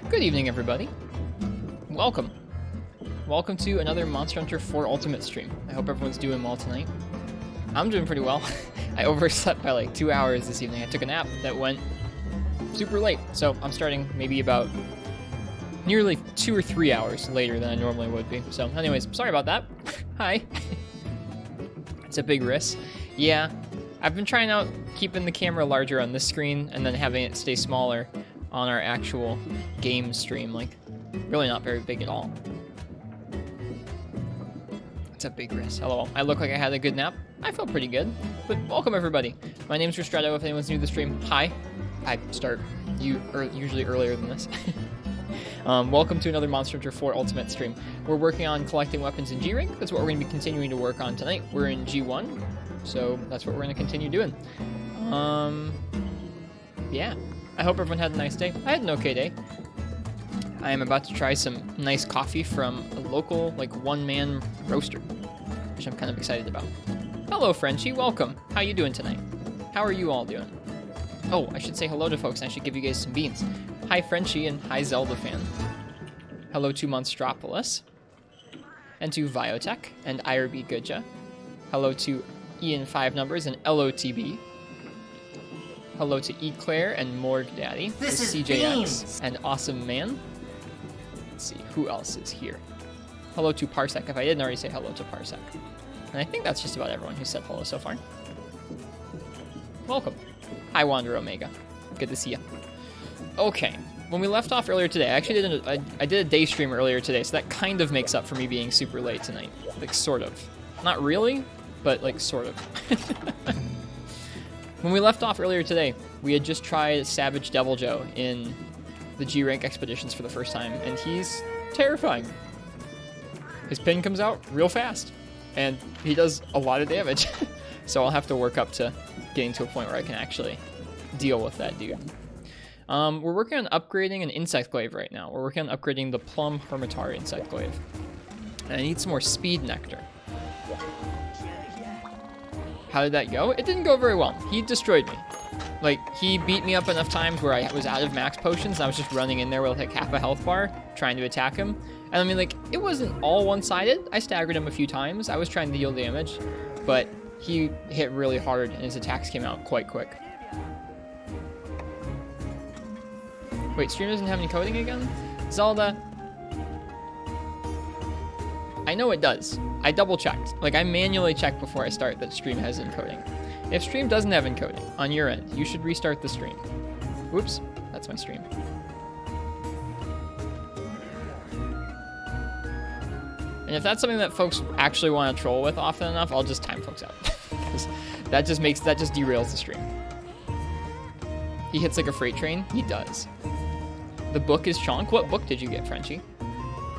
Good evening, everybody. Welcome. Welcome to another Monster Hunter 4 Ultimate stream. I hope everyone's doing well tonight. I'm doing pretty well. I overslept by like 2 hours this evening. I took a nap that went super late, so I'm starting maybe about nearly 2 or 3 hours later than I normally would be. So anyways, sorry about that. Hi. It's a big risk. Yeah, I've been trying out keeping the camera larger on this screen and then having it stay smaller on our actual game stream. Like, really not very big at all. It's a big risk. Hello. I look like I had a good nap. I feel pretty good. But welcome, everybody. My name's Ristretto. If anyone's new to the stream, hi. I start usually earlier than this. Welcome to another Monster Hunter 4 Ultimate stream. We're working on collecting weapons in G-Rank. That's what we're going to be continuing to work on tonight. We're in G1, so that's what we're going to continue doing. Yeah. I hope everyone had a nice day. I had an okay day. I am about to try some nice coffee from a local, like, one-man roaster, which I'm kind of excited about. Hello, Frenchie. Welcome. How you doing tonight? How are you all doing? Oh, I should say hello to folks, and I should give you guys some beans. Hi, Frenchie, and hi, Zelda fan. Hello to Monstropolis, and to Viotech, and IRB Goodja. Hello to Ian 5 Numbers, and LOTB. Hello to Eclair and Morg Daddy. This is CJX Beans. and Awesome Man. Let's see, who else is here? Hello to Parsec, if I didn't already say hello to Parsec. And I think that's just about everyone who said hello so far. Welcome. Hi, Wander Omega. Good to see you. Okay, when we left off earlier today, I actually did a day stream earlier today, so that kind of makes up for me being super late tonight. Like, sort of. Not really, but, like, sort of. When we left off earlier today, we had just tried Savage Devil Joe in the G-Rank expeditions for the first time, and he's terrifying. His pin comes out real fast, and he does a lot of damage. So I'll have to work up to getting to a point where I can actually deal with that dude. We're working on upgrading an Insect Glaive right now. We're working on upgrading the Plum Hermitari Insect Glaive. And I need some more Speed Nectar. How did that go? It didn't go very well. He destroyed me. Like, he beat me up enough times where I was out of max potions and I was just running in there with like half a health bar trying to attack him. And I mean, like, it wasn't all one-sided. I staggered him a few times. I was trying to deal damage, but he hit really hard and his attacks came out quite quick. Wait, stream doesn't have any coding again? Zelda. I know it does. I double checked. Like, I manually checked before I start that stream has encoding. If stream doesn't have encoding on your end, you should restart the stream. Whoops, that's my stream. And if that's something that folks actually want to troll with often enough, I'll just time folks out. Because that just derails the stream. He hits like a freight train? He does. The book is chonk. What book did you get, Frenchie?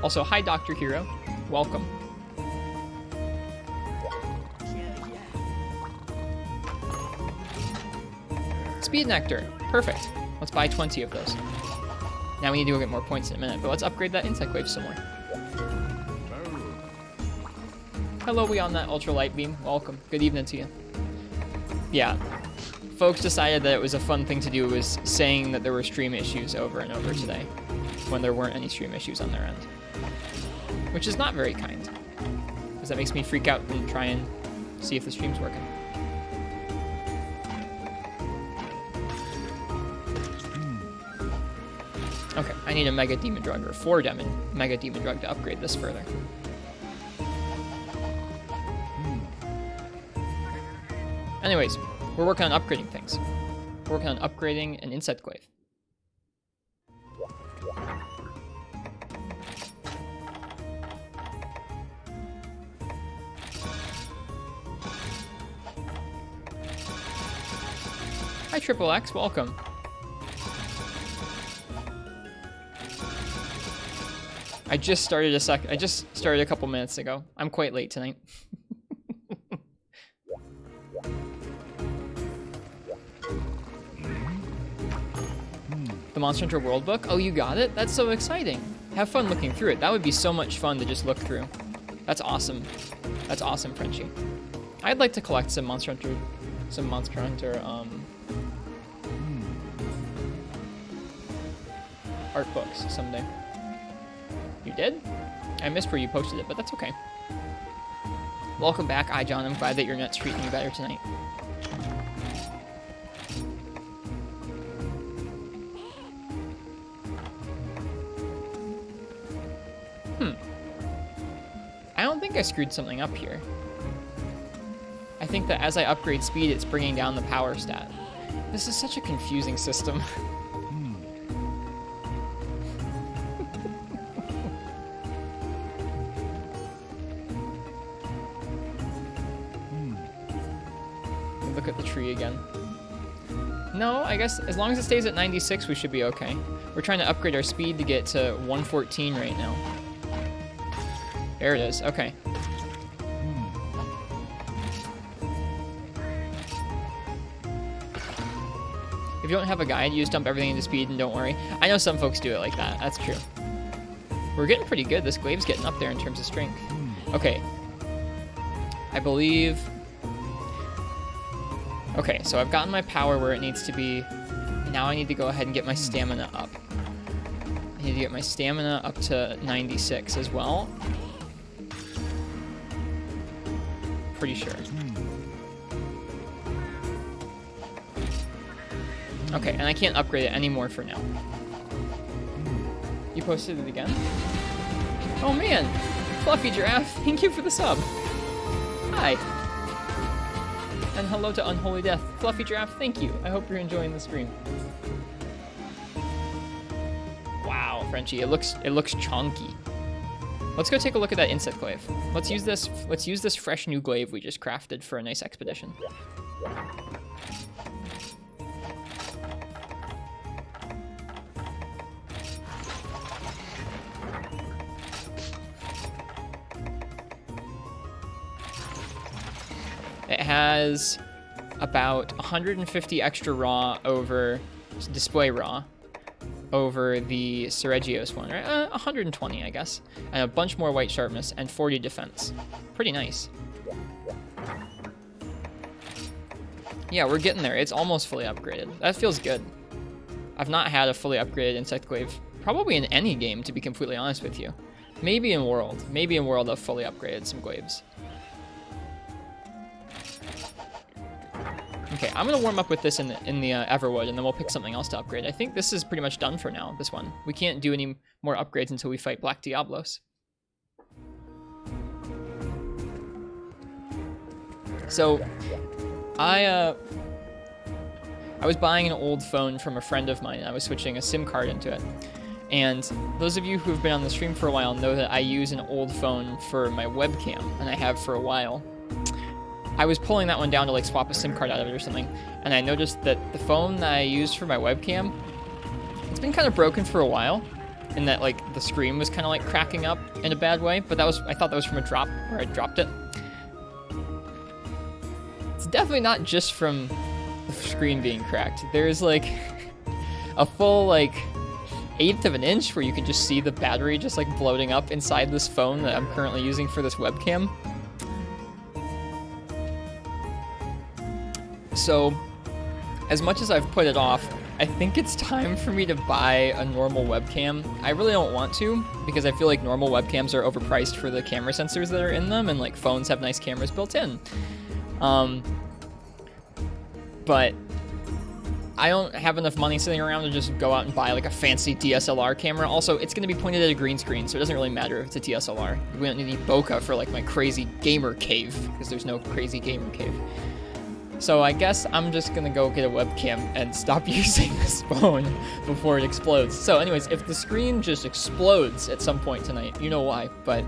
Also, hi, Dr. Hero. Welcome. Speed Nectar. Perfect. Let's buy 20 of those. Now we need to go get more points in a minute, but let's upgrade that Insect Wave some more. Hello, we on that Ultra Light Beam. Welcome. Good evening to you. Yeah. Folks decided that it was a fun thing to do was saying that there were stream issues over and over today when there weren't any stream issues on their end. Which is not very kind, because that makes me freak out and try and see if the stream's working. Okay, I need a Mega Demon Drug, or 4 Mega Demon Drug to upgrade this further. Anyways, we're working on upgrading things. We're working on upgrading an Insect Glaive. Hi, Triple X, welcome. I just started a couple minutes ago. I'm quite late tonight. The Monster Hunter World Book? Oh, you got it? That's so exciting. Have fun looking through it. That would be so much fun to just look through. That's awesome. That's awesome, Frenchie. I'd like to collect some Monster Hunter art books someday. You did? I missed where you posted it, but that's okay. Welcome back, iJohn. I'm glad that your net's treating you better tonight. I don't think I screwed something up here. I think that as I upgrade speed, it's bringing down the power stat. This is such a confusing system. Look at the tree again. No, I guess as long as it stays at 96, we should be okay. We're trying to upgrade our speed to get to 114 right now. There it is. Okay. If you don't have a guide, you just dump everything into speed and don't worry. I know some folks do it like that. That's true. We're getting pretty good. This glaive's getting up there in terms of strength. Okay. I believe... Okay, so I've gotten my power where it needs to be. Now I need to go ahead and get my stamina up. I need to get my stamina up to 96 as well. Pretty sure. Okay, and I can't upgrade it anymore for now. You posted it again? Oh man! Fluffy Giraffe, thank you for the sub! Hi! And hello to Unholy Death. Fluffy Giraffe, thank you. I hope you're enjoying the stream. Wow, Frenchie, it looks chunky. Let's go take a look at that insect glaive. Let's use this fresh new glaive we just crafted for a nice expedition. It has about 150 extra raw over display raw over the Ceregios one, right? 120, I guess. And a bunch more white sharpness and 40 defense. Pretty nice. Yeah, we're getting there. It's almost fully upgraded. That feels good. I've not had a fully upgraded insect glaive probably in any game, to be completely honest with you. Maybe in World. Maybe in World I've fully upgraded some glaives. Okay, I'm gonna warm up with this in the Everwood, and then we'll pick something else to upgrade. I think this is pretty much done for now, this one. We can't do any more upgrades until we fight Black Diablos. So, I was buying an old phone from a friend of mine, and I was switching a SIM card into it. And those of you who've been on the stream for a while know that I use an old phone for my webcam, and I have for a while. I was pulling that one down to like swap a SIM card out of it or something, and I noticed that the phone that I used for my webcam, it's been kind of broken for a while, in that like the screen was kind of like cracking up in a bad way, but I thought that was from a drop where I dropped it. It's definitely not just from the screen being cracked. There's like a full like 1/8 of an inch where you can just see the battery just like bloating up inside this phone that I'm currently using for this webcam. So, as much as I've put it off, I think it's time for me to buy a normal webcam. I really don't want to, because I feel like normal webcams are overpriced for the camera sensors that are in them, and like phones have nice cameras built in. But I don't have enough money sitting around to just go out and buy like a fancy DSLR camera. Also, it's going to be pointed at a green screen, so it doesn't really matter if it's a DSLR. We don't need bokeh for like my crazy gamer cave, because there's no crazy gamer cave. So I guess I'm just gonna go get a webcam and stop using this phone before it explodes. So anyways, if the screen just explodes at some point tonight, you know why, but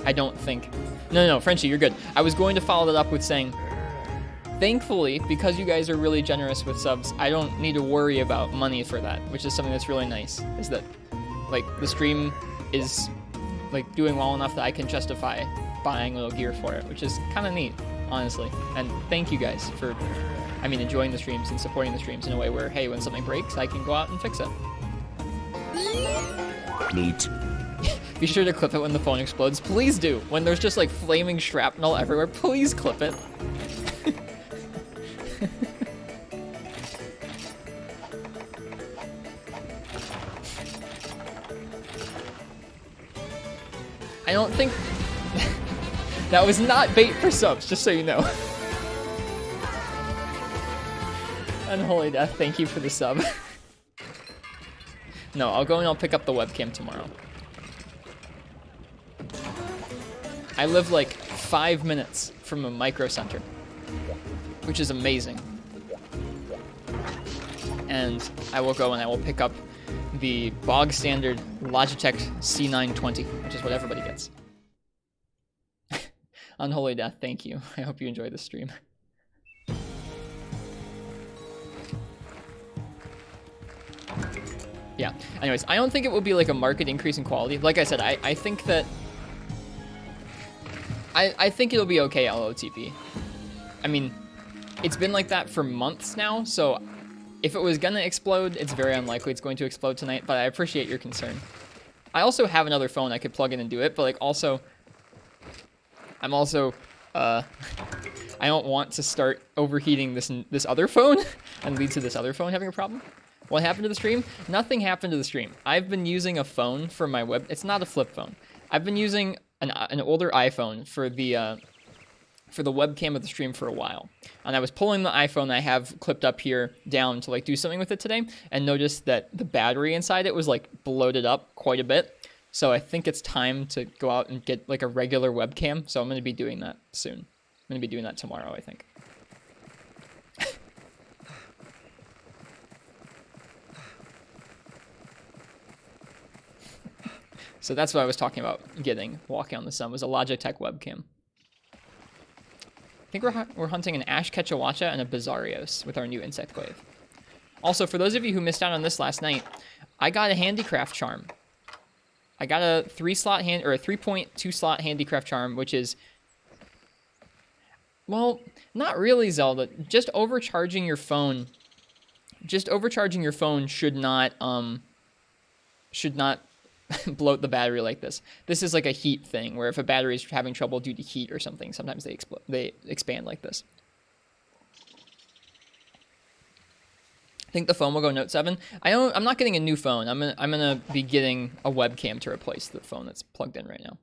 I don't think... No, Frenchie, you're good. I was going to follow that up with saying, thankfully, because you guys are really generous with subs, I don't need to worry about money for that, which is something that's really nice, is that, like, the stream is, like, doing well enough that I can justify buying a little gear for it, which is kind of neat. Honestly, and thank you guys for, enjoying the streams and supporting the streams in a way where, hey, when something breaks, I can go out and fix it. Neat. Be sure to clip it when the phone explodes. Please do. When there's just like flaming shrapnel everywhere, please clip it. don't think that was not bait for subs, just so you know. Unholy Death, thank you for the sub. No, I'll go and I'll pick up the webcam tomorrow. I live like 5 minutes from a micro center, which is amazing. And I will go and I will pick up the bog standard Logitech C920, which is what everybody gets. Unholy Death, thank you. I hope you enjoy the stream. Yeah, anyways, I don't think it will be like a market increase in quality. Like I said, I think that... I think it'll be okay, LOTP. I mean, it's been like that for months now, so if it was gonna explode, it's very unlikely it's going to explode tonight, but I appreciate your concern. I also have another phone I could plug in and do it, but like also... I'm also... I don't want to start overheating this other phone and lead to this other phone having a problem. What happened to the stream? Nothing happened to the stream. I've been using a phone for my web... It's not a flip phone. I've been using an older iPhone for the webcam of the stream for a while. And I was pulling the iPhone I have clipped up here down to like do something with it today and noticed that the battery inside it was like bloated up quite a bit. So I think it's time to go out and get like a regular webcam. So I'm going to be doing that soon. I'm going to be doing that tomorrow, I think. So that's what I was talking about getting, walking on the sun, was a Logitech webcam. I think we're hunting an Ash Ketchawacha and a Bizarrios with our new Insect Glaive. Also, for those of you who missed out on this last night, I got a handicraft charm. I got a 3.2 slot handicraft charm, which is, well, not really Zelda. Just overcharging your phone. Just overcharging your phone should not bloat the battery like this. This is like a heat thing, where if a battery is having trouble due to heat or something, sometimes they expand like this. I think the phone will go Note 7. I'm not getting a new phone. I'm gonna be getting a webcam to replace the phone that's plugged in right now.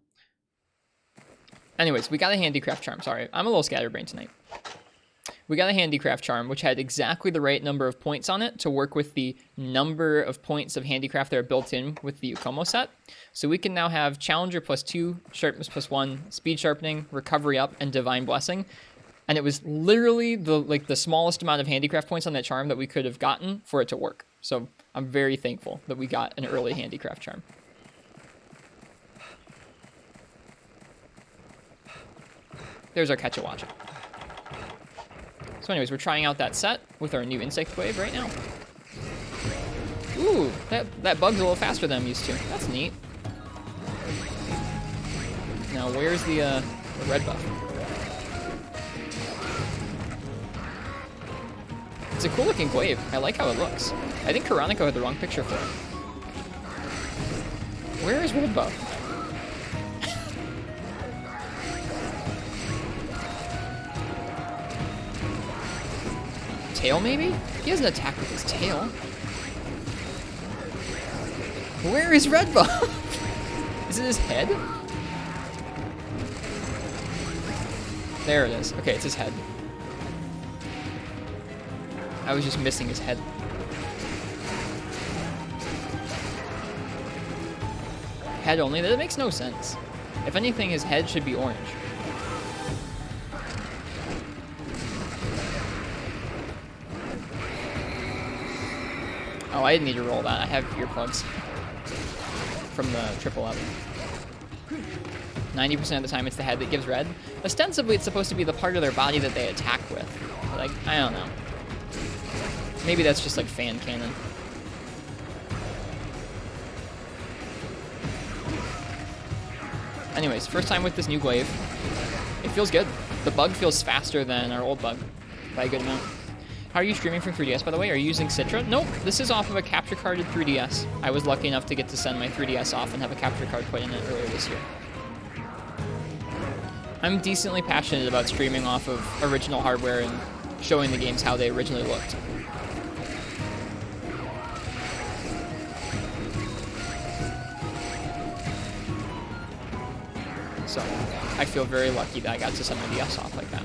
Anyways, we got a handicraft charm. Sorry, I'm a little scatterbrained tonight. We got a handicraft charm, which had exactly the right number of points on it to work with the number of points of handicraft that are built in with the Ukomo set. So we can now have Challenger +2, Sharpness +1, Speed Sharpening, Recovery Up, and Divine Blessing. And it was literally the smallest amount of handicraft points on that charm that we could have gotten for it to work. So I'm very thankful that we got an early handicraft charm. There's our Ketchawacha. So anyways, we're trying out that set with our new Insect Glaive right now. Ooh, that bug's a little faster than I'm used to. That's neat. Now, where's the red buff? It's a cool looking glaive. I like how it looks. I think Karaniko had the wrong picture for it. Where is red buff? Tail, maybe? He doesn't attack with his tail. Where is red buff? Is it his head? There it is. Okay, it's his head. I was just missing his head. Head only? That makes no sense. If anything, his head should be orange. Oh, I didn't need to roll that. I have earplugs from the triple up. 90% of the time it's the head that gives red. Ostensibly, it's supposed to be the part of their body that they attack with. Like, I don't know. Maybe that's just like fan canon. Anyways, first time with this new glaive. It feels good. The bug feels faster than our old bug by a good amount. How are you streaming from 3DS, by the way? Are you using Citra? Nope, this is off of a capture carded 3DS. I was lucky enough to get to send my 3DS off and have a capture card put in it earlier this year. I'm decently passionate about streaming off of original hardware and showing the games how they originally looked. So I feel very lucky that I got to set my DS off like that.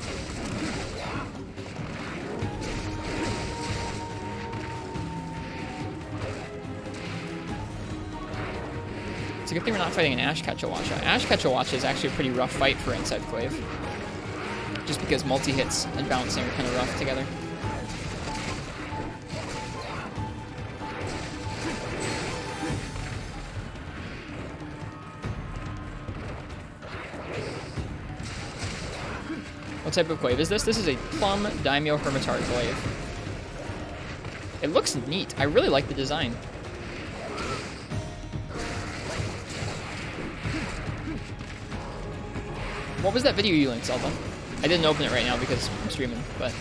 It's a good thing we're not fighting an Ash Ketchawacha. Ash Ketchawacha is actually a pretty rough fight for Inside Glaive. Just because multi-hits and bouncing are kind of rough together. What type of glaive is this? This is a Plum Daimyo Hermitard glaive. It looks neat. I really like the design. What was that video you linked, Zelda? I didn't open it right now because I'm streaming, but...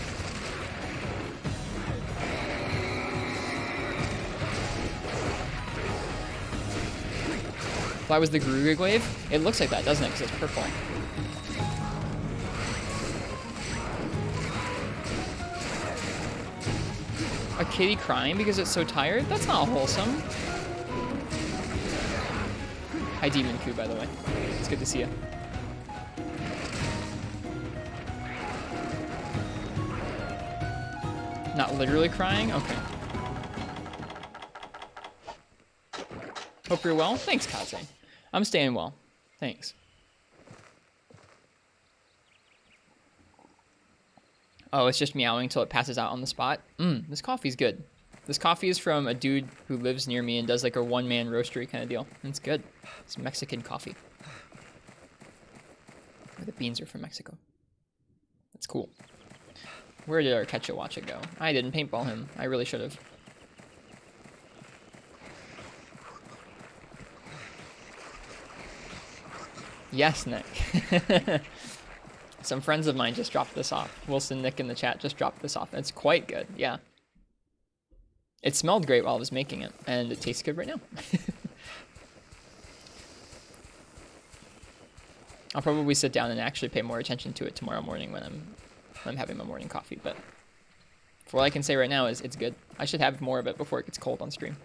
Why was the Garuga glaive? It looks like that, doesn't it? Because it's purple. A kitty crying because it's so tired? That's not wholesome. Hi, Demon Coup, by the way. It's good to see you. Not literally crying? Okay. Hope you're well. Thanks, Kaze. I'm staying well. Thanks. Oh, it's just meowing until it passes out on the spot. This coffee's good. This coffee is from a dude who lives near me and does like a one-man roastery kind of deal. It's good. It's Mexican coffee. The beans are from Mexico. That's cool. Where did our Ketchawacha go? I didn't paintball him. I really should have. Yes, Nick. Some friends of mine just dropped this off. Wilson, Nick in the chat just dropped this off. It's quite good, yeah. It smelled great while I was making it, and it tastes good right now. I'll probably sit down and actually pay more attention to it tomorrow morning when I'm having my morning coffee, but for all I can say right now is it's good. I should have more of it before it gets cold on stream.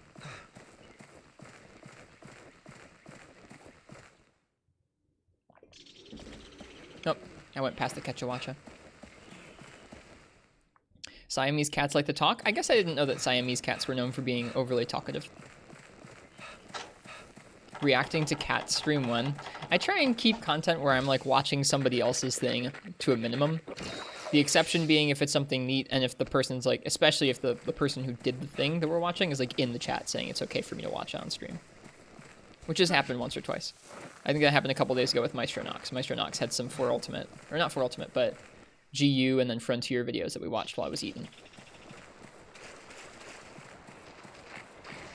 Nope, I went past the Ketchawacha. Siamese cats like to talk? I guess I didn't know that Siamese cats were known for being overly talkative. Reacting to cat stream one. I try and keep content where I'm like watching somebody else's thing to a minimum. The exception being if it's something neat and if the person's like, especially if the person who did the thing that we're watching is like in the chat saying it's okay for me to watch it on stream. Which has happened once or twice. I think that happened a couple days ago with Maestro Nox. Maestro Nox had some 4 Ultimate, or not 4 Ultimate, but GU and then Frontier videos that we watched while I was eating.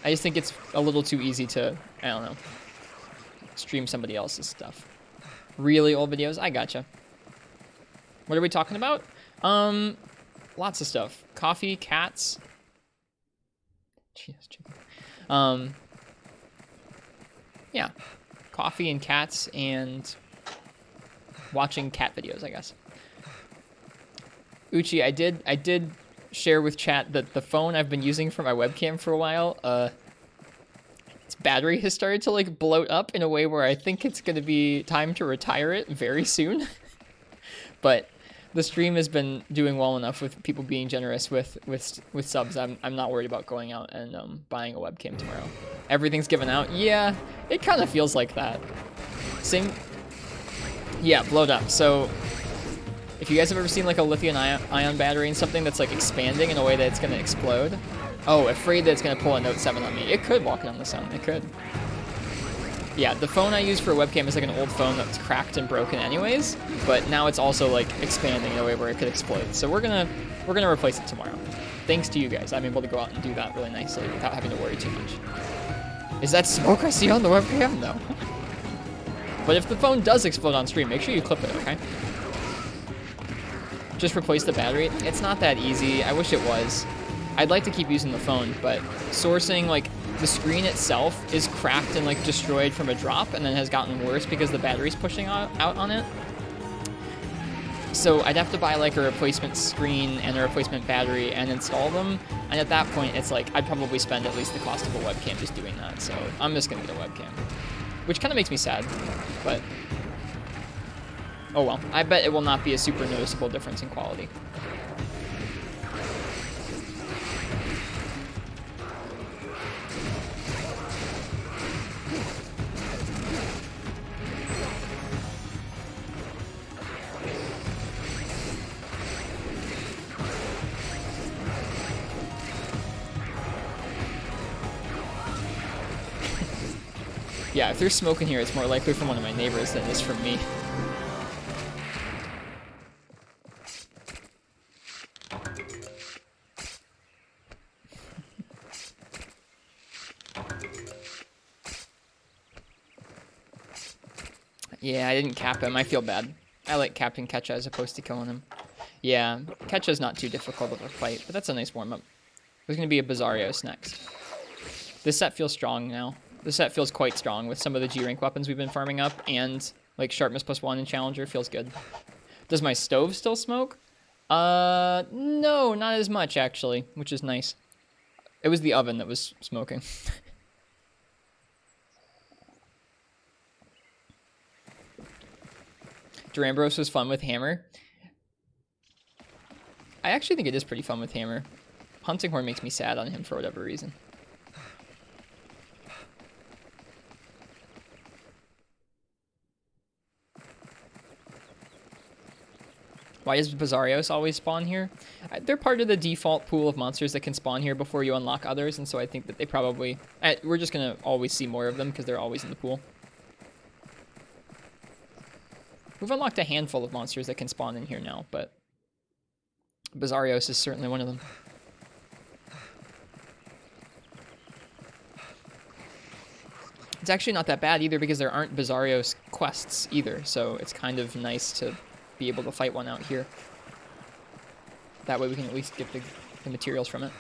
I just think it's a little too easy to, I don't know, stream somebody else's stuff. Really old videos? I gotcha. What are we talking about? Lots of stuff. Coffee, cats. Cheers, chicken. Yeah. Coffee and cats and watching cat videos, I guess. Uchi, I did share with chat that the phone I've been using for my webcam for a while, its battery has started to like bloat up in a way where I think it's going to be time to retire it very soon. But the stream has been doing well enough with people being generous with subs. I'm not worried about going out and buying a webcam tomorrow. Everything's given out. Yeah, it kind of feels like that. Same. Yeah, blowed up. So if you guys have ever seen like a lithium-ion battery and something that's like expanding in a way that it's going to explode. Oh, afraid that it's going to pull a Note 7 on me. It could walk it on the sun. It could. Yeah, the phone I use for a webcam is like an old phone that's cracked and broken anyways, but now it's also like expanding in a way where it could explode. So we're gonna replace it tomorrow. Thanks to you guys, I'm able to go out and do that really nicely without having to worry too much. Is that smoke I see on the webcam? No. But if the phone does explode on stream, make sure you clip it, okay? Just replace the battery. It's not that easy. I wish it was. I'd like to keep using the phone, but sourcing like the screen itself is cracked and like destroyed from a drop and then has gotten worse because the battery's pushing out on it. So I'd have to buy like a replacement screen and a replacement battery and install them. And at that point, it's like I'd probably spend at least the cost of a webcam just doing that. So I'm just gonna get a webcam, which kind of makes me sad, but Oh well, I bet it will not be a super noticeable difference in quality. Yeah, if there's smoke in here, it's more likely from one of my neighbors than it is from me. Yeah, I didn't cap him. I feel bad. I like capping Ketcha as opposed to killing him. Yeah, Ketcha's not too difficult of a fight, but that's a nice warm-up. There's going to be a Bizarrios next. This set feels strong now. This set feels quite strong with some of the G-rank weapons we've been farming up, and like sharpness +1 in Challenger feels good. Does my stove still smoke? No, not as much actually, which is nice. It was the oven that was smoking. Durambros was fun with Hammer. I actually think it is pretty fun with Hammer. Hunting Horn makes me sad on him for whatever reason. Why does Bizarrios always spawn here? They're part of the default pool of monsters that can spawn here before you unlock others, and so I think that they probably... we're just going to always see more of them because they're always in the pool. We've unlocked a handful of monsters that can spawn in here now, but Bizarrios is certainly one of them. It's actually not that bad either because there aren't Bizarrios quests either, so it's kind of nice to be able to fight one out here. That way we can at least get the materials from it.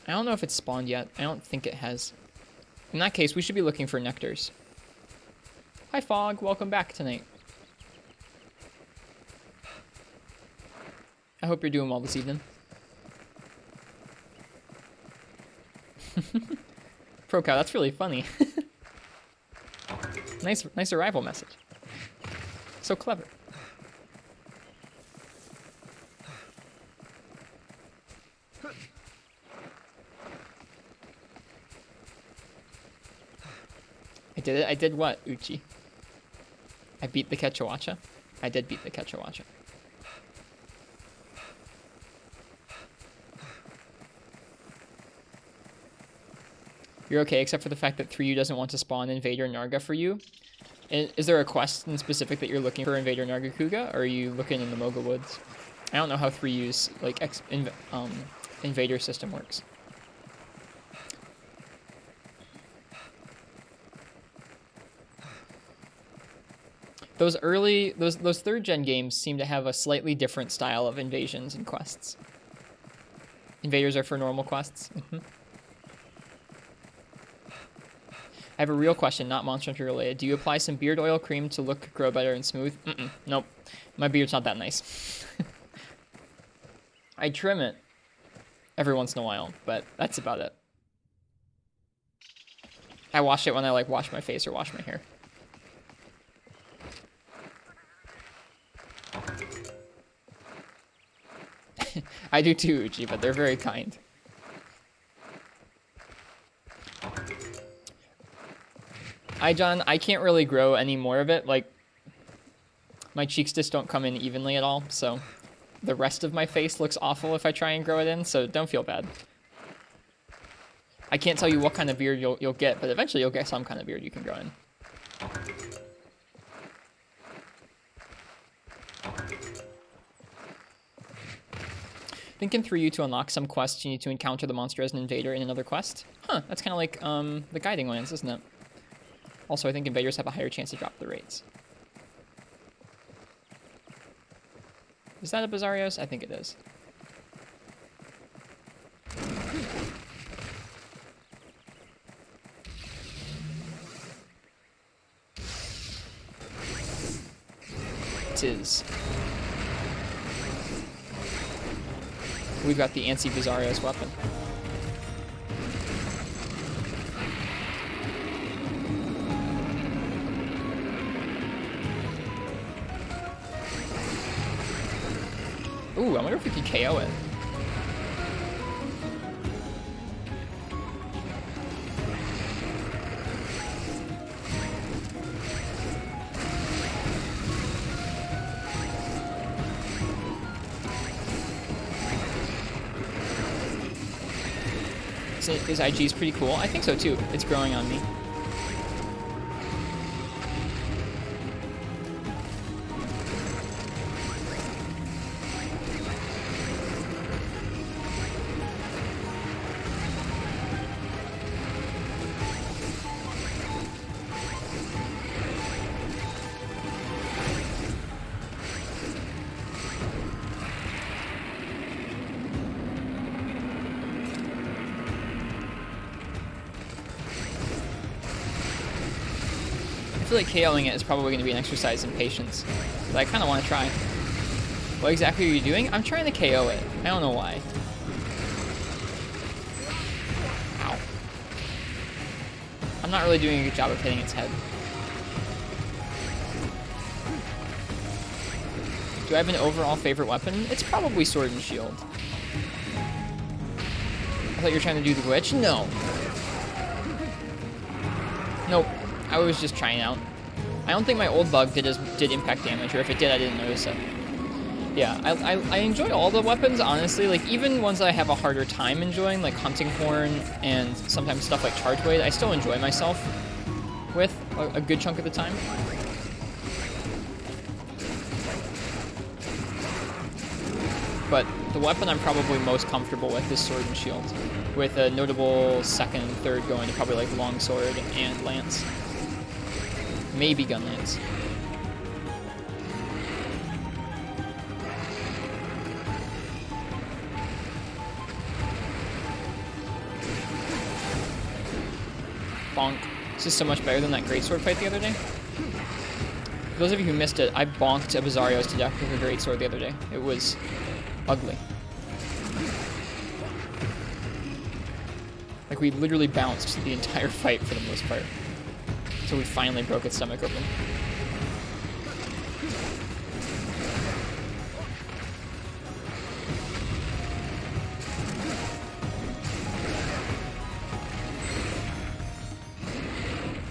I don't know if it's spawned yet. I don't think it has. In that case, we should be looking for nectars. Hi, Fog. Welcome back tonight. I hope you're doing well this evening. Pro Cow, that's really funny. Nice arrival message. So clever. I did it. I did what, Uchi? I beat the Kechawacha? I did beat the Kechawacha. You're okay, except for the fact that 3U doesn't want to spawn Invader Narga for you. Is there a quest in specific that you're looking for Invader Narga Kuga, or are you looking in the Moga Woods? I don't know how 3U's like Invader system works. Those third gen games seem to have a slightly different style of invasions and quests. Invaders are for normal quests. I have a real question, not Monster Hunter related. Do you apply some beard oil cream to grow better and smooth? Nope. My beard's not that nice. I trim it every once in a while, but that's about it. I wash it when I like wash my face or wash my hair. I do too, Uchi, but they're very kind. John, I can't really grow any more of it. Like, my cheeks just don't come in evenly at all, so the rest of my face looks awful if I try and grow it in, so don't feel bad. I can't tell you what kind of beard you'll get, but eventually you'll get some kind of beard you can grow in. I think in 3U to unlock some quests, you need to encounter the monster as an invader in another quest. Huh, that's kind of like the Guiding Lands, isn't it? Also, I think invaders have a higher chance to drop the rates. Is that a Bizarrios? I think it is. It is. We've got the anti-Bizarrios weapon. Ooh, I wonder if we could KO it. His IG is pretty cool. I think so too. It's growing on me. I feel like KOing it is probably going to be an exercise in patience, but I kind of want to try. What exactly are you doing? I'm trying to KO it. I don't know why. Ow. I'm not really doing a good job of hitting its head. Do I have an overall favorite weapon? It's probably Sword and Shield. I thought you were trying to do the glitch? No. Nope. I was just trying out. I don't think my old bug did impact damage, or if it did, I didn't notice it. Yeah, I enjoy all the weapons, honestly. Like, even ones that I have a harder time enjoying, like Hunting Horn and sometimes stuff like Charge Blade, I still enjoy myself with a good chunk of the time. But the weapon I'm probably most comfortable with is Sword and Shield, with a notable second and third going to probably like Longsword and Lance. Maybe Gun Lance. Bonk. This is so much better than that Greatsword fight the other day. For those of you who missed it, I bonked a Bizarrios to death with a Greatsword the other day. It was ugly. Like, we literally bounced the entire fight for the most part. So we finally broke its stomach open.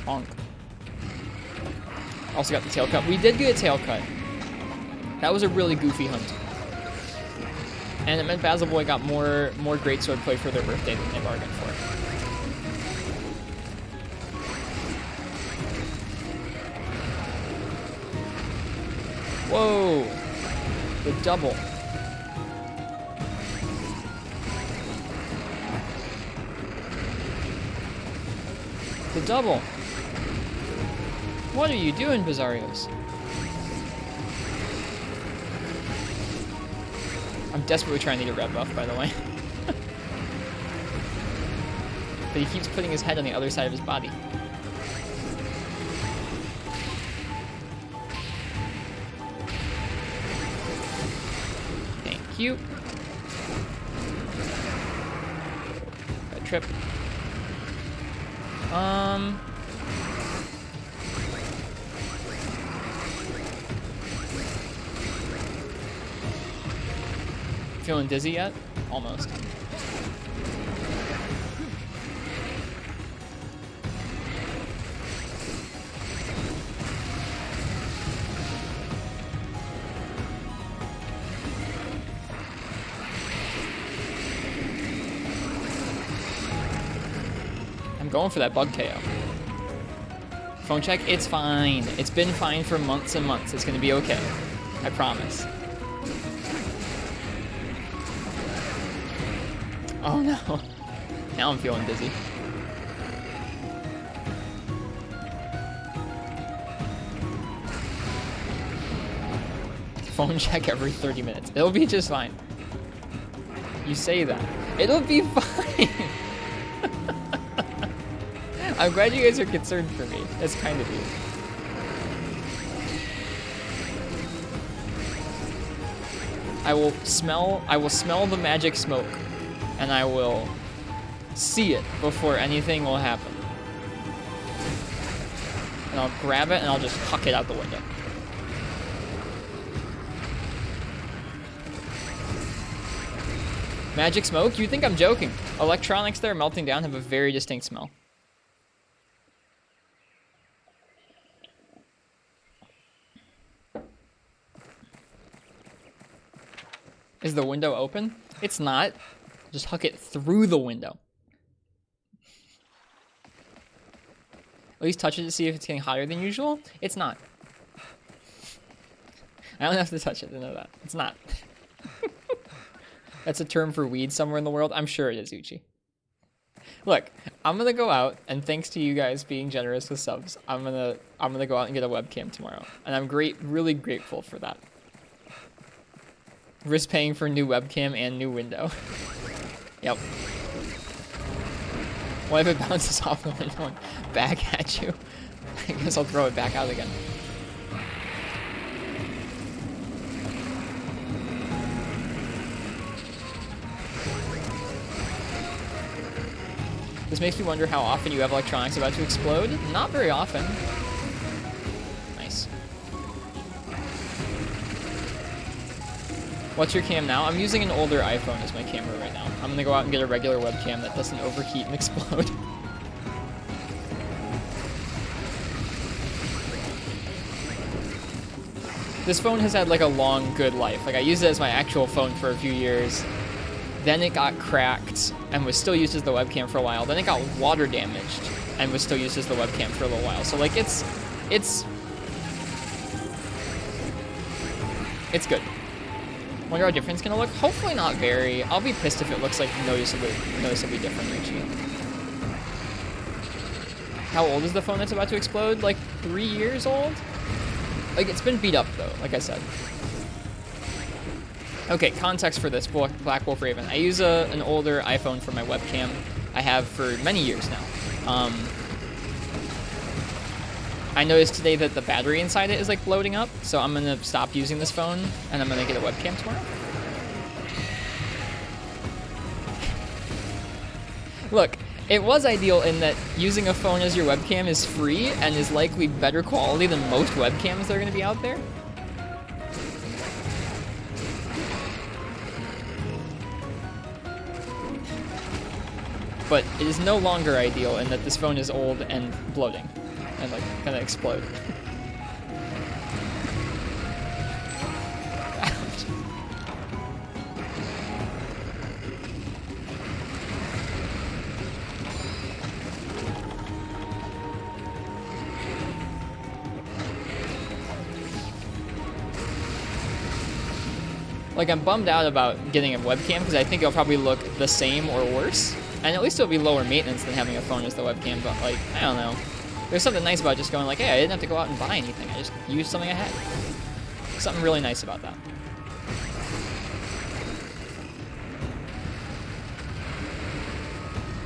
Honk. Also got the tail cut. We did get a tail cut. That was a really goofy hunt. And it meant Basil Boy got more Greatsword play for their birthday than they bargained for. Whoa! The double. The double. What are you doing, Bizarrios? I'm desperately trying to get a red buff, by the way. But he keeps putting his head on the other side of his body. Thank you. Got a trip. Feeling dizzy yet? Almost. I'm going for that bug KO. Phone check? It's fine. It's been fine for months and months. It's gonna be okay. I promise. Oh no. Now I'm feeling dizzy. Phone check every 30 minutes. It'll be just fine. You say that. It'll be fine. I'm glad you guys are concerned for me. That's kind of you. I will smell the magic smoke. And I will see it before anything will happen. And I'll grab it and I'll just huck it out the window. Magic smoke? You think I'm joking? Electronics that are melting down have a very distinct smell. Is the window open? It's not. Just huck it through the window. At least touch it to see if it's getting hotter than usual. It's not. I don't have to touch it to know that. It's not. That's a term for weed somewhere in the world. I'm sure it is, Uchi. Look, I'm gonna go out, and thanks to you guys being generous with subs, I'm gonna go out and get a webcam tomorrow, and I'm really grateful for that. Risk paying for new webcam and new window. Yep. What if it bounces off the window and back at you? I guess I'll throw it back out again. This makes me wonder how often you have electronics about to explode. Not very often. Nice. What's your cam now? I'm using an older iPhone as my camera right now. I'm gonna go out and get a regular webcam that doesn't overheat and explode. This phone has had like a long, good life. Like I used it as my actual phone for a few years. Then it got cracked and was still used as the webcam for a while. Then it got water damaged and was still used as the webcam for a little while. So like it's good. Wonder how different it's gonna look. Hopefully not very. I'll be pissed if it looks like noticeably different, Richie. How old is the phone that's about to explode? Like 3 years old? Like it's been beat up though, like I said. Okay, context for this, Black Wolf Raven. I use an older iPhone for my webcam. I have for many years now. I noticed today that the battery inside it is like bloating up, so I'm gonna stop using this phone and I'm gonna get a webcam tomorrow. Look, it was ideal in that using a phone as your webcam is free and is likely better quality than most webcams that are gonna be out there. But it is no longer ideal in that this phone is old and bloating and like gonna explode. Like I'm bummed out about getting a webcam because I think it'll probably look the same or worse. And at least it'll be lower maintenance than having a phone as the webcam, but like, I don't know. There's something nice about just going like, hey, I didn't have to go out and buy anything. I just used something I had. Something really nice about that.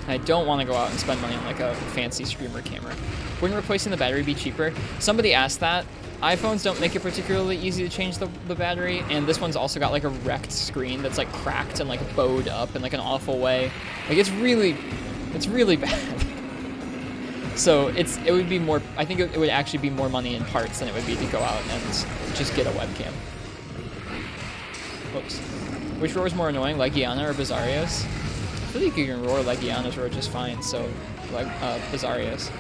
I don't want to go out and spend money on like a fancy streamer camera. Wouldn't replacing the battery be cheaper? Somebody asked that. iPhones don't make it particularly easy to change the battery, and this one's also got like a wrecked screen that's like cracked and like bowed up in like an awful way. Like it's really bad. So it would be more, I think it would actually be more money in parts than it would be to go out and just get a webcam. Whoops. Which roar is more annoying, Legiana or Bizarrios? I feel like you can roar Legiana's roar just fine, so like Bizarrios.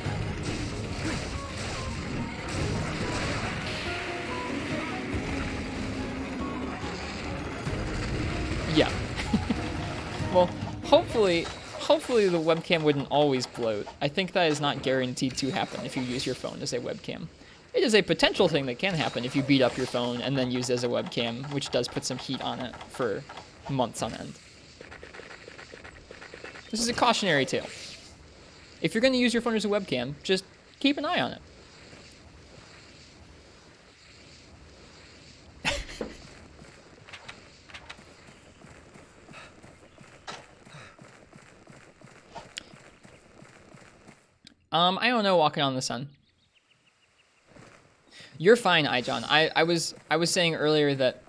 Yeah. Well, hopefully the webcam wouldn't always bloat. I think that is not guaranteed to happen if you use your phone as a webcam. It is a potential thing that can happen if you beat up your phone and then use it as a webcam, which does put some heat on it for months on end. This is a cautionary tale. If you're going to use your phone as a webcam, just keep an eye on it. I don't know, walking on the sun. You're fine, iJohn. I was saying earlier that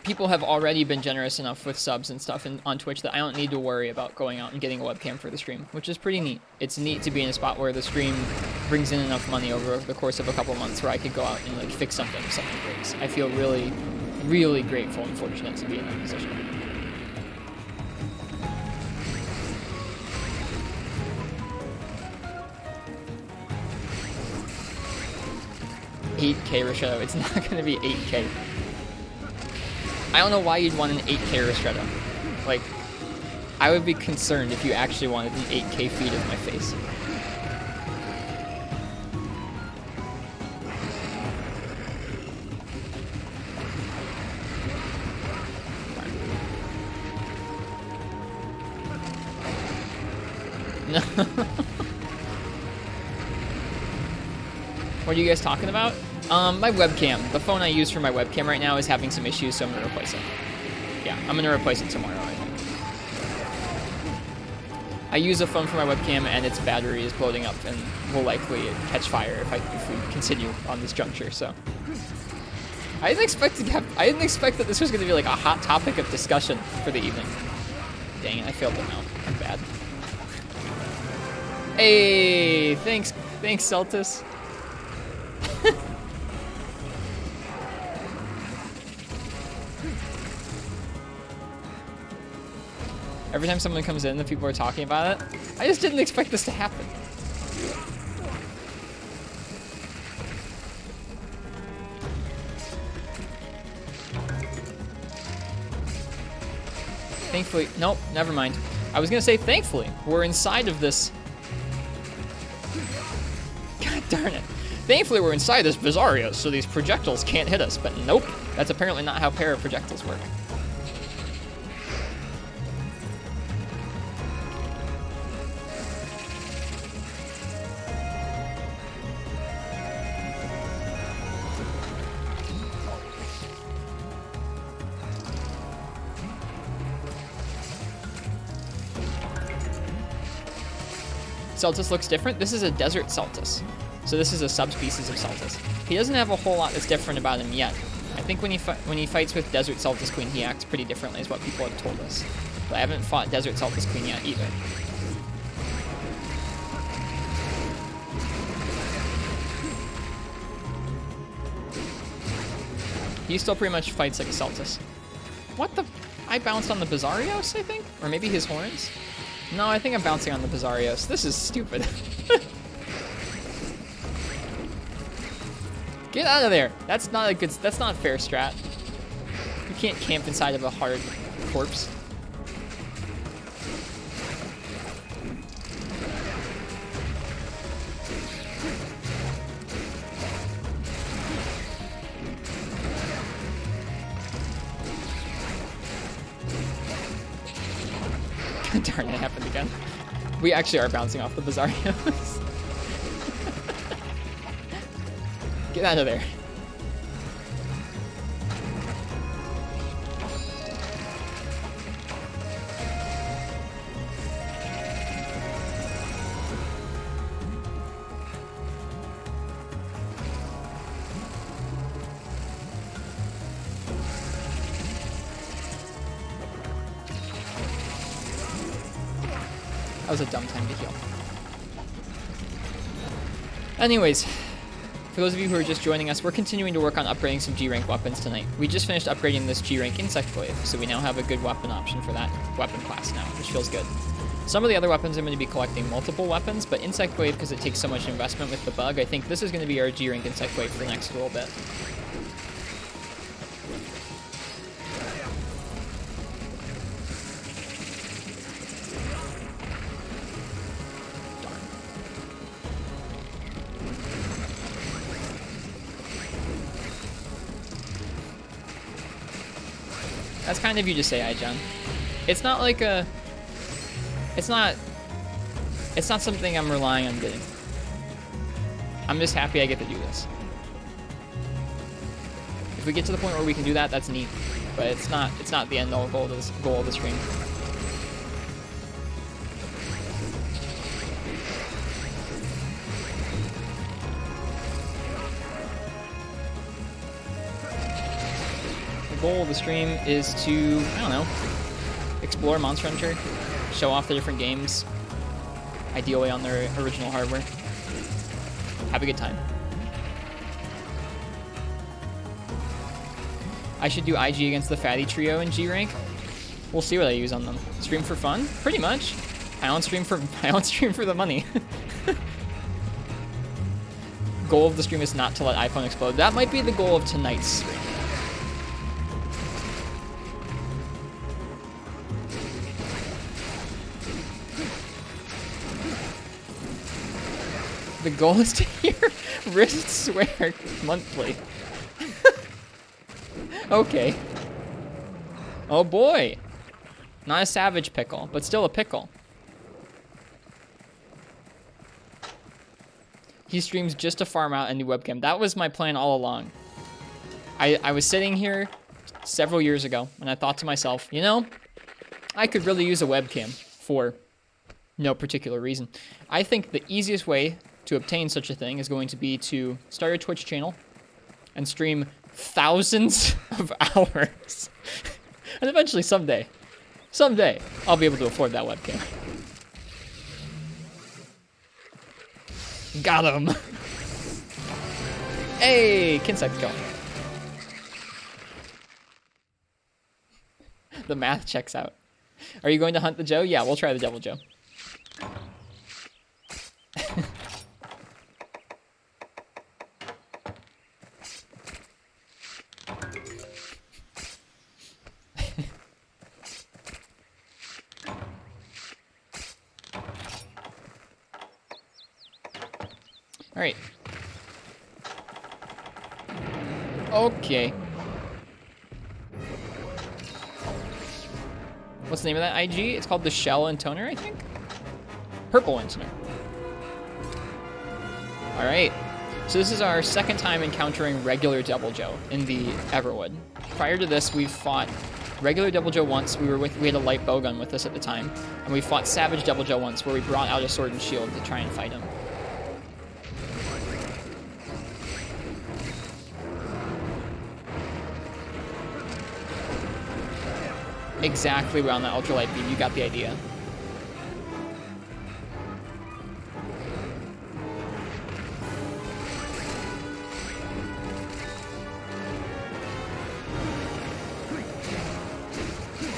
people have already been generous enough with subs and stuff on Twitch that I don't need to worry about going out and getting a webcam for the stream, which is pretty neat. It's neat to be in a spot where the stream brings in enough money over the course of a couple months where I could go out and like fix something if something breaks. I feel really, really grateful and fortunate to be in that position. 8K Ristretto. It's not going to be 8K. I don't know why you'd want an 8K Ristretto. Like, I would be concerned if you actually wanted an 8K feed of my face. No. What are you guys talking about? My webcam. The phone I use for my webcam right now is having some issues, so I'm gonna replace it. Yeah, I'm gonna replace it tomorrow, I think. I use a phone for my webcam and its battery is bloating up and will likely catch fire if we continue on this juncture, so. I didn't expect that this was gonna be like a hot topic of discussion for the evening. Dang it, I failed them out. I'm bad. Hey, thanks Celtis. Every time someone comes in, the people are talking about it. I just didn't expect this to happen. Thankfully, nope, never mind. I was gonna say thankfully, we're inside of this. God darn it. Thankfully, we're inside this Bizarrio, so these projectiles can't hit us, but nope. That's apparently not how para-projectiles work. Celtis looks different. This is a desert Celtis. So this is a subspecies of Celtis. He doesn't have a whole lot that's different about him yet. I think when he fights with Desert Celtis Queen, he acts pretty differently is what people have told us. But I haven't fought Desert Celtis Queen yet either. He still pretty much fights like a Celtis. What the? I bounced on the Bizarrios, I think? Or maybe his horns? No, I think I'm bouncing on the Bizarrios. This is stupid. Get out of there. That's not a fair strat. You can't camp inside of a hard corpse. Darn, it happened again. We actually are bouncing off the Bizarrios. Get out of there. That was a dumb time to heal. Anyways, for those of you who are just joining us, we're continuing to work on upgrading some G-rank weapons tonight. We just finished upgrading this G-rank Insect Blade, so we now have a good weapon option for that weapon class now, which feels good. Some of the other weapons I'm going to be collecting multiple weapons, but Insect Blade, because it takes so much investment with the bug, I think this is going to be our G-rank Insect Blade for the next little bit. That's kind of you to say, John. It's not like a... It's not something I'm relying on getting. I'm just happy I get to do this. If we get to the point where we can do that, that's neat. But it's not the end-all goal of the stream. The goal of the stream is to, I don't know, explore Monster Hunter, show off the different games, ideally on their original hardware. Have a good time. I should do IG against the Fatty Trio in G-Rank. We'll see what I use on them. Stream for fun? Pretty much. I don't stream for the money. goal of the stream is not to let iPhone explode. That might be the goal of tonight's stream. The goal is to hear Rist swear monthly. Okay. Oh boy. Not a savage pickle, but still a pickle. He streams just to farm out a new webcam. That was my plan all along. I was sitting here several years ago, and I thought to myself, you know, I could really use a webcam for no particular reason. I think the easiest way to obtain such a thing is going to be to start a Twitch channel and stream thousands of hours. And eventually, someday, I'll be able to afford that webcam. Got him. Hey, Kinsect's going. The math checks out. Are you going to hunt the Joe? Yeah, we'll try the Devil Joe. All right. Okay. What's the name of that IG? It's called the Shell and Toner, I think? Purple and Toner. All right. So this is our second time encountering regular Devil Joe in the Everwood. Prior to this, we've fought regular Devil Joe once. We had a light bowgun with us at the time. And we fought Savage Devil Joe once, where we brought out a sword and shield to try and fight him. Exactly around that ultralight beam. You got the idea.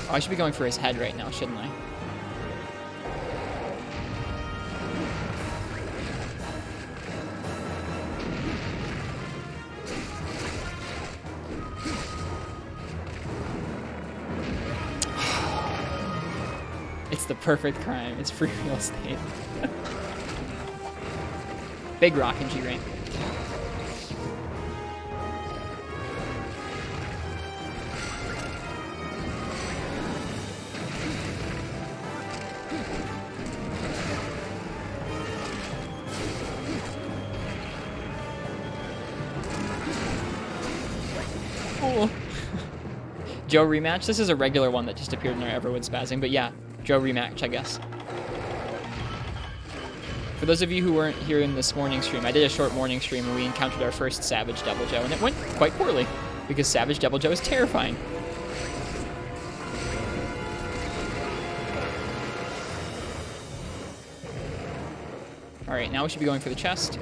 Oh, I should be going for his head right now, shouldn't I? It's the perfect crime. It's free real estate. Big rock in G rank. Cool. Joe rematch. This is a regular one that just appeared in our Everwood spazzing, but yeah. Joe rematch, I guess. For those of you who weren't here in this morning stream, I did a short morning stream and we encountered our first Savage Devil Joe, and it went quite poorly, because Savage Devil Joe is terrifying. Alright, now we should be going for the chest.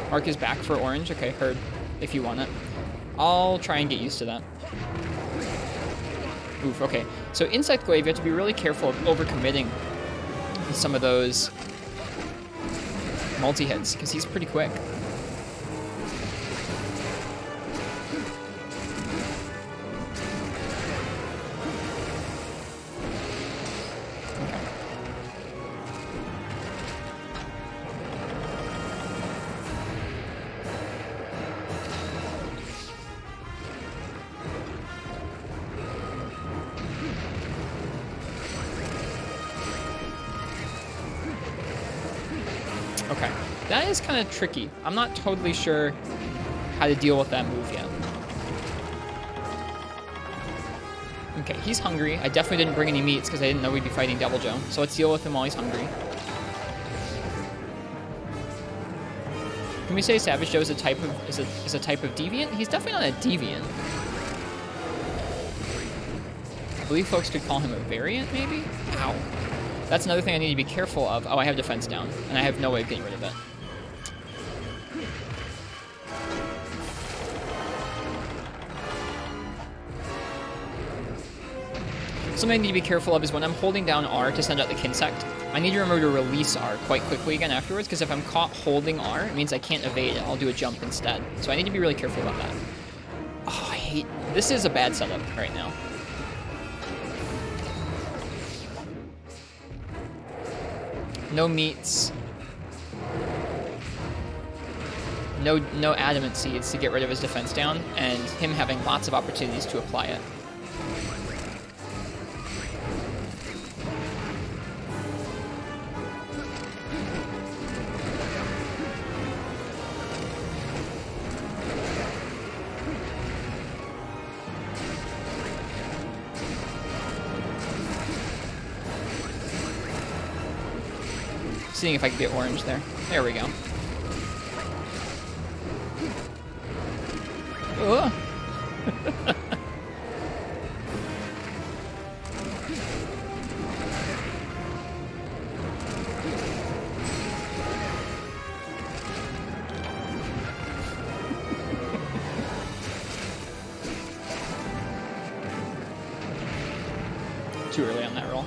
Mark is back for orange. Okay, heard. If you want it. I'll try and get used to that. Oof, okay. So Insect Glaive, you have to be really careful of overcommitting with some of those multi-hits, because he's pretty quick. Okay, that is kind of tricky. I'm not totally sure how to deal with that move yet. Okay, he's hungry. I definitely didn't bring any meats because I didn't know we'd be fighting Devil Joe. So let's deal with him while he's hungry. Can we say Savage Joe is a type of deviant? He's definitely not a deviant. I believe folks could call him a variant, maybe? Ow. That's another thing I need to be careful of. Oh, I have defense down, and I have no way of getting rid of it. Something I need to be careful of is when I'm holding down R to send out the Kinsect, I need to remember to release R quite quickly again afterwards, because if I'm caught holding R, it means I can't evade it. I'll do a jump instead. So I need to be really careful about that. Oh, I hate... This is a bad setup right now. No meats. No adamant seeds to get rid of his defense down, and him having lots of opportunities to apply it. Seeing if I can get orange there. There we go. Ugh. Too early on that roll.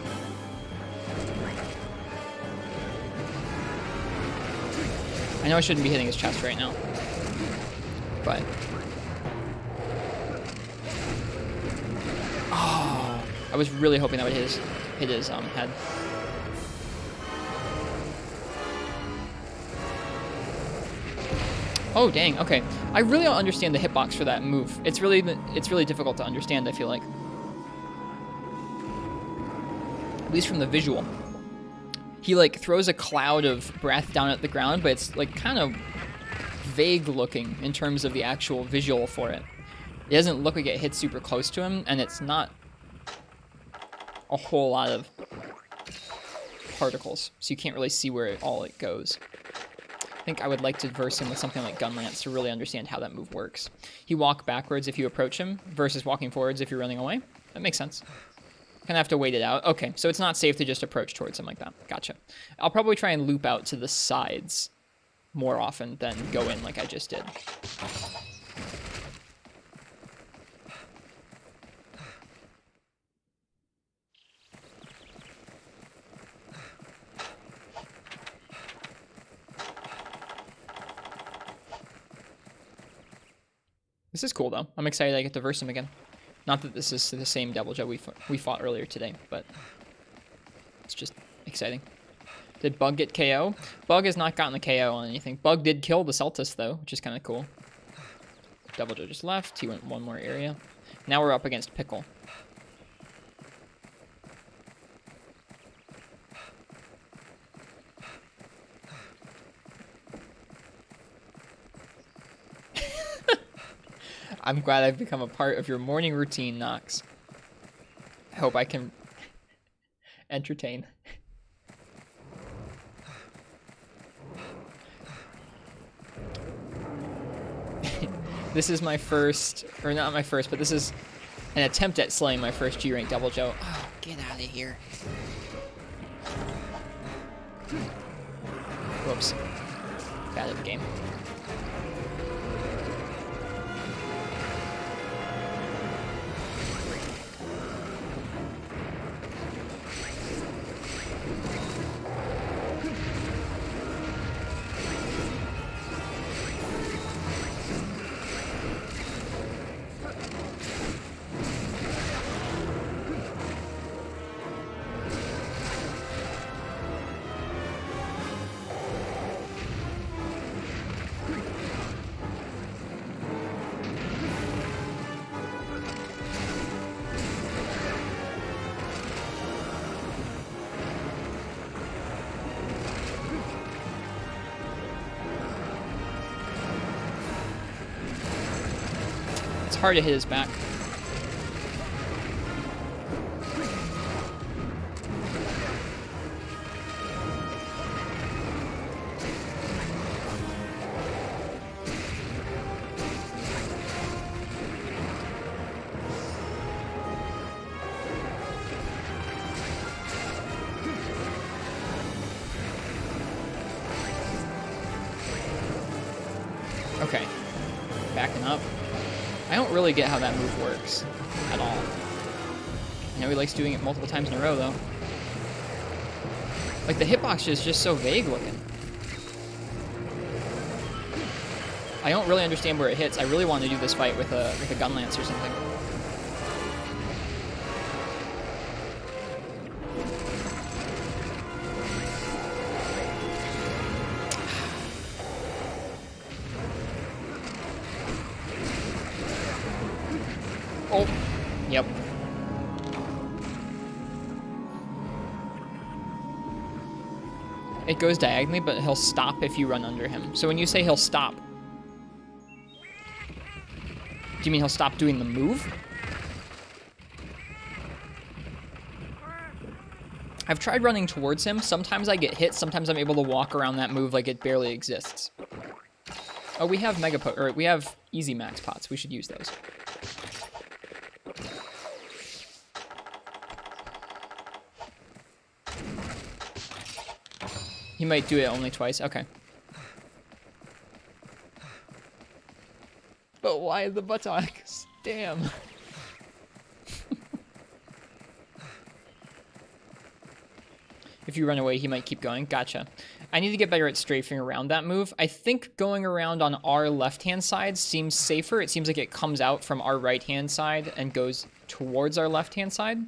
I know I shouldn't be hitting his chest right now, but... Oh, I was really hoping that would hit his head. Oh, dang, okay. I really don't understand the hitbox for that move. It's really difficult to understand, I feel like. At least from the visual. He, like, throws a cloud of breath down at the ground, but it's, like, kind of vague looking in terms of the actual visual for it. It doesn't look like it hits super close to him, and it's not a whole lot of particles, so you can't really see where it goes. I think I would like to verse him with something like Gun Lance to really understand how that move works. He walk backwards if you approach him, versus walking forwards if you're running away. That makes sense. Kind of have to wait it out. Okay, so it's not safe to just approach towards him like that. Gotcha. I'll probably try and loop out to the sides more often than go in like I just did. This is cool, though. I'm excited I get to verse him again. Not that this is the same Devil Joe we fought earlier today, but it's just exciting. Did Bug get KO? Bug has not gotten the KO on anything. Bug did kill the Celtis, though, which is kind of cool. Devil Joe just left. He went one more area. Now we're up against Pickle. I'm glad I've become a part of your morning routine, Nox. I hope I can entertain. This is my first, or not my first, but this is an attempt at slaying my first G-Rank Devil Joe. Oh, get out of here. Whoops. Bad at the game. Hard to hit his back. Okay, backing up. I don't really get how that move works at all. I know he likes doing it multiple times in a row, though. Like, the hitbox is just so vague looking. I don't really understand where it hits. I really want to do this fight with a gun lance or something. Oh, yep. It goes diagonally, but he'll stop if you run under him. So when you say he'll stop, do you mean he'll stop doing the move? I've tried running towards him. Sometimes I get hit. Sometimes I'm able to walk around that move like it barely exists. Oh, we have we have easy max pots. We should use those. He might do it only twice. Okay. But why the buttocks? Damn. If you run away, he might keep going. Gotcha. I need to get better at strafing around that move. I think going around on our left-hand side seems safer. It seems like it comes out from our right-hand side and goes towards our left-hand side.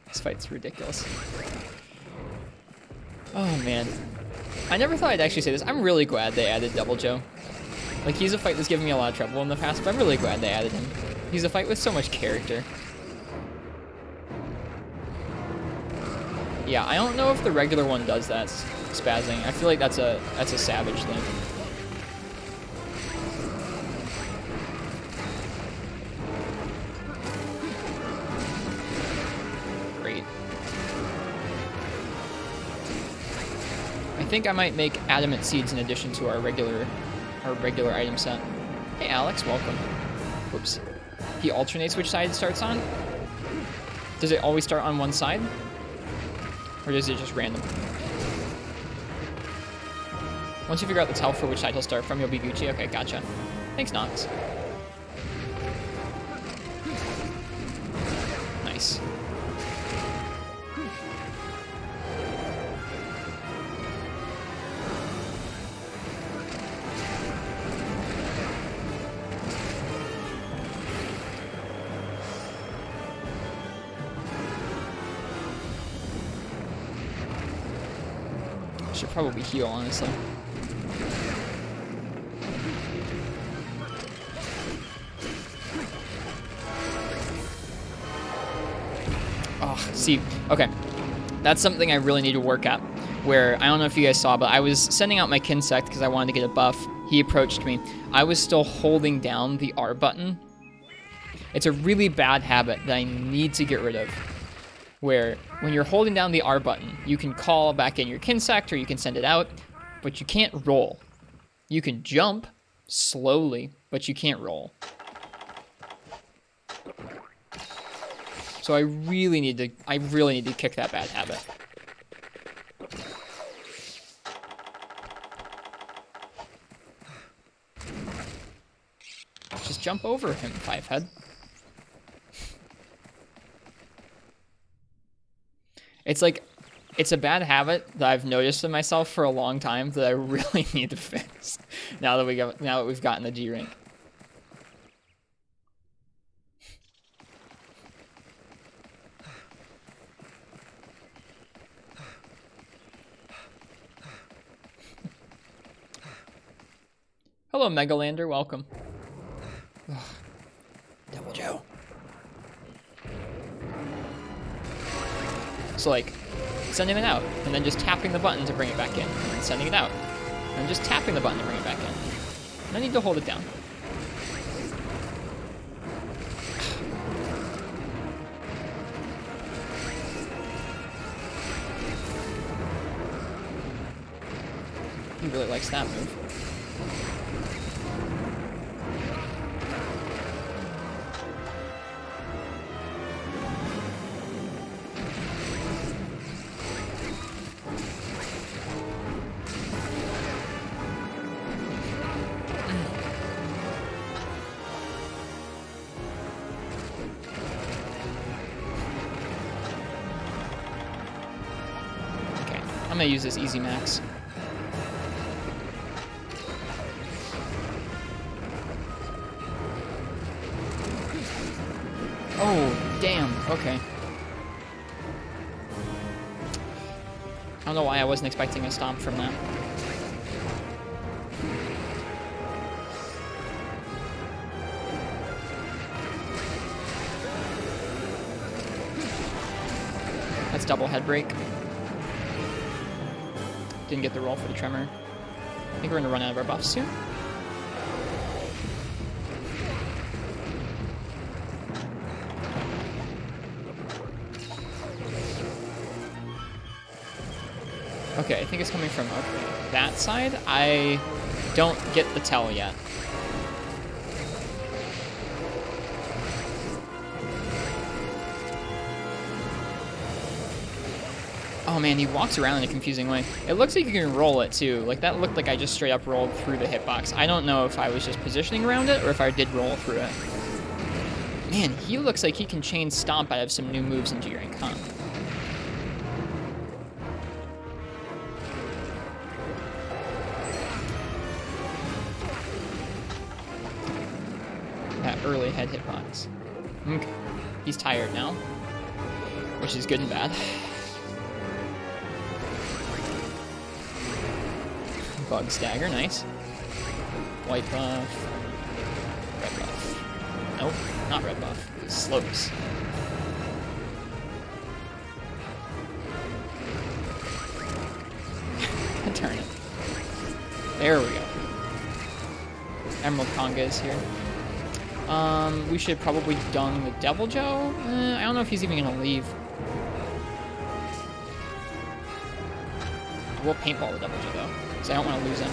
This fight's ridiculous. Oh, man. I never thought I'd actually say this. I'm really glad they added Double Joe. Like, he's a fight that's given me a lot of trouble in the past, but I'm really glad they added him. He's a fight with so much character. Yeah, I don't know if the regular one does that, spazzing. I feel like that's a Savage thing. Great. I think I might make Adamant Seeds in addition to our regular item set. Hey Alex, welcome. Whoops. He alternates which side it starts on? Does it always start on one side? Or is it just random? Once you figure out the tell for which side he'll start from, you'll be Gucci. Okay, gotcha. Thanks, Nox. Nice. Should probably heal, honestly. Oh, see, okay. That's something I really need to work at. Where, I don't know if you guys saw, but I was sending out my Kinsect because I wanted to get a buff. He approached me. I was still holding down the R button. It's a really bad habit that I need to get rid of. Where when you're holding down the R button, you can call back in your Kinsect or you can send it out, but you can't roll. You can jump slowly, but you can't roll. So I really need to kick that bad habit. Just jump over him, Fivehead. It's like, it's a bad habit that I've noticed in myself for a long time that I really need to fix. Now that we've gotten the G rank. Hello, Megalander, welcome. Ugh. Double Joe. So like, sending it out, and then just tapping the button to bring it back in, and then sending it out, and just tapping the button to bring it back in. And I need to hold it down. He really likes that move. I'm gonna use this easy max. Oh, damn. Okay. I don't know why I wasn't expecting a stomp from that. That's double head break. Didn't get the roll for the tremor. I think we're gonna run out of our buffs soon. Okay, I think it's coming from that side. I don't get the tell yet. Oh man, he walks around in a confusing way. It looks like you can roll it too. Like that looked like I just straight up rolled through the hitbox. I don't know if I was just positioning around it or if I did roll through it. Man, he looks like he can chain stomp out of some new moves in G-Rank, huh? That early head hitbox. Okay. He's tired now, which is good and bad. Bug stagger, nice. White buff. Red buff. Nope, not red buff. Slopes. Turn it. There we go. Emerald Conga is here. We should probably dung the Devil Joe. I don't know if he's even gonna leave. We'll paintball the Devil Joe though, because I don't want to lose him.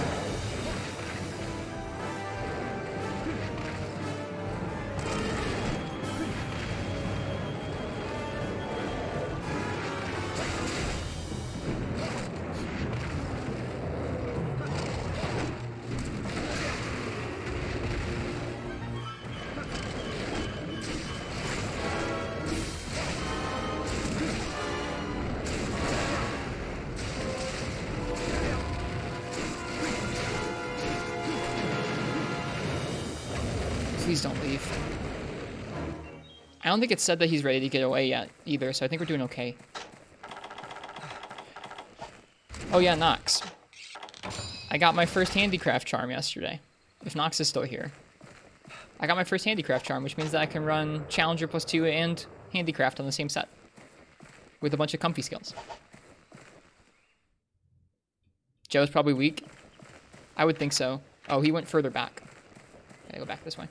Please don't leave. I don't think it said that he's ready to get away yet either, so I think we're doing okay. Oh yeah, Nox. I got my first handicraft charm yesterday. If Nox is still here. I got my first handicraft charm, which means that I can run Challenger +2 and handicraft on the same set. With a bunch of comfy skills. Joe's probably weak. I would think so. Oh, he went further back. Gotta go back this way.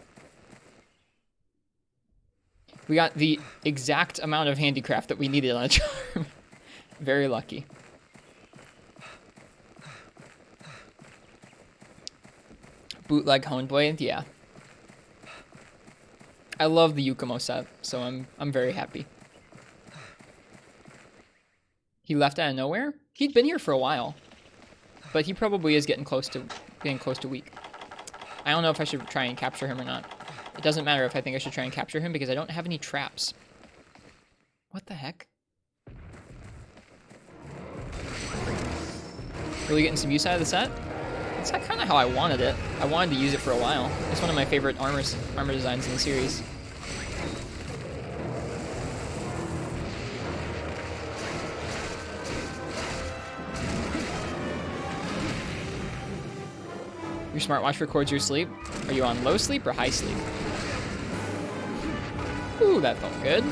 We got the exact amount of handicraft that we needed on a charm. Very lucky. Bootleg Honeblade, yeah. I love the Yukumo set, so I'm very happy. He left out of nowhere? He'd been here for a while. But he probably is getting close to weak. I don't know if I should try and capture him or not. It doesn't matter if I think I should try and capture him because I don't have any traps. What the heck? Really getting some use out of the set? It's kind of how I wanted it. I wanted to use it for a while. It's one of my favorite armor designs in the series. Your smartwatch records your sleep. Are you on low sleep or high sleep? Ooh, that felt good.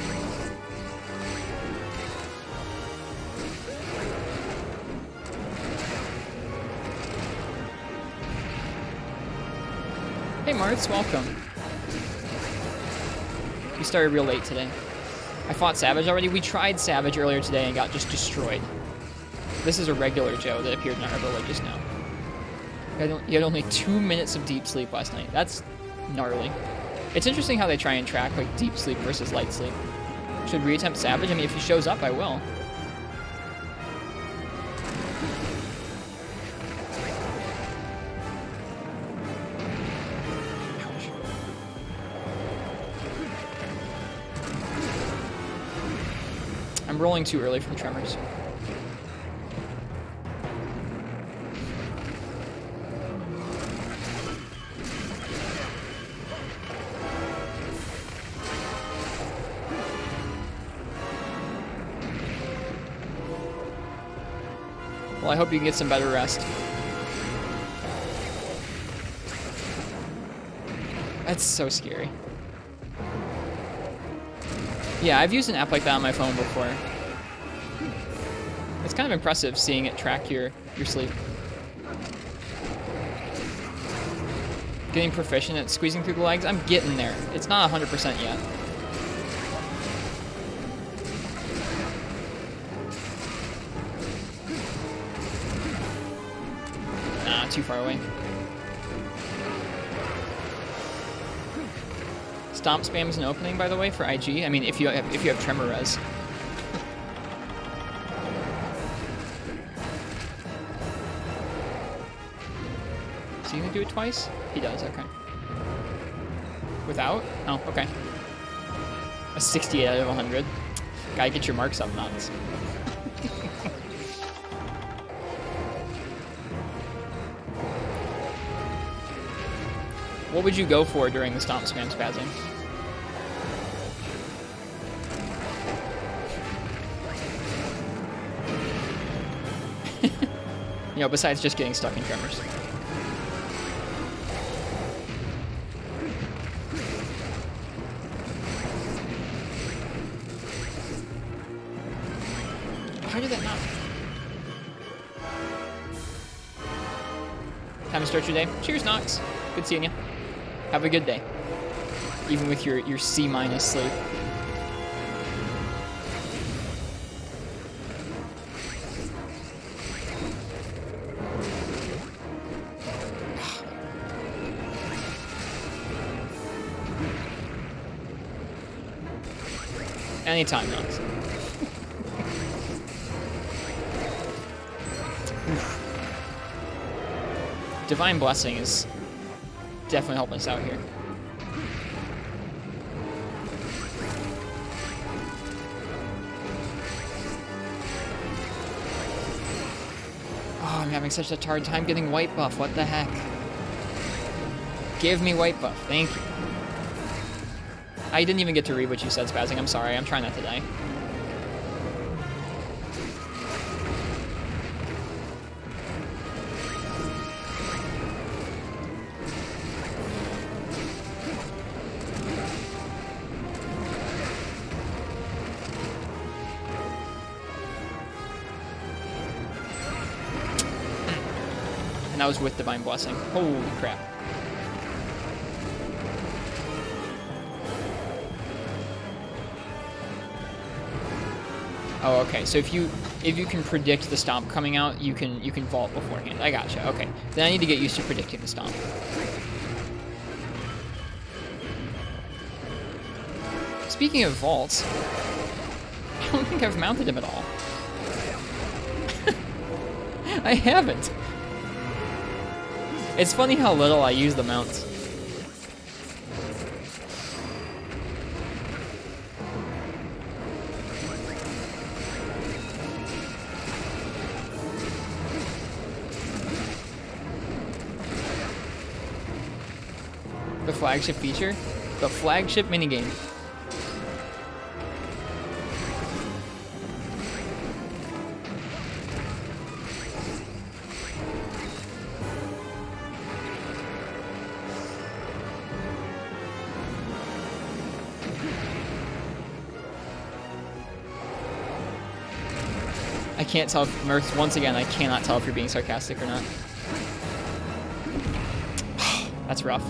Hey Martz, welcome. We started real late today. I fought Savage already. We tried Savage earlier today and got just destroyed. This is a regular Joe that appeared in our overlay just now. He had only 2 minutes of deep sleep last night. That's gnarly. It's interesting how they try and track like deep sleep versus light sleep. Should reattempt Savage? I mean, if he shows up, I will. Ouch. I'm rolling too early from Tremors. Well, I hope you can get some better rest. That's so scary. Yeah, I've used an app like that on my phone before. It's kind of impressive seeing it track your sleep. Getting proficient at squeezing through the legs, I'm getting there. It's not 100% yet. Nah, too far away. Stomp spam is an opening, by the way, for IG. I mean, if you have tremor res. Is he gonna do it twice? He does. Okay. Without? Oh, okay. A 68 out of 100. Gotta get your marks up, nuts. What would you go for during the stomp spam spazzing? You know, besides just getting stuck in tremors. How did that not? Time to start your day. Cheers, Nox. Good seeing you. Have a good day. Even with your C- sleep. Anytime, Nox. Divine Blessing is definitely helping us out here. Oh, I'm having such a hard time getting white buff. What the heck? Give me white buff. Thank you. I didn't even get to read what you said, Spazzing. I'm sorry. I'm trying not to die. And that was with Divine Blessing. Holy crap. Oh, okay. So if you can predict the stomp coming out, you can vault beforehand. I gotcha. Okay. Then I need to get used to predicting the stomp. Speaking of vaults, I don't think I've mounted him at all. I haven't. It's funny how little I use the mounts. The flagship feature? The flagship minigame. I can't tell if, Mirth, once again, I cannot tell if you're being sarcastic or not. That's rough.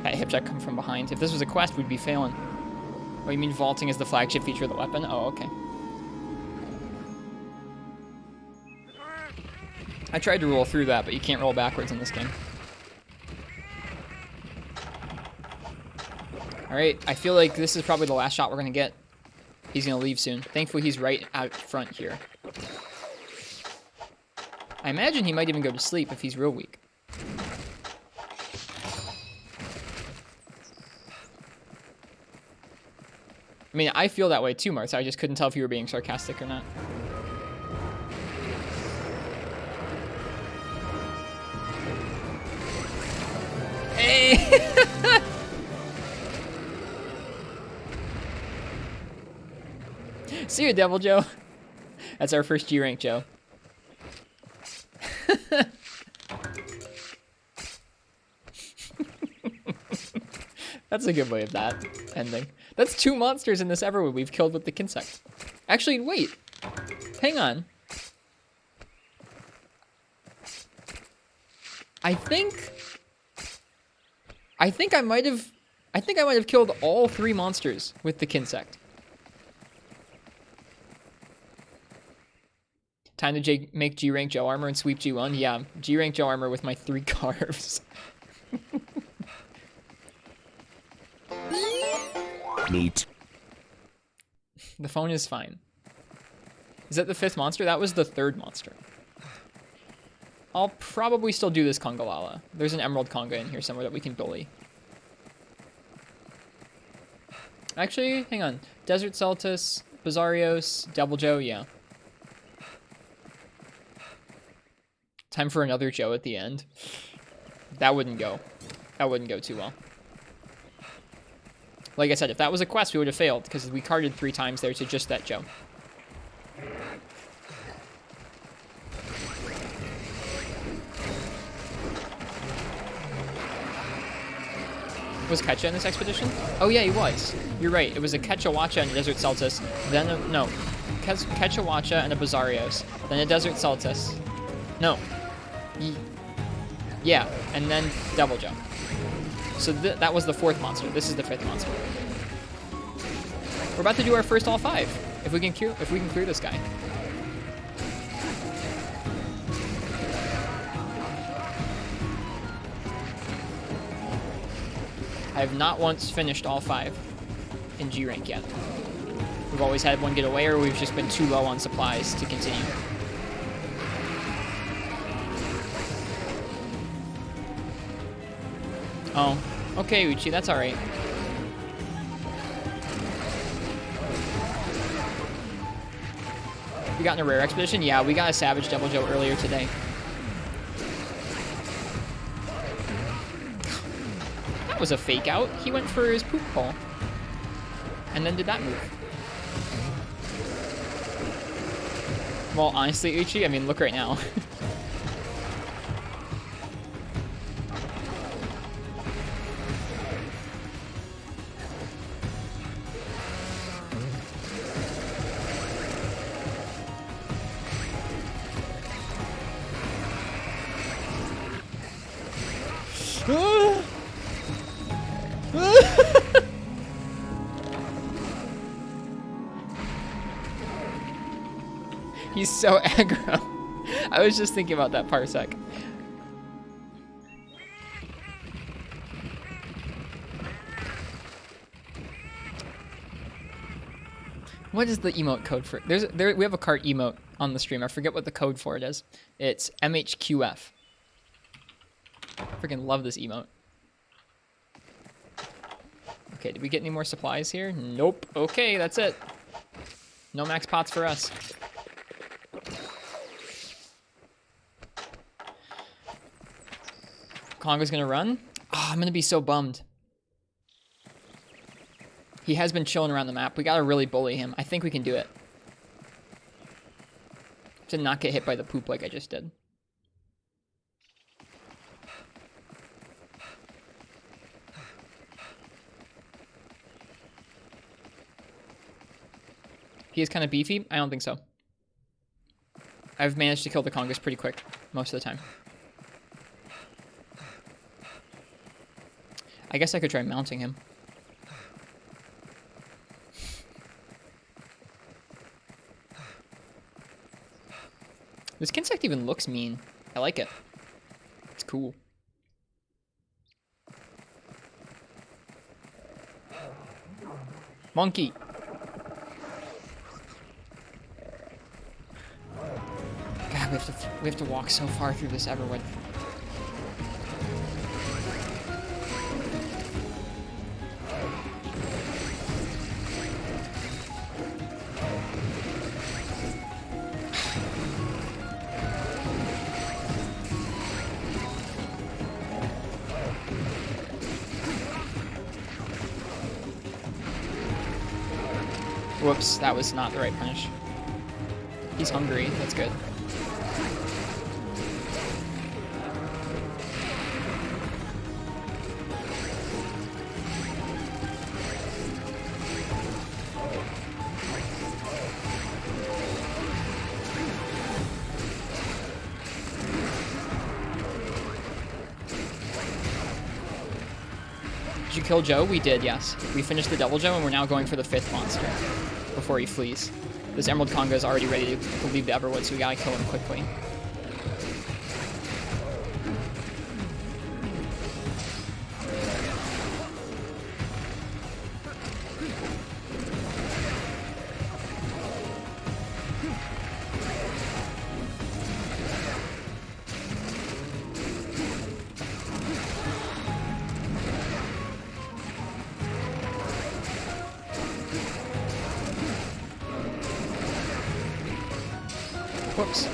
That hip check come from behind. If this was a quest, we'd be failing. Oh, you mean vaulting is the flagship feature of the weapon? Oh, okay. I tried to roll through that, but you can't roll backwards in this game. Alright, I feel like this is probably the last shot we're going to get. He's going to leave soon. Thankfully, he's right out front here. I imagine he might even go to sleep if he's real weak. I mean, I feel that way too, Martha. I just couldn't tell if you were being sarcastic or not. Hey! See you, Devil Joe. That's our first G rank, Joe. That's a good way of that ending. That's 2 monsters in this Everwood we've killed with the Kinsect. Actually, wait. Hang on. I think I might have killed all 3 monsters with the Kinsect. Time to make G-rank Joe armor and sweep G1. Yeah, G-rank Joe armor with my 3 carves. Neat. The phone is fine. Is that the 5th monster? That was the 3rd monster. I'll probably still do this Congalala. There's an Emerald Conga in here somewhere that we can bully. Actually, hang on. Desert Celtis, Bizarrios, Devil Joe, yeah. Time for another Joe at the end. That wouldn't go. That wouldn't go too well. Like I said, if that was a quest, we would have failed, because we carded 3 times there to just that Joe. Was Ketcha in this expedition? Oh yeah, he was. You're right. It was a Ketchawacha and a Desert Celtis. Then no. Ketchawacha and a Bizarrios. Then a Desert Celtis. No. Yeah, and then Devil Joe. So that was the 4th monster. This is the 5th monster. We're about to do our first all 5. If we can clear this guy. I have not once finished all 5 in G rank yet. We've always had one get away, or we've just been too low on supplies to continue. Oh, okay, Uchi, that's alright. We got in a rare expedition? Yeah, we got a Savage Devil Joe earlier today. That was a fake out. He went for his poop hole. And then did that move. Well, honestly, Uchi, I mean, look right now. He's so aggro. I was just thinking about that Parsec. What is the emote code for? We have a cart emote on the stream. I forget what the code for it is. It's MH4U. Freaking love this emote. Okay, did we get any more supplies here? Nope. Okay, that's it. No max pots for us. Conga's gonna run? Oh, I'm gonna be so bummed. He has been chilling around the map. We gotta really bully him. I think we can do it. To not get hit by the poop like I just did. He is kind of beefy? I don't think so. I've managed to kill the Congas pretty quick most of the time. I guess I could try mounting him. This Kinsect even looks mean. I like it. It's cool. Monkey. God, we have to walk so far through this Everwood. Whoops, that was not the right punish. He's hungry, that's good. you kill Joe? We did, yes. We finished the Devil Joe, and we're now going for the 5th monster before he flees. This Emerald Conga is already ready to leave the Everwood, so we gotta kill him quickly. Whoops.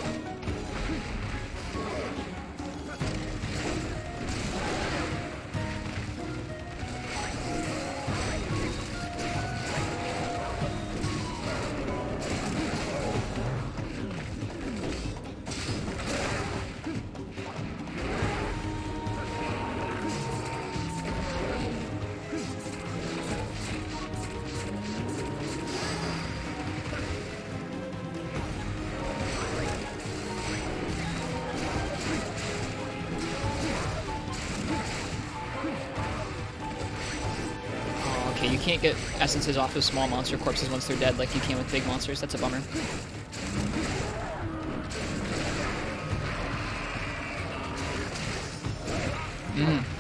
Okay, you can't get essences off of small monster corpses once they're dead like you can with big monsters. That's a bummer.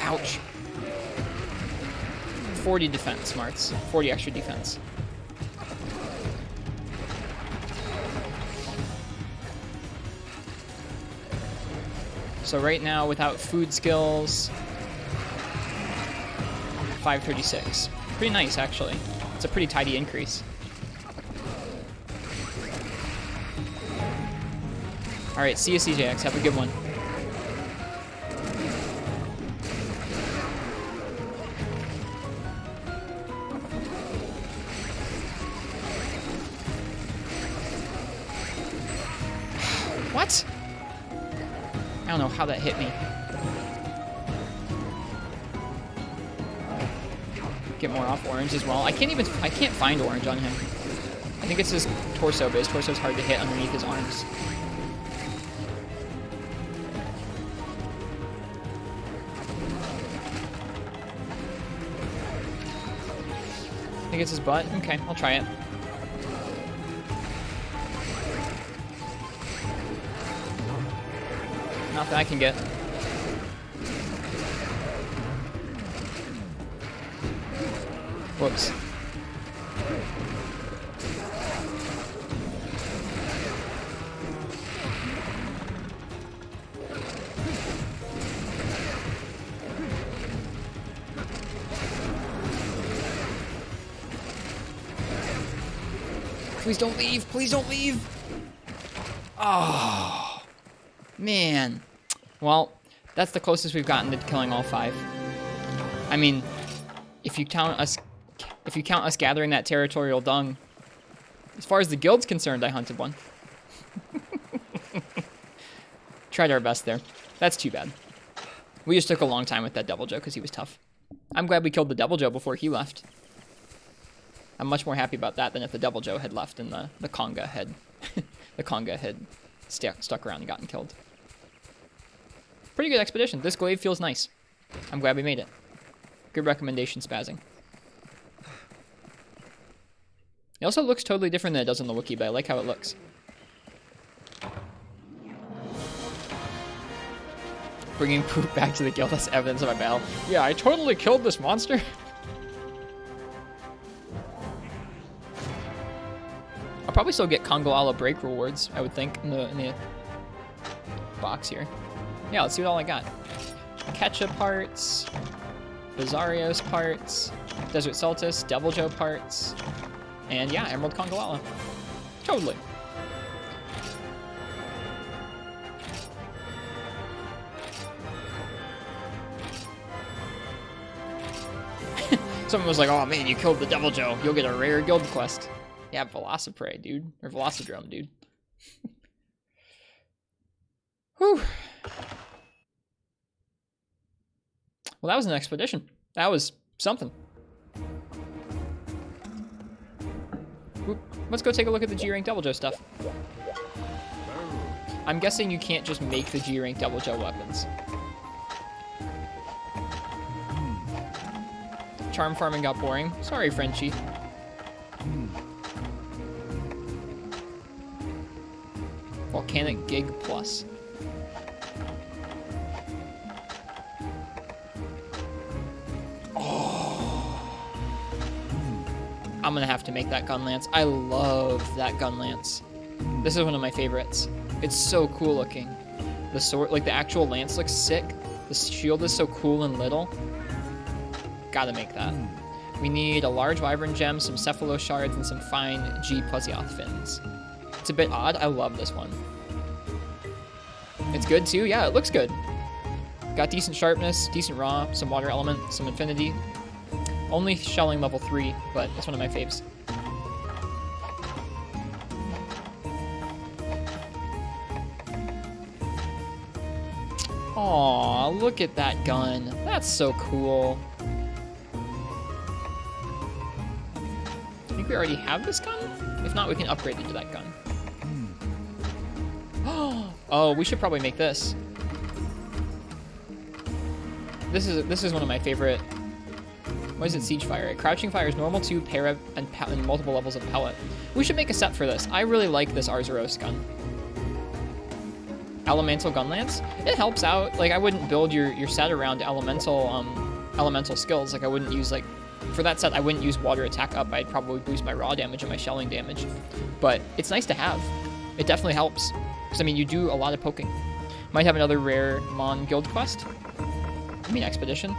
Ouch. 40 defense, smarts. 40 extra defense. So right now, without food skills, 536. Pretty nice, actually. It's a pretty tidy increase. Alright, see you, CJX. Have a good one. What? I don't know how that hit me. Get more off orange as well. I can't find orange on him. I think it's his torso, but his torso's hard to hit underneath his arms. I think it's his butt. Okay, I'll try it. Not that I can get. Whoops. Please don't leave. Please don't leave. Oh, man. Well, that's the closest we've gotten to killing all 5. I mean, if you count us gathering that territorial dung, as far as the guild's concerned, I hunted one. Tried our best there. That's too bad. We just took a long time with that Devil Joe because he was tough. I'm glad we killed the Devil Joe before he left. I'm much more happy about that than if the Devil Joe had left and the Conga had the Conga had stuck around and gotten killed. Pretty good expedition. This glaive feels nice. I'm glad we made it. Good recommendation, Spazzing. It also looks totally different than it does in the wiki, but I like how it looks. Bringing poop back to the guild as evidence of my battle. Yeah, I totally killed this monster. I'll probably still get Kongolala break rewards, I would think, in the box here. Yeah, let's see what all I got. Ketchup parts, Bizarrios parts, Desert Saltus, Devil Joe parts, and yeah, Emerald Kongolala. Totally. Someone was like, oh man, you killed the Devil Joe. You'll get a rare guild quest. Yeah, Velociprey, dude. Or Velocidrome, dude. Whew. Well, that was an expedition. That was something. Oop. Let's go take a look at the G-Rank Devil Joe stuff. I'm guessing you can't just make the G-Rank Devil Joe weapons. charm farming got boring. Sorry, Frenchie. Volcanic Gig Plus. I'm gonna have to make that gun lance. I love that gun lance. This is one of my favorites. It's so cool looking. The sword, like the actual lance looks sick. The shield is so cool and little. Gotta make that. We need a large wyvern gem, some cephalo shards, and some fine G Plesioth fins. It's a bit odd. I love this one. It's good too. Yeah, it looks good. Got decent sharpness, decent raw, some water element, some infinity. Only shelling level 3, but it's one of my faves. Aw, look at that gun. That's so cool. I think we already have this gun? If not, we can upgrade it to that gun. Oh, we should probably make this. This is one of my favorite. What is it? Siege fire. Crouching fire is normal 2, para, and multiple levels of pellet. We should make a set for this. I really like this Arzuros gun. Elemental gun lance. It helps out. Like I wouldn't build your set around elemental skills. Like I wouldn't use like for that set. I wouldn't use water attack up. I'd probably boost my raw damage and my shelling damage. But it's nice to have. It definitely helps. Because I mean, you do a lot of poking. Might have another rare Mon guild quest. I mean expedition.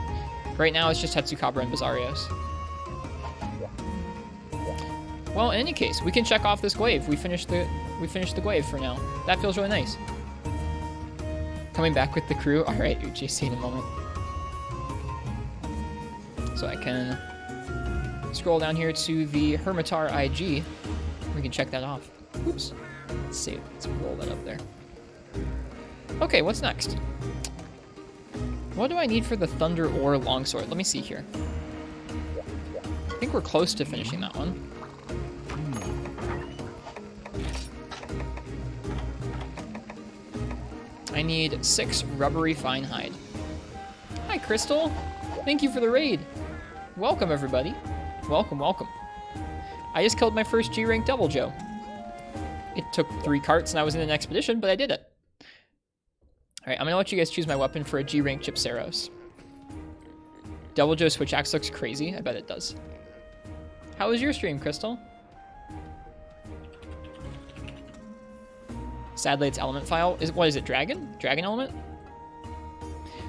Right now it's just Hetsukabra and Bizarrios. Well, in any case, we can check off this glaive. We finished the glaive for now. That feels really nice. Coming back with the crew. All right, Uchi, see you in a moment. So I can scroll down here to the Hermitar IG. We can check that off. Oops. Let's see. Let's roll that up there. Okay, what's next? What do I need for the Thunder Ore Longsword? Let me see here. I think we're close to finishing that one. I need 6 rubbery fine hide. Hi, Crystal. Thank you for the raid. Welcome, everybody. Welcome, welcome. I just killed my first G-rank Devil Joe. It took 3 carts and I was in an expedition, but I did it. Alright, I'm gonna let you guys choose my weapon for a G-rank Gypceros. Devil Joe Switch Axe looks crazy. I bet it does. How was your stream, Crystal? Sadly, it's element file. What is it, dragon? Dragon element?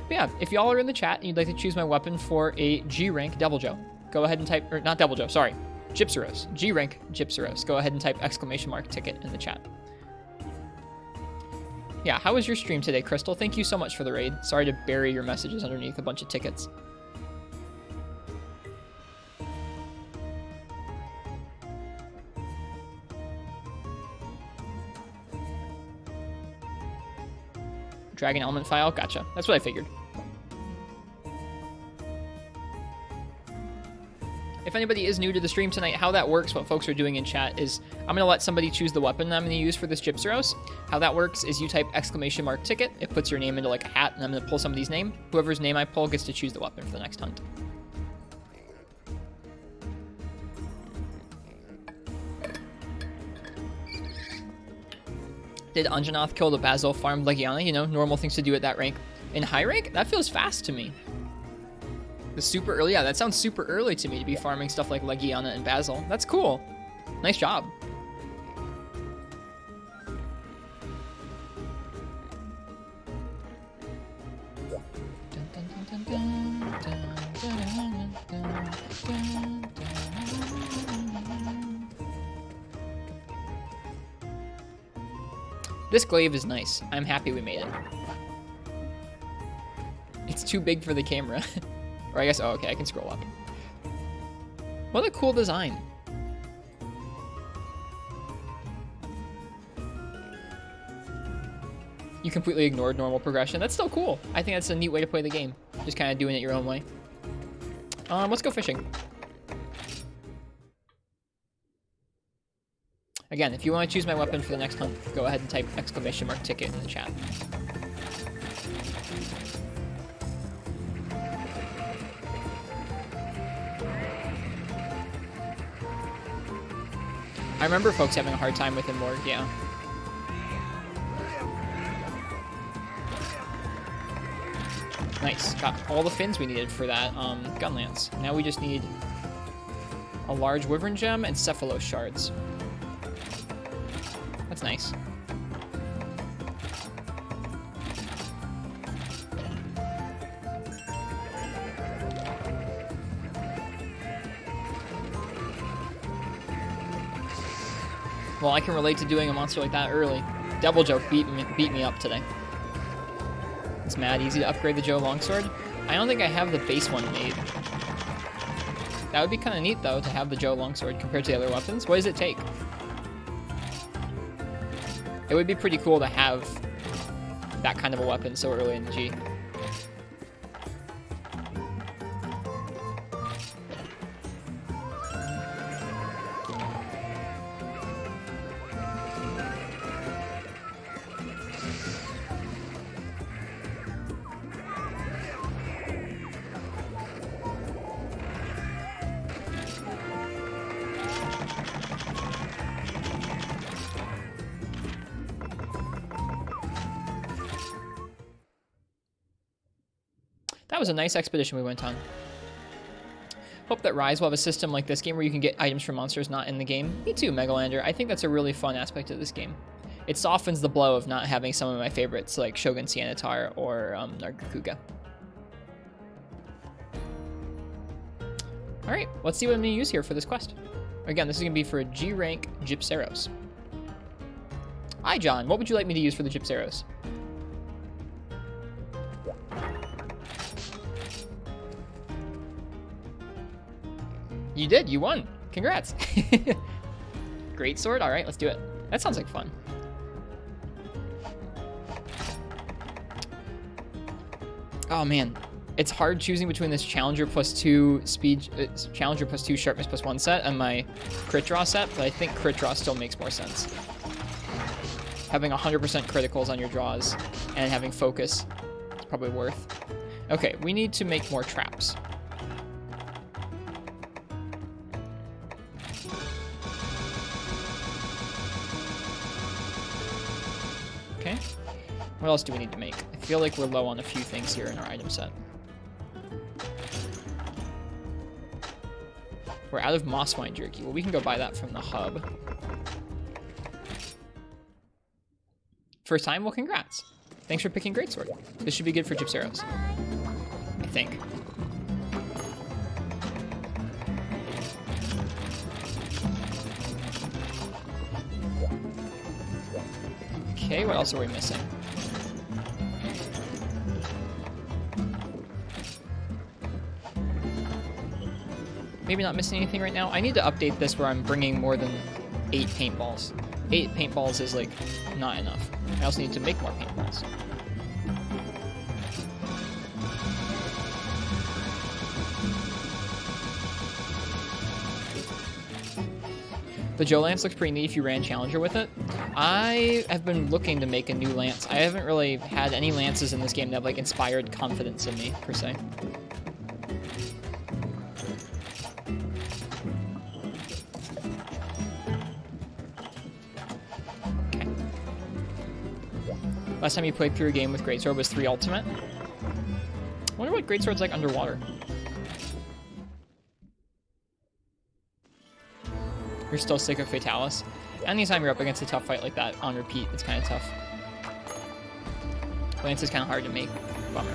But yeah, if y'all are in the chat and you'd like to choose my weapon for a G-rank Devil Joe, go ahead and type, or not Devil Joe, sorry, Gypceros. G-rank Gypceros. Go ahead and type !ticket in the chat. Yeah, how was your stream today, Crystal? Thank you so much for the raid. Sorry to bury your messages underneath a bunch of tickets. Dragon element file? Gotcha. That's what I figured. If anybody is new to the stream tonight, how that works, what folks are doing in chat is I'm going to let somebody choose the weapon I'm going to use for this Gypceros. How that works is you type !ticket. It puts your name into like a hat, and I'm going to pull somebody's name. Whoever's name I pull gets to choose the weapon for the next hunt. Did Anjanath kill the Basil farmed Legiana? You know, normal things to do at that rank. In high rank? That feels fast to me. The super early? Yeah, that sounds super early to me to be farming stuff like Legiana and Basil. That's cool. Nice job. This glaive is nice. I'm happy we made it. It's too big for the camera. Or I guess, oh, okay, I can scroll up. What a cool design. You completely ignored normal progression. That's still cool. I think that's a neat way to play the game. Just kind of doing it your own way. Let's go fishing. Again, if you want to choose my weapon for the next hunt, go ahead and type !ticket in the chat. remember folks having a hard time with him more, yeah. Nice. Got all the fins we needed for that gun lance. Now we just need a large wyvern gem and cephalo shards. That's nice. Well, I can relate to doing a monster like that early. Devil Joke beat me up today. It's mad easy to upgrade the Joe Longsword. I don't think I have the base one made. That would be kind of neat, though, to have the Joe Longsword compared to the other weapons. What does it take? It would be pretty cool to have that kind of a weapon so early in the G. That was a nice expedition we went on. Hope that Rise will have a system like this game where you can get items from monsters not in the game. Me too, Megalander. I think that's a really fun aspect of this game. It softens the blow of not having some of my favorites like Shogun Sianatar or Nargacuga. Alright, let's see what I'm going to use here for this quest. Again, this is going to be for a G rank Gypceros. Hi, John. What would you like me to use for the Gypceros? You did. You won. Congrats. Great sword. All right, let's do it. That sounds like fun. Oh man, it's hard choosing between this Challenger +2 speed, Challenger +2 sharpness +1 set and my crit draw set, but I think crit draw still makes more sense. Having 100% criticals on your draws and having focus is probably worth. Okay, we need to make more traps. Okay. What else do we need to make? I feel like we're low on a few things here in our item set. We're out of mosswine jerky. Well, we can go buy that from the hub. First time? Well, congrats. Thanks for picking Greatsword. This should be good for Gypceros. I think. Okay, what else are we missing? Maybe not missing anything right now. I need to update this where I'm bringing more than 8 paintballs. 8 paintballs is, like, not enough. I also need to make more paintballs. The Joe Lance looks pretty neat if you ran Challenger with it. I have been looking to make a new Lance. I haven't really had any Lances in this game that have, like, inspired confidence in me, per se. Okay. Last time you played through a game with Greatsword was 3 Ultimate. I wonder what Greatsword's like underwater. You're still sick of Fatalis. Anytime you're up against a tough fight like that on repeat, it's kind of tough. Lance is kind of hard to make. Bummer.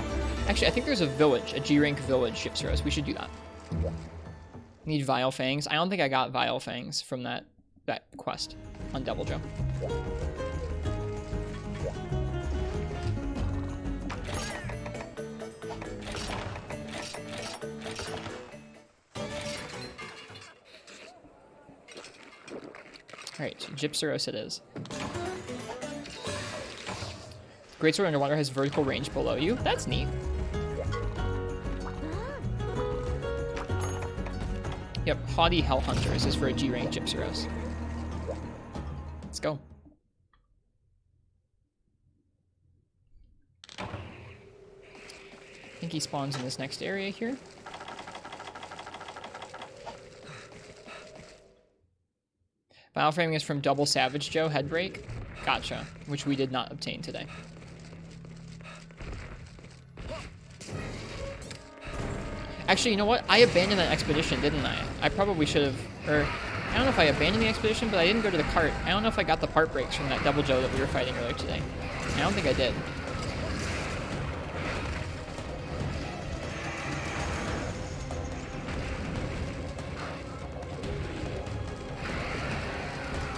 Actually, I think there's a village, a G-rank village Gypceros. We should do that. Need Vile Fangs. I don't think I got Vile Fangs from that quest on Devil Joe. Alright, Gypceros it is. Greatsword underwater has vertical range below you. That's neat. Yep, Haughty Hellhunters is for a G-rank Gypceros. Let's go. I think he spawns in this next area here. But Final framing is from Double Savage Joe, head break. Gotcha, which we did not obtain today. Actually, you know what? I abandoned that expedition, didn't I? I probably should have, or I don't know if I abandoned the expedition, but I didn't go to the cart. I don't know if I got the part breaks from that Double Joe that we were fighting earlier today. I don't think I did.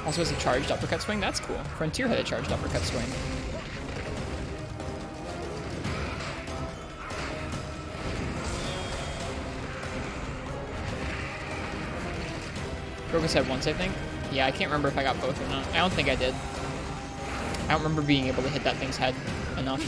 Also has a charged uppercut swing. That's cool. Frontier had a charged uppercut swing. Broken said once, I think. Yeah, I can't remember if I got both or not. I don't think I did. I don't remember being able to hit that thing's head enough.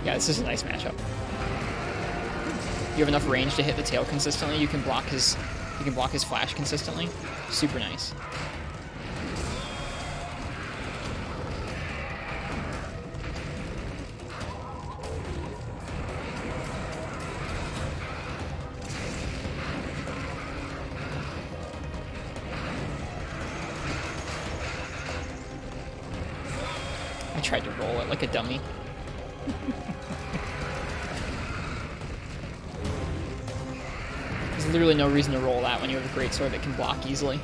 Yeah, this is a nice matchup. You have enough range to hit the tail consistently. You can block his flash consistently. Super nice. I tried to roll it like a dummy. There's literally no reason to roll that when you have a great sword that can block easily.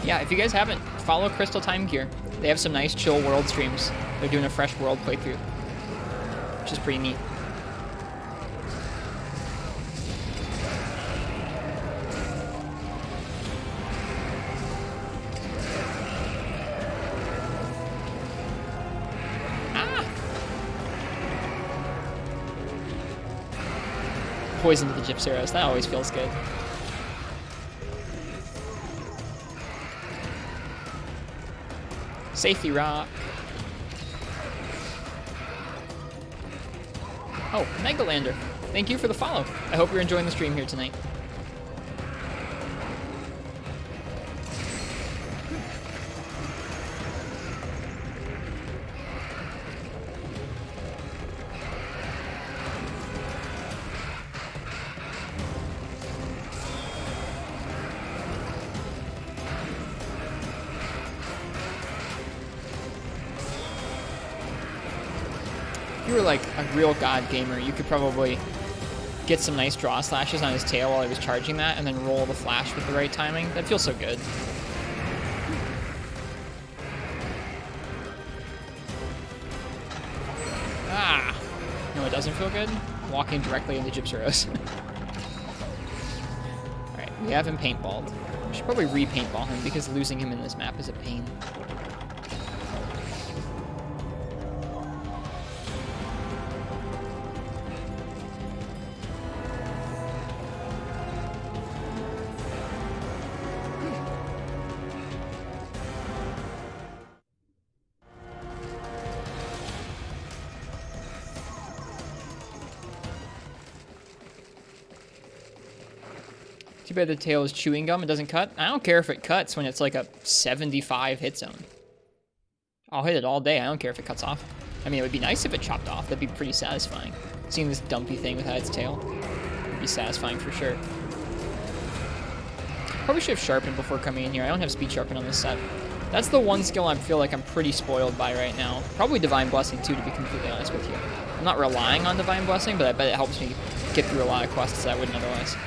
Yeah, if you guys haven't, follow Crystal Time Gear. They have some nice chill world streams. They're doing a fresh world playthrough, which is pretty neat. Ah! Poison to the Gypsy Arrows. That always feels good. Safety rock. Oh, Megalander. Thank you for the follow. I hope you're enjoying the stream here tonight. If you were like a real god gamer, you could probably get some nice draw slashes on his tail while he was charging that, and then roll the flash with the right timing. That feels so good. Ah! No, it doesn't feel good? Walking directly into Gypsy Arrows. Alright, we have him paintballed. We should probably re-paintball him because losing him in this map is a pain. Too bad the tail is chewing gum. It doesn't cut. I don't care if it cuts when it's like a 75 hit zone. I'll hit it all day. I don't care if it cuts off. I mean, it would be nice if it chopped off. That'd be pretty satisfying. Seeing this dumpy thing without its tail would be satisfying for sure. Probably should have sharpened before coming in here. I don't have speed sharpen on this set. That's the one skill I feel like I'm pretty spoiled by right now. Probably Divine Blessing too, to be completely honest with you. I'm not relying on Divine Blessing, but I bet it helps me get through a lot of quests that I wouldn't otherwise.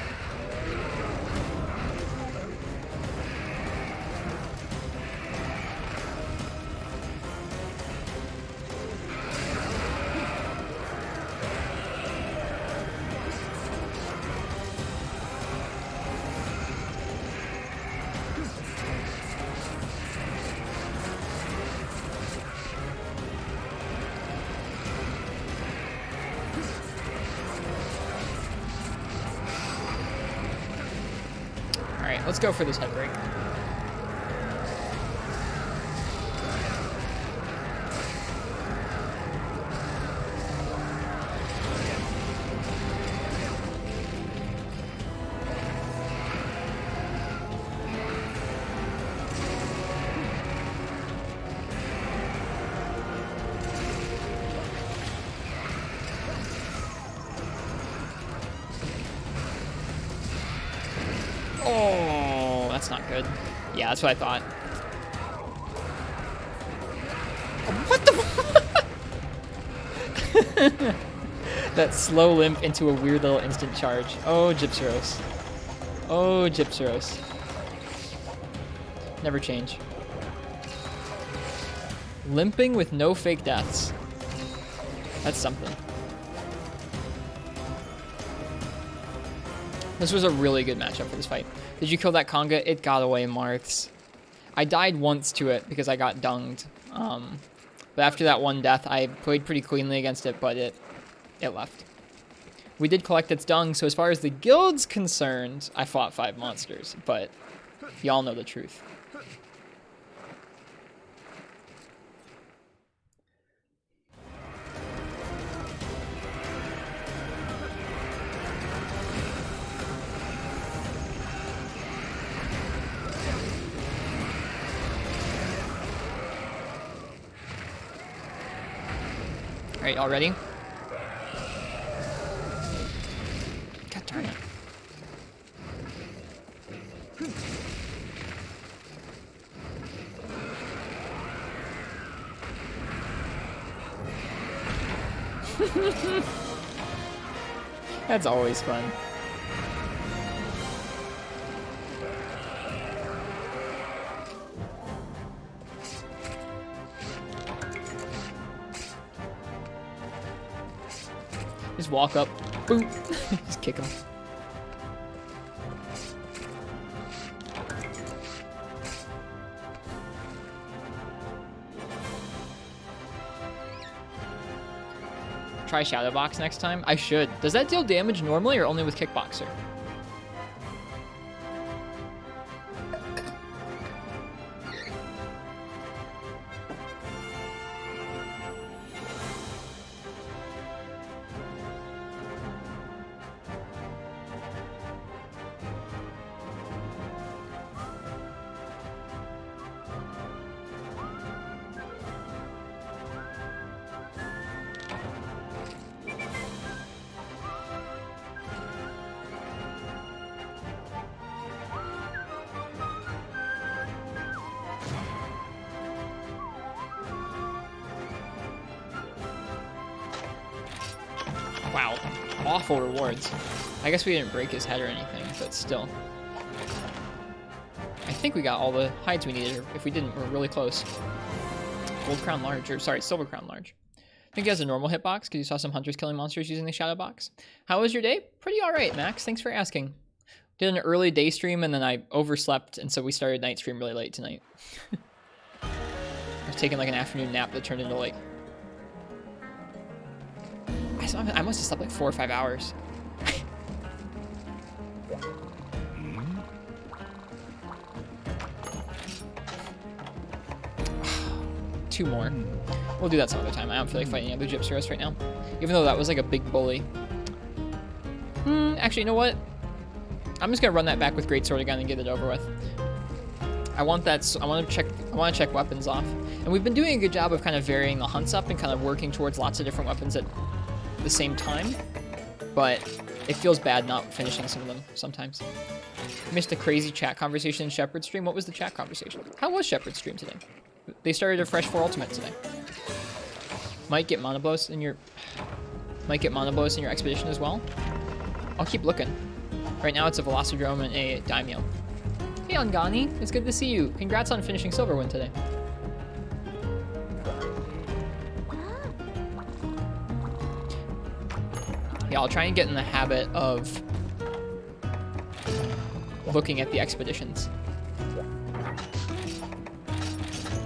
Alright, let's go for this head break. Oh, that's not good. Yeah, that's what I thought. What the? That slow limp into a weird little instant charge. Oh, Gypsyros. Oh, Gypsyros. Never change. Limping with no fake deaths. That's something. This was a really good matchup for this fight. Did you kill that conga? It got away, Marths. I died once to it because I got dunged. But after that one death, I played pretty cleanly against it, but it left. We did collect its dung, so as far as the guild's concerned, I fought 5 monsters, but y'all know the truth. All right, y'all ready? God darn it. That's always fun. Just walk up, boom, just kick him. Try Shadowbox next time. I should. Does that deal damage normally or only with Kickboxer? Wow, awful rewards. I guess we didn't break his head or anything, but still. I think we got all the hides we needed. If we didn't, we're really close. Gold Crown Large, or sorry, Silver Crown Large. I think he has a normal hitbox because you saw some hunters killing monsters using the shadow box. How was your day? Pretty all right, Max. Thanks for asking. Did an early day stream and then I overslept, and so we started night stream really late tonight. I was taking like an afternoon nap that turned into like... I must have slept like 4 or 5 hours. 2 more. We'll do that some other time. I don't feel like fighting other Gypsyros right now. Even though that was like a big bully. Actually, you know what? I'm just gonna run that back with Greatsword again and get it over with. I want to check weapons off. And we've been doing a good job of kind of varying the hunts up and kind of working towards lots of different weapons at the same time, but it feels bad not finishing some of them sometimes. Missed a crazy chat conversation in Shepard's stream. What was the chat conversation? How was Shepard's stream today? They started a fresh 4 ultimate today. Might get monoblos in your expedition as well. I'll keep looking. Right now it's a Velocidrome and a Daimyo. Hey Angani, it's good to see you. Congrats on finishing Silverwind today. Yeah, I'll try and get in the habit of looking at the expeditions.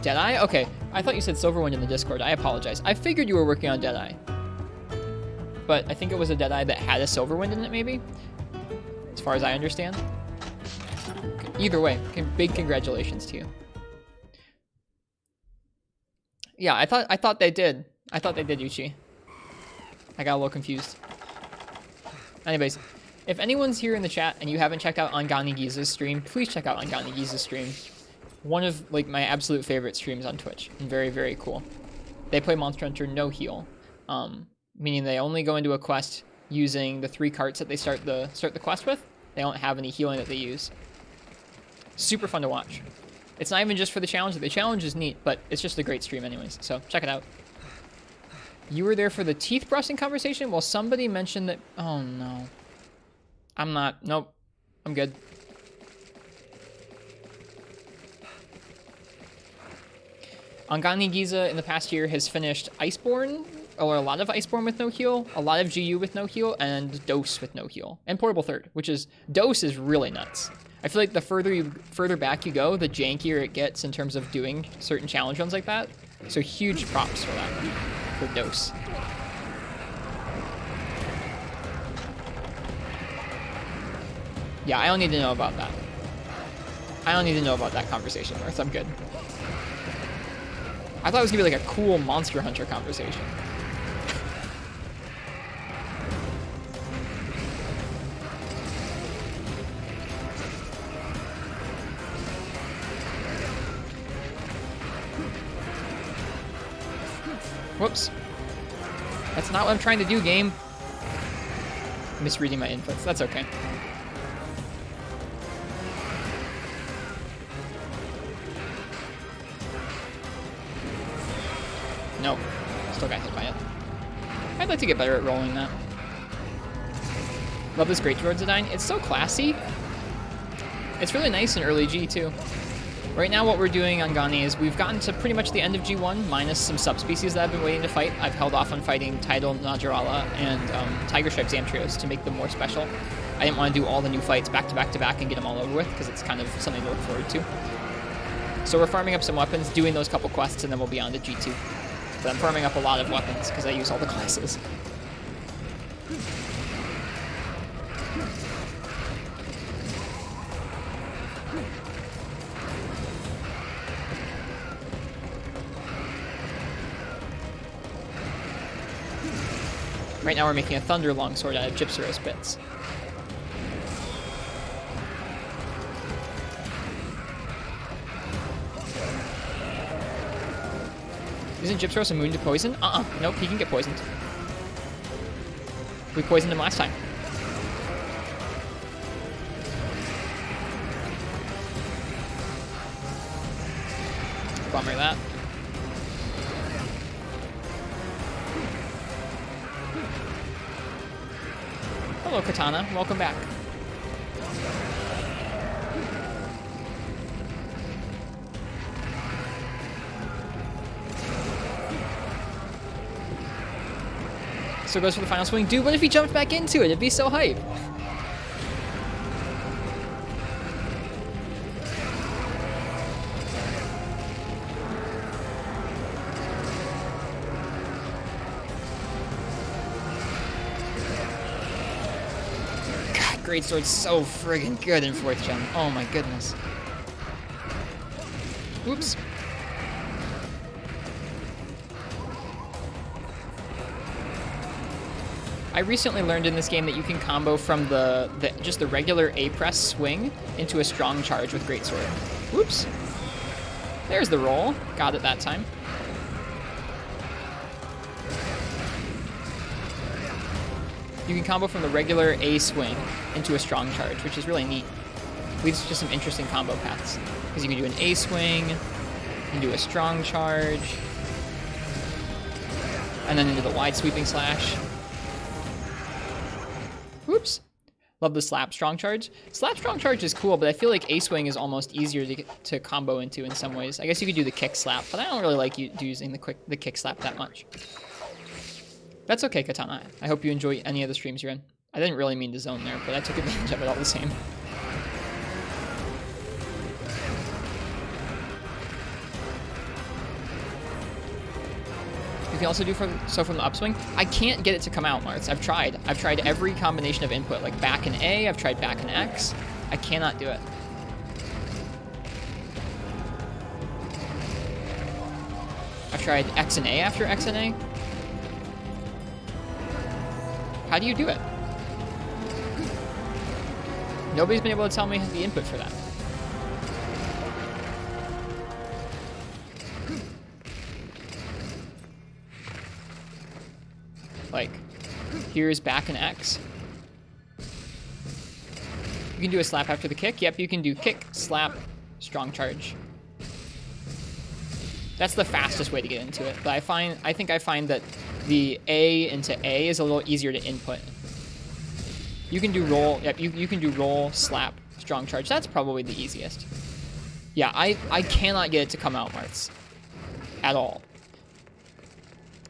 Deadeye? Okay, I thought you said Silverwind in the Discord. I apologize. I figured you were working on Deadeye. But I think it was a Deadeye that had a Silverwind in it, maybe? As far as I understand. Either way, big congratulations to you. Yeah, I thought they did. I thought they did, Yuchi. I got a little confused. Anyways, if anyone's here in the chat and you haven't checked out Anganigiza's stream, please check out Anganigiza's stream. One of like my absolute favorite streams on Twitch. And very, very cool. They play Monster Hunter no heal. Meaning they only go into a quest using the 3 carts that they start the quest with. They don't have any healing that they use. Super fun to watch. It's not even just for the challenge. The challenge is neat, but it's just a great stream anyways. So check it out. You were there for the teeth brushing conversation? Well, somebody mentioned that... Oh, no. I'm not. Nope. I'm good. Angani Giza in the past year has finished Iceborne, or a lot of Iceborne with no heal, a lot of GU with no heal, and Dose with no heal. And Portable Third, which is... Dose is really nuts. I feel like the further back you go, the jankier it gets in terms of doing certain challenge runs like that. So huge props for that one, for Dose. Yeah, I don't need to know about that. I don't need to know about that conversation, North. I'm good. I thought it was gonna be like a cool Monster Hunter conversation. Whoops. That's not what I'm trying to do, game. Misreading my inputs. That's okay. Nope. Still got hit by it. I'd like to get better at rolling that. Love this Great Sword design. It's so classy. It's really nice in early G, too. Right now what we're doing on Gani is we've gotten to pretty much the end of G1, minus some subspecies that I've been waiting to fight. I've held off on fighting Tidal, Najarala, and Tiger Stripe Zamtrios to make them more special. I didn't want to do all the new fights back to back to back and get them all over with, because it's kind of something to look forward to. So we're farming up some weapons, doing those couple quests, and then we'll be on to G2. But I'm farming up a lot of weapons, because I use all the classes. Right now we're making a Thunder Longsword out of Gypsyros bits. Isn't Gypsyros immune to poison? Nope, he can get poisoned. We poisoned him last time. Bummer that. Hello, Katana. Welcome back. So goes for the final swing. Dude, what if he jumped back into it? It'd be so hype. Greatsword's so friggin' good in 4th gen. Oh my goodness. Oops. I recently learned in this game that you can combo from just the regular A-press swing into a strong charge with Greatsword. Whoops. There's the roll. Got it that time. You can combo from the regular A swing into a strong charge, which is really neat. Leads to some interesting combo paths. Because you can do an A swing, you can do a strong charge, and then into the wide sweeping slash. Whoops. Love the slap strong charge. Slap strong charge is cool, but I feel like A swing is almost easier to combo into in some ways. I guess you could do the kick slap, but I don't really like using the kick slap that much. That's okay, Katana. I hope you enjoy any of the streams you're in. I didn't really mean to zone there, but I took advantage of it all the same. You can also do from the upswing. I can't get it to come out, Martz. I've tried. I've tried every combination of input, like back and A. I've tried back and X. I cannot do it. I've tried X and A after X and A. How do you do it? Nobody's been able to tell me the input for that. Like, here's back and X. You can do a slap after the kick. Yep, you can do kick, slap, strong charge. That's the fastest way to get into it. But I think I find that the A into A is a little easier to input. You can do roll. Yep, you can do roll, slap, strong charge. That's probably the easiest. Yeah, I cannot get it to come out, Martz. At all.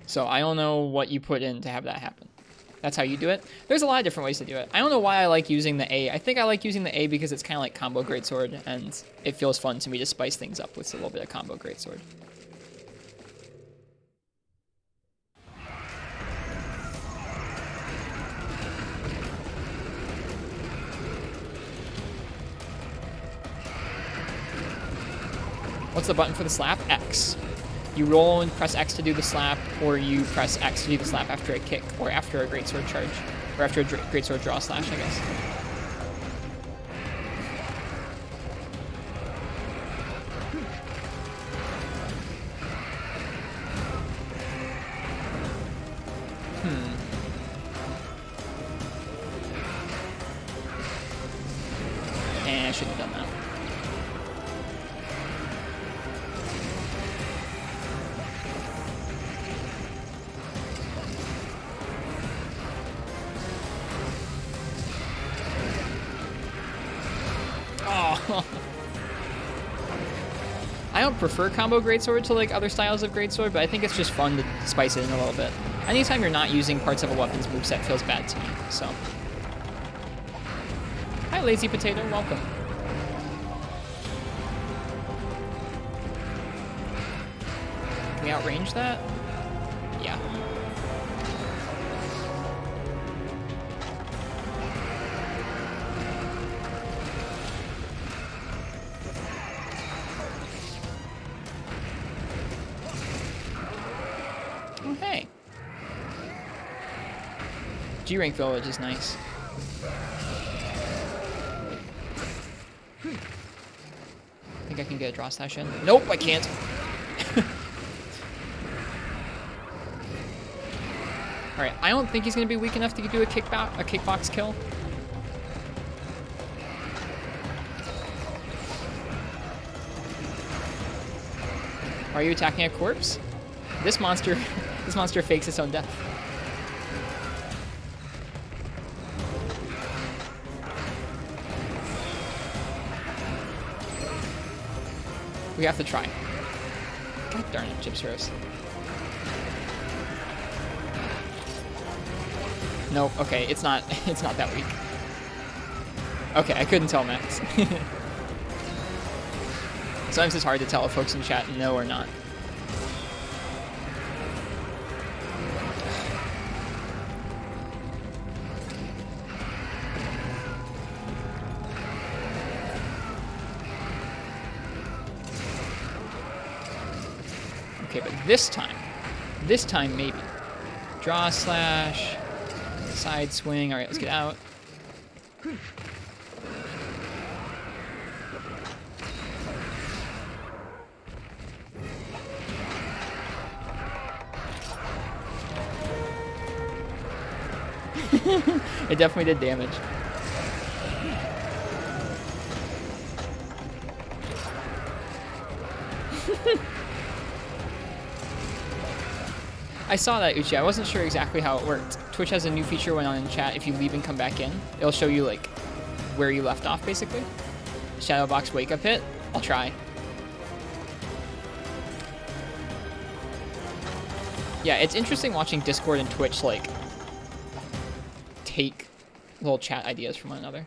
So I don't know what you put in to have that happen. That's how you do it. There's a lot of different ways to do it. I don't know why I like using the A. I think I like using the A because it's kind of like combo greatsword, and it feels fun to me to spice things up with a little bit of combo greatsword. What's the button for the slap? X. You roll and press X to do the slap, or you press X to do the slap after a kick, or after a greatsword charge, or after a greatsword draw slash, I guess. I shouldn't have done that. I don't prefer combo greatsword to like other styles of greatsword, but I think it's just fun to spice it in a little bit. Anytime you're not using parts of a weapon's moveset feels bad to me, so. Hi, Lazy Potato, welcome. Can we outrange that? Yeah. Oh, hey. G-Rank Village is nice. I think I can get a draw slash in. Nope, I can't. Alright, I don't think he's going to be weak enough to do a kickbox kill. Are you attacking a corpse? This monster fakes its own death. We have to try. God darn it, Chips Rose. Nope, okay, it's not that weak. Okay, I couldn't tell Max. Sometimes it's hard to tell if folks in chat know or not. Okay, but this time maybe. Draw slash, side swing. All right, let's get out. It definitely did damage. I saw that, Uchi. I wasn't sure exactly how it worked. Twitch has a new feature went on in chat. If you leave and come back in, it'll show you like where you left off, basically. Shadowbox wake up hit. I'll try. Yeah, it's interesting watching Discord and Twitch like take little chat ideas from one another.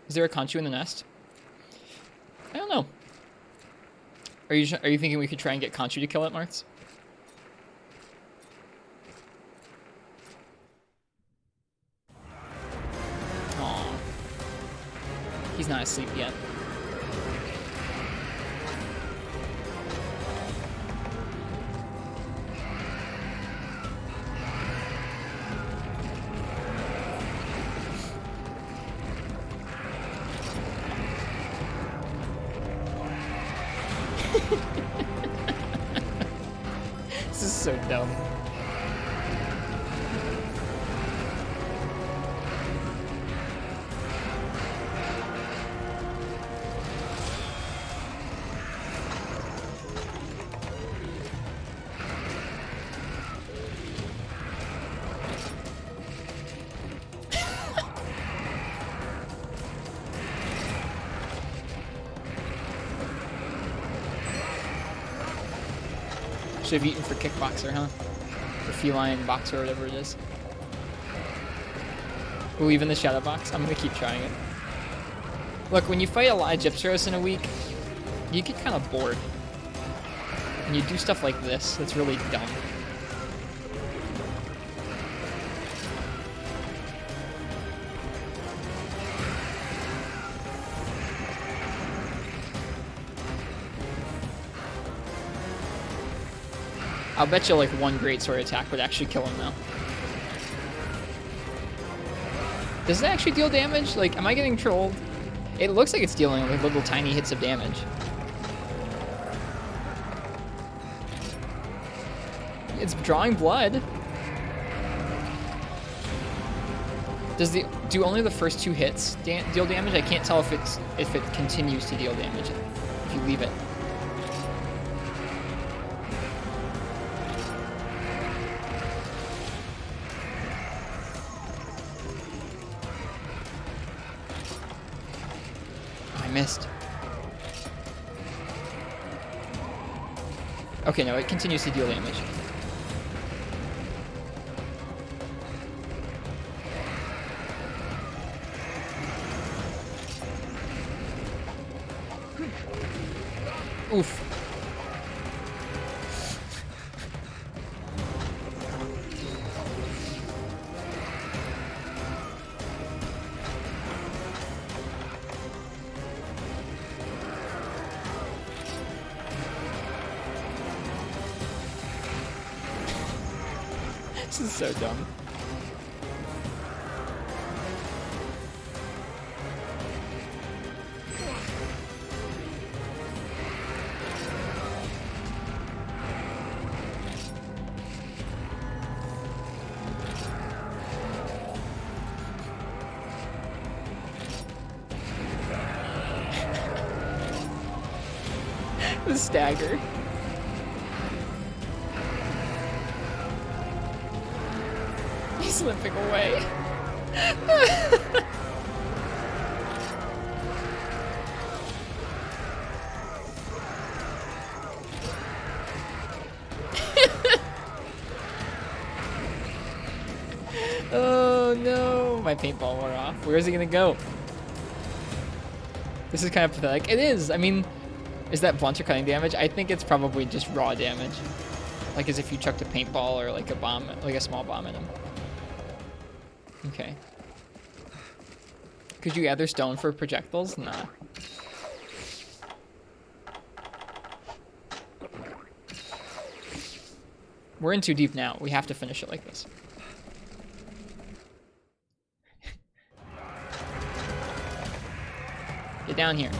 Is there a Conchu in the nest? I don't know. Are you thinking we could try and get Conchu to kill it, Martz? Aww. He's not asleep yet. dumb. Should have eaten for kickboxer, huh? Or feline boxer, or whatever it is. Ooh, even the shadow box. I'm gonna keep trying it. Look, when you fight a lot of Gypsyros in a week, you get kind of bored. And you do stuff like this that's really dumb. I'll bet you like one great sword attack would actually kill him now. Does it actually deal damage? Like, am I getting trolled? It looks like it's dealing like little tiny hits of damage. It's drawing blood. Do only the first 2 hits deal damage? I can't tell if it continues to deal damage if you leave it. Missed. Okay, no, it continues to deal damage. Oof. This is so dumb. The stagger. He's limping away. Oh no, my paintball wore off. Where is he gonna go? This is kind of pathetic. It is. I mean, is that blunt or cutting damage? I think it's probably just raw damage. Like as if you chucked a paintball or like a bomb, like a small bomb in him. Okay. Could you gather stone for projectiles? Nah. We're in too deep now. We have to finish it like this. Get down here.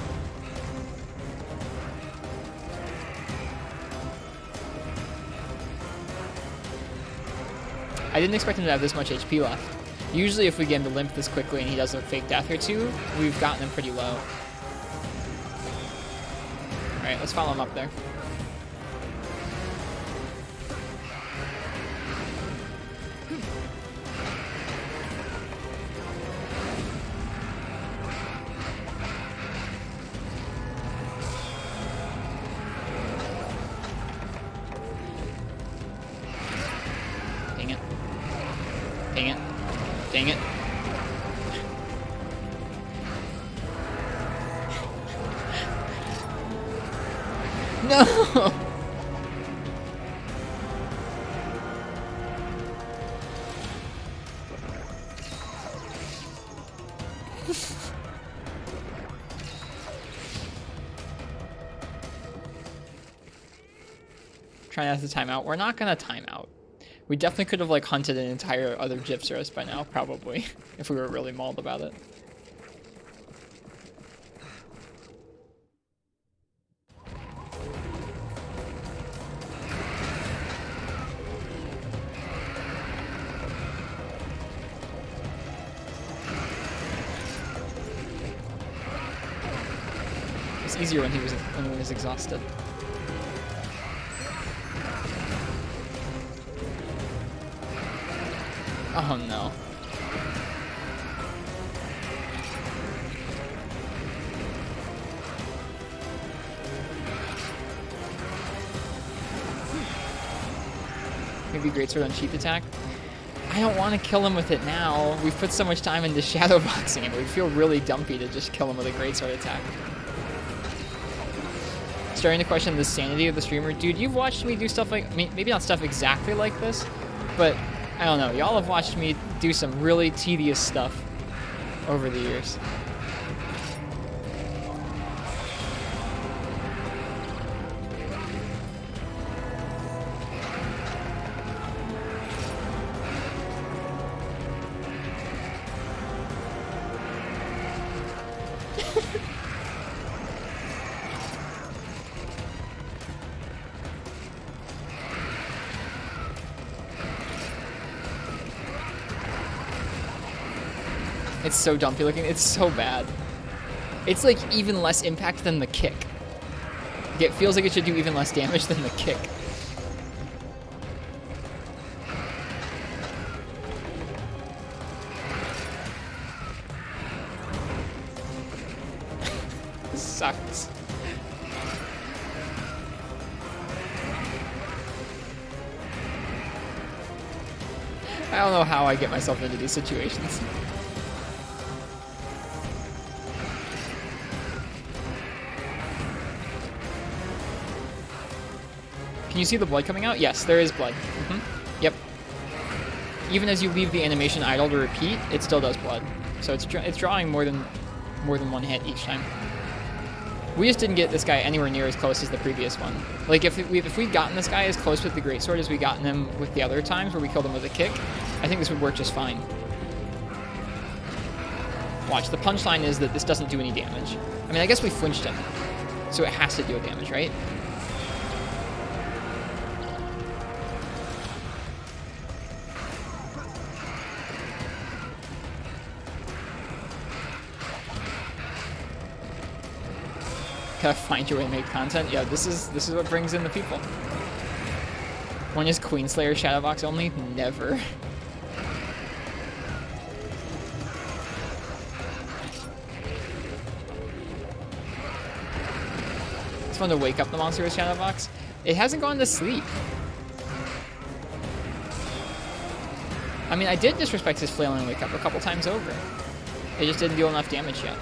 I didn't expect him to have this much HP left. Usually if we get him to limp this quickly and he does a fake death or two, we've gotten him pretty low. Alright, let's follow him up there. Dang it. Dang it. Dang it. No! Trying not to time out. We're not gonna time out. We definitely could have like hunted an entire other Gypsyros by now, probably, if we were really mauled about it. It's easier when he was exhausted. Oh no. Maybe greatsword on cheap attack. I don't want to kill him with it now. We've put so much time into shadowboxing him. It would feel really dumpy to just kill him with a greatsword attack. Starting to question the sanity of the streamer. Dude, you've watched me do stuff like, maybe not stuff exactly like this, but I don't know. Y'all have watched me do some really tedious stuff over the years. It's so dumpy looking. It's so bad. It's like even less impact than the kick. It feels like it should do even less damage than the kick. This sucks. I don't know how I get myself into these situations. Can you see the blood coming out? Yes, there is blood. Yep. Even as you leave the animation idle to repeat, it still does blood. So it's drawing more than one hit each time. We just didn't get this guy anywhere near as close as the previous one. Like if we'd gotten this guy as close with the greatsword as we gotten him with the other times where we killed him with a kick, I think this would work just fine. Watch, the punchline is that this doesn't do any damage. I mean, I guess we flinched him, so it has to do damage, right? Gotta find your way to make content. Yeah, this is what brings in the people. When is Queenslayer Shadowbox only? Never. It's fun to wake up the monster with Shadowbox. It hasn't gone to sleep. I mean, I did disrespect his flailing wake up a couple times over. It just didn't deal enough damage yet.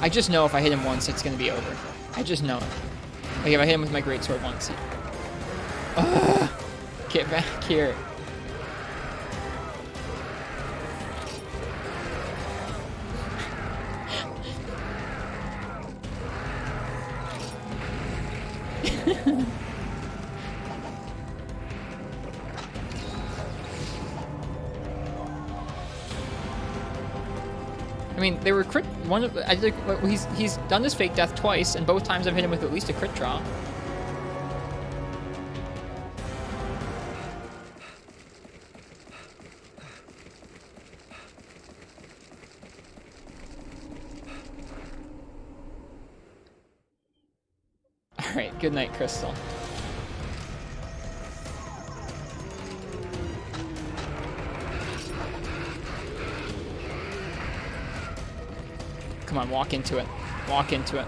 I just know if I hit him once, it's going to be over. I just know it. Like if I hit him with my greatsword once. Ugh, get back here. I mean, they were crit. One of he's done this fake death twice, and both times I've hit him with at least a crit draw. All right, good night, Crystal. Come on, walk into it. Walk into it.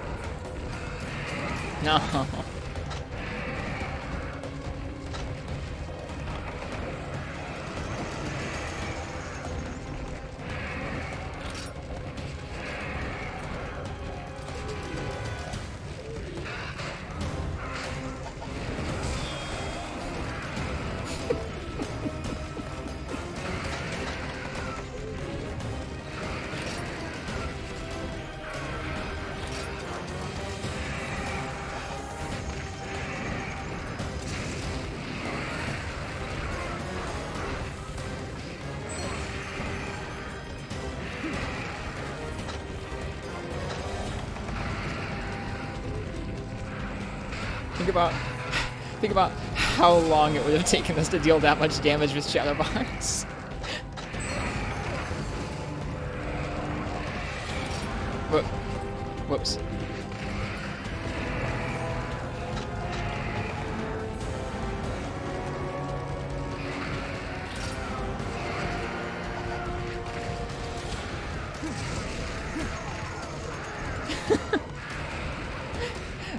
No. Think about how long it would have taken us to deal that much damage with Shadowbox.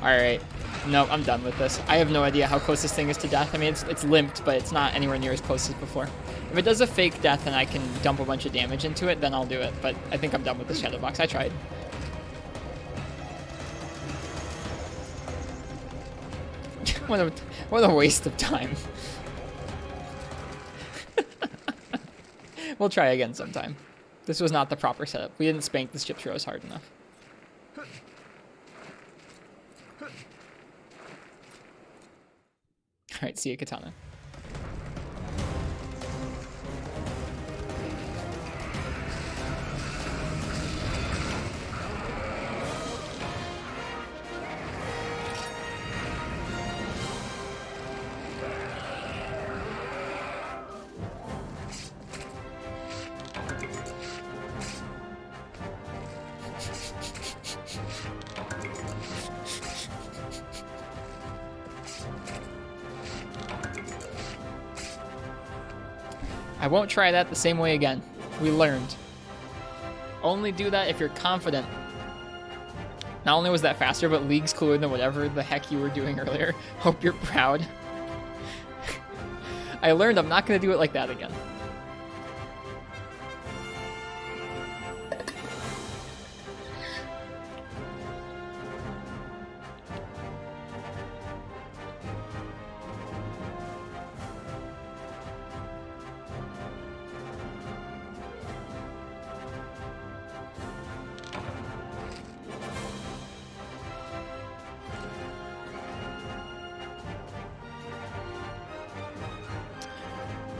Alright. No, I'm done with this. I have no idea how close this thing is to death. I mean, it's limped, but it's not anywhere near as close as before. If it does a fake death and I can dump a bunch of damage into it, then I'll do it. But I think I'm done with the Shadow Box. I tried. What a waste of time. We'll try again sometime. This was not the proper setup. We didn't spank this Gypsy Rose hard enough. Alright, see ya, Katana. I won't try that the same way again. We learned. Only do that if you're confident. Not only was that faster, but leagues cooler than whatever the heck you were doing earlier. Hope you're proud. I learned I'm not going to do it like that again.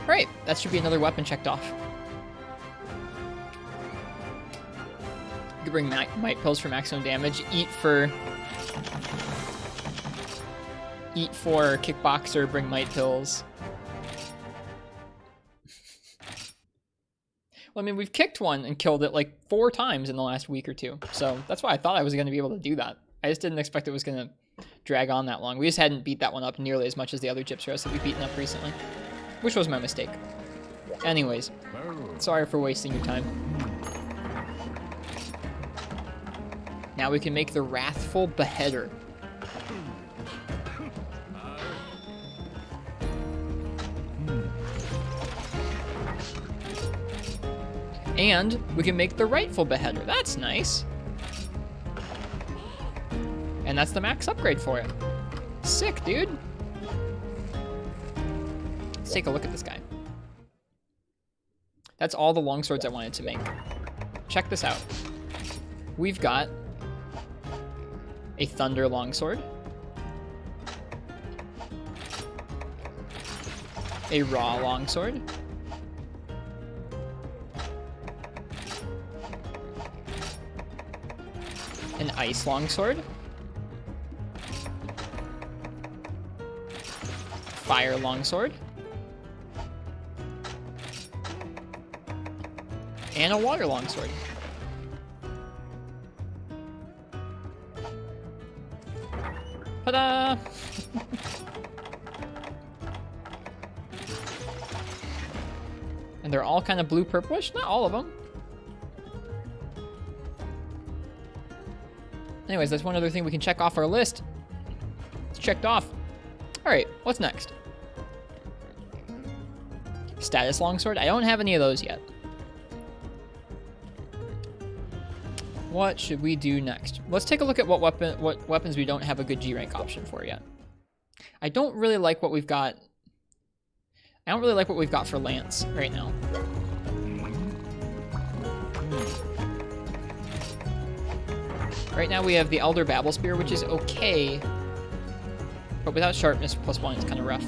Alright, that should be another weapon checked off. You can bring might pills for maximum damage. Eat for kickboxer, bring might pills. Well, I mean, we've kicked one and killed it like 4 times in the last week or 2. So that's why I thought I was going to be able to do that. I just didn't expect it was going to drag on that long. We just hadn't beat that one up nearly as much as the other Gypsy Rose that we've beaten up recently. Which was my mistake. Anyways, sorry for wasting your time. Now we can make the Wrathful Beheader. And we can make the Rightful Beheader. That's nice. And that's the max upgrade for it. Sick, dude. Let's take a look at this guy. That's all the longswords I wanted to make. Check this out. We've got a Thunder Longsword, a Raw Longsword, an Ice Longsword, Fire Longsword, and a Water Longsword. Ta-da! And they're all kind of blue-purplish? Not all of them. Anyways, that's one other thing we can check off our list. It's checked off. Alright, what's next? Status Longsword? I don't have any of those yet. What should we do next? Let's take a look at what weapons we don't have a good G rank option for yet. I don't really like what we've got. I don't really like what we've got for Lance right now. Right now we have the Elder Babel Spear, which is okay, but without sharpness +1, it's kind of rough.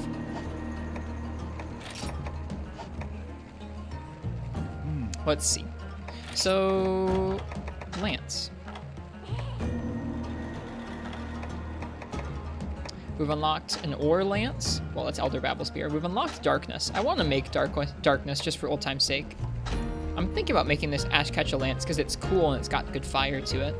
Let's see. So, Lance. We've unlocked an Ore Lance. Well, that's Elder Babel Spear. We've unlocked Darkness. I want to make Darkness just for old time's sake. I'm thinking about making this Ash Ketchum Lance because it's cool and it's got good fire to it.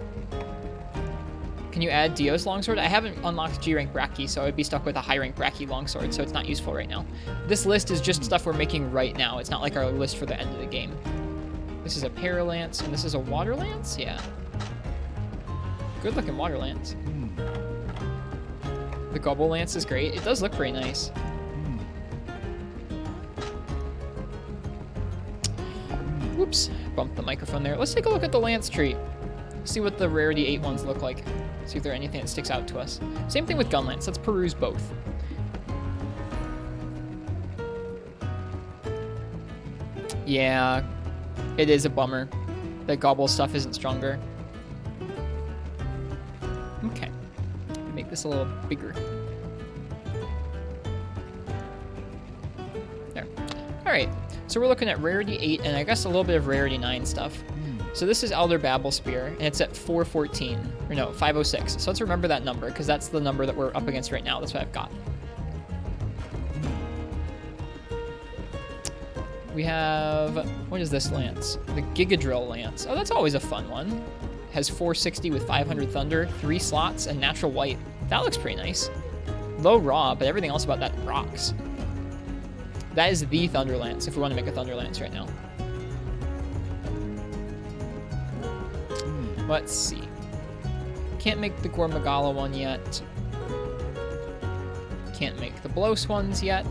Can you add Dio's Longsword? I haven't unlocked G-Rank Brachy, so I'd be stuck with a high-rank Brachy Longsword, so it's not useful right now. This list is just stuff we're making right now. It's not like our list for the end of the game. This is a Paralance, and this is a Water Lance? Yeah. Good-looking Water Lance. The Gobble Lance is great. It does look pretty nice. Whoops, bumped the microphone there. Let's take a look at the Lance tree. See what the rarity 8 ones look like. See if there's anything that sticks out to us. Same thing with Gun Lance. Let's peruse both. Yeah, it is a bummer that Gobble stuff isn't stronger. Okay, make this a little bigger. There. All right, so we're looking at rarity 8 and I guess a little bit of rarity 9 stuff. So this is Elder Babel Spear, and it's at 414, or no, 506. So let's remember that number, because that's the number that we're up against right now. That's what I've got. We have, what is this lance? The Gigadrill Lance. Oh, that's always a fun one. Has 460 with 500 Thunder, 3 slots, and natural white. That looks pretty nice. Low raw, but everything else about that rocks. That is the Thunder Lance, if we want to make a Thunder Lance right now. Let's see. Can't make the Gormagala one yet. Can't make the Blows ones yet.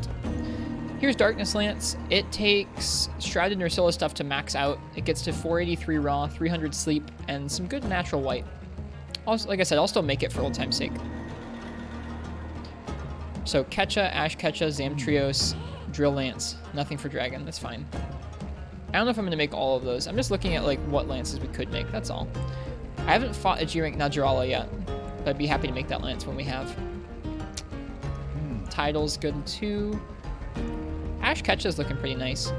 Here's Darkness Lance. It takes Shrouded Nursilla stuff to max out. It gets to 483 raw, 300 sleep, and some good natural white. Also, like I said, I'll still make it for old time's sake. So Ketcha, Ash Ketcha, Zamtrios, Drill Lance. Nothing for Dragon, that's fine. I don't know if I'm going to make all of those. I'm just looking at like what lances we could make, that's all. I haven't fought a G-Rank Najarala yet, but I'd be happy to make that lance when we have. Title's good too. Ash Ketcha's looking pretty nice.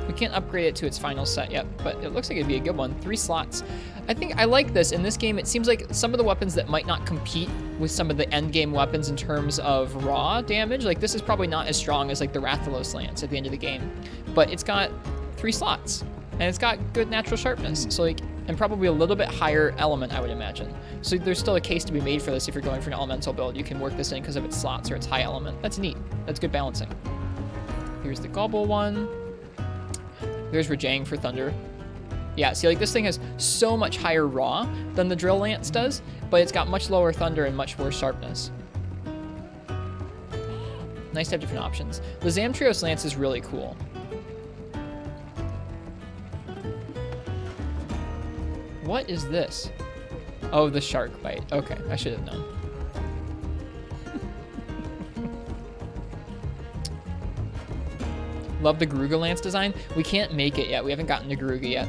We can't upgrade it to its final set yet, but it looks like it'd be a good one. 3 slots. I think I like this. In this game, it seems like some of the weapons that might not compete with some of the end game weapons in terms of raw damage, like this is probably not as strong as like the Rathalos Lance at the end of the game, but it's got 3 slots and it's got good natural sharpness. So like, and probably a little bit higher element, I would imagine. So there's still a case to be made for this if you're going for an elemental build. You can work this in because of its slots or its high element. That's neat. That's good balancing. Here's the Gobble one. There's Rajang for Thunder. Yeah, see, like this thing has so much higher raw than the Drill Lance does, but it's got much lower Thunder and much worse sharpness. Nice to have different options. The Zamtrios Lance is really cool. What is this? Oh, the shark bite. Okay, I should have known. Love the Garuga Lance design. We can't make it yet. We haven't gotten to Garuga yet.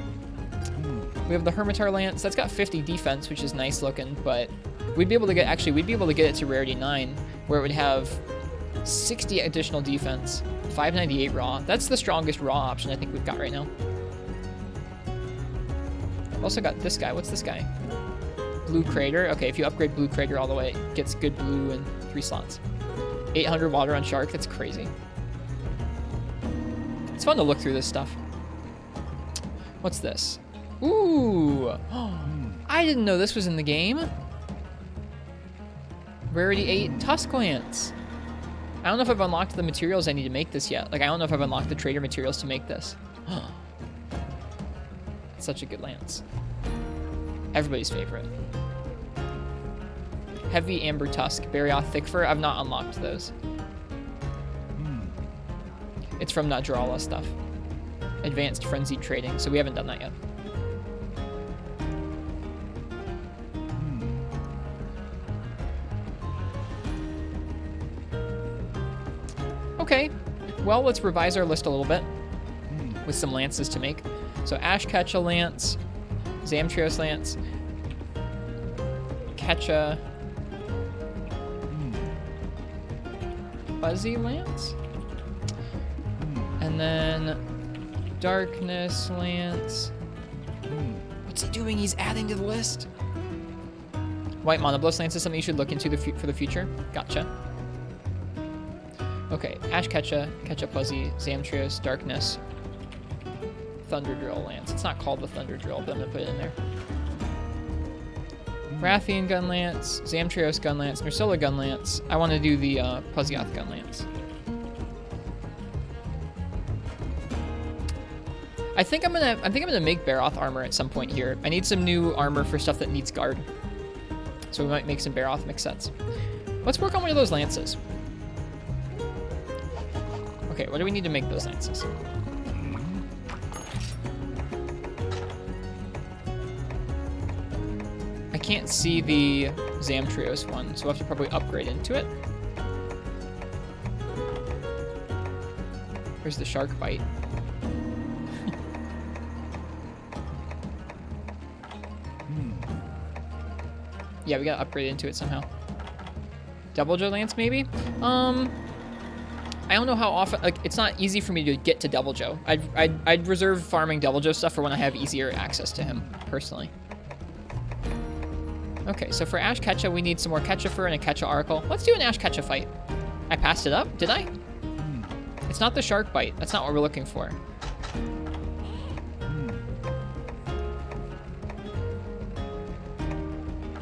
We have the Hermitar Lance. That's got 50 defense, which is nice looking, but we'd be able to get, actually, we'd be able to get it to rarity 9, where it would have 60 additional defense, 598 raw. That's the strongest raw option I think we've got right now. Also got this guy. What's this guy? Blue Crater. Okay, if you upgrade Blue Crater all the way, it gets good blue and 3 slots. 800 water on Shark. That's crazy. It's fun to look through this stuff. What's this? Ooh! I didn't know this was in the game. Rarity 8 Tusk Lance. I don't know if I've unlocked the materials I need to make this yet. Like, I don't know if I've unlocked the trader materials to make this. It's such a good lance. Everybody's favorite. Heavy Amber Tusk, Barioth Thick Fur. I've not unlocked those. It's from Najarala stuff. Advanced Frenzied Trading, so we haven't done that yet. Okay, well, let's revise our list a little bit with some lances to make. So Ash Ketcha Lance, Zamtrios Lance, Ketcha, Fuzzy Lance, and then Darkness Lance. What's he doing? He's adding to the list. White Monoblos Lance is something you should look into for the future. Gotcha. Okay, Ash Ketcha, Ketcha Fuzzy, Zamtrios, Darkness, Thunder Drill Lance. It's not called the Thunder Drill, but I'm gonna put it in there. Rathian Gun Lance, Zamtrios Gun Lance, Nursilla Gun Lance. I want to do the Puzioth Gun Lance. I think I'm gonna make Baroth armor at some point here. I need some new armor for stuff that needs guard, so we might make some Baroth mix sets. Let's work on one of those lances. Okay, what do we need to make those lances? I can't see the Zamtrios one, so we'll have to probably upgrade into it. Here's the shark bite. Yeah, we gotta upgrade into it somehow. Double Joe Lance, maybe? I don't know how often, like, it's not easy for me to get to Devil Joe. I'd reserve farming Devil Joe stuff for when I have easier access to him, personally. Okay, so for Ash Ketcha, we need some more Ketcha Fur and a Ketcha Oracle. Let's do an Ash Ketcha fight. I passed it up, did I? It's not the Shark Bite. That's not what we're looking for.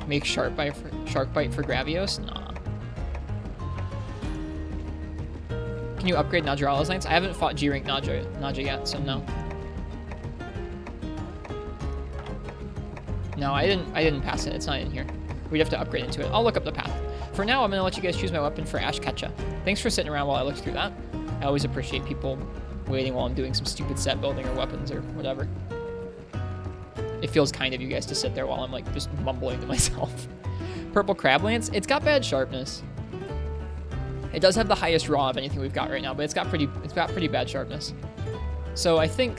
Make Shark Bite for Gravios? Nah. Can you upgrade Nadrala's Lance? I haven't fought G-Rank Nadja yet, so no. No, I didn't pass it. It's not in here. We'd have to upgrade into it. I'll look up the path. For now, I'm gonna let you guys choose my weapon for Ash Ketcha. Thanks for sitting around while I looked through that. I always appreciate people waiting while I'm doing some stupid set building or weapons or whatever. It feels kind of you guys to sit there while I'm like just mumbling to myself. Purple Crab Lance. It's got bad sharpness. It does have the highest raw of anything we've got right now, but it's got pretty bad sharpness. So I think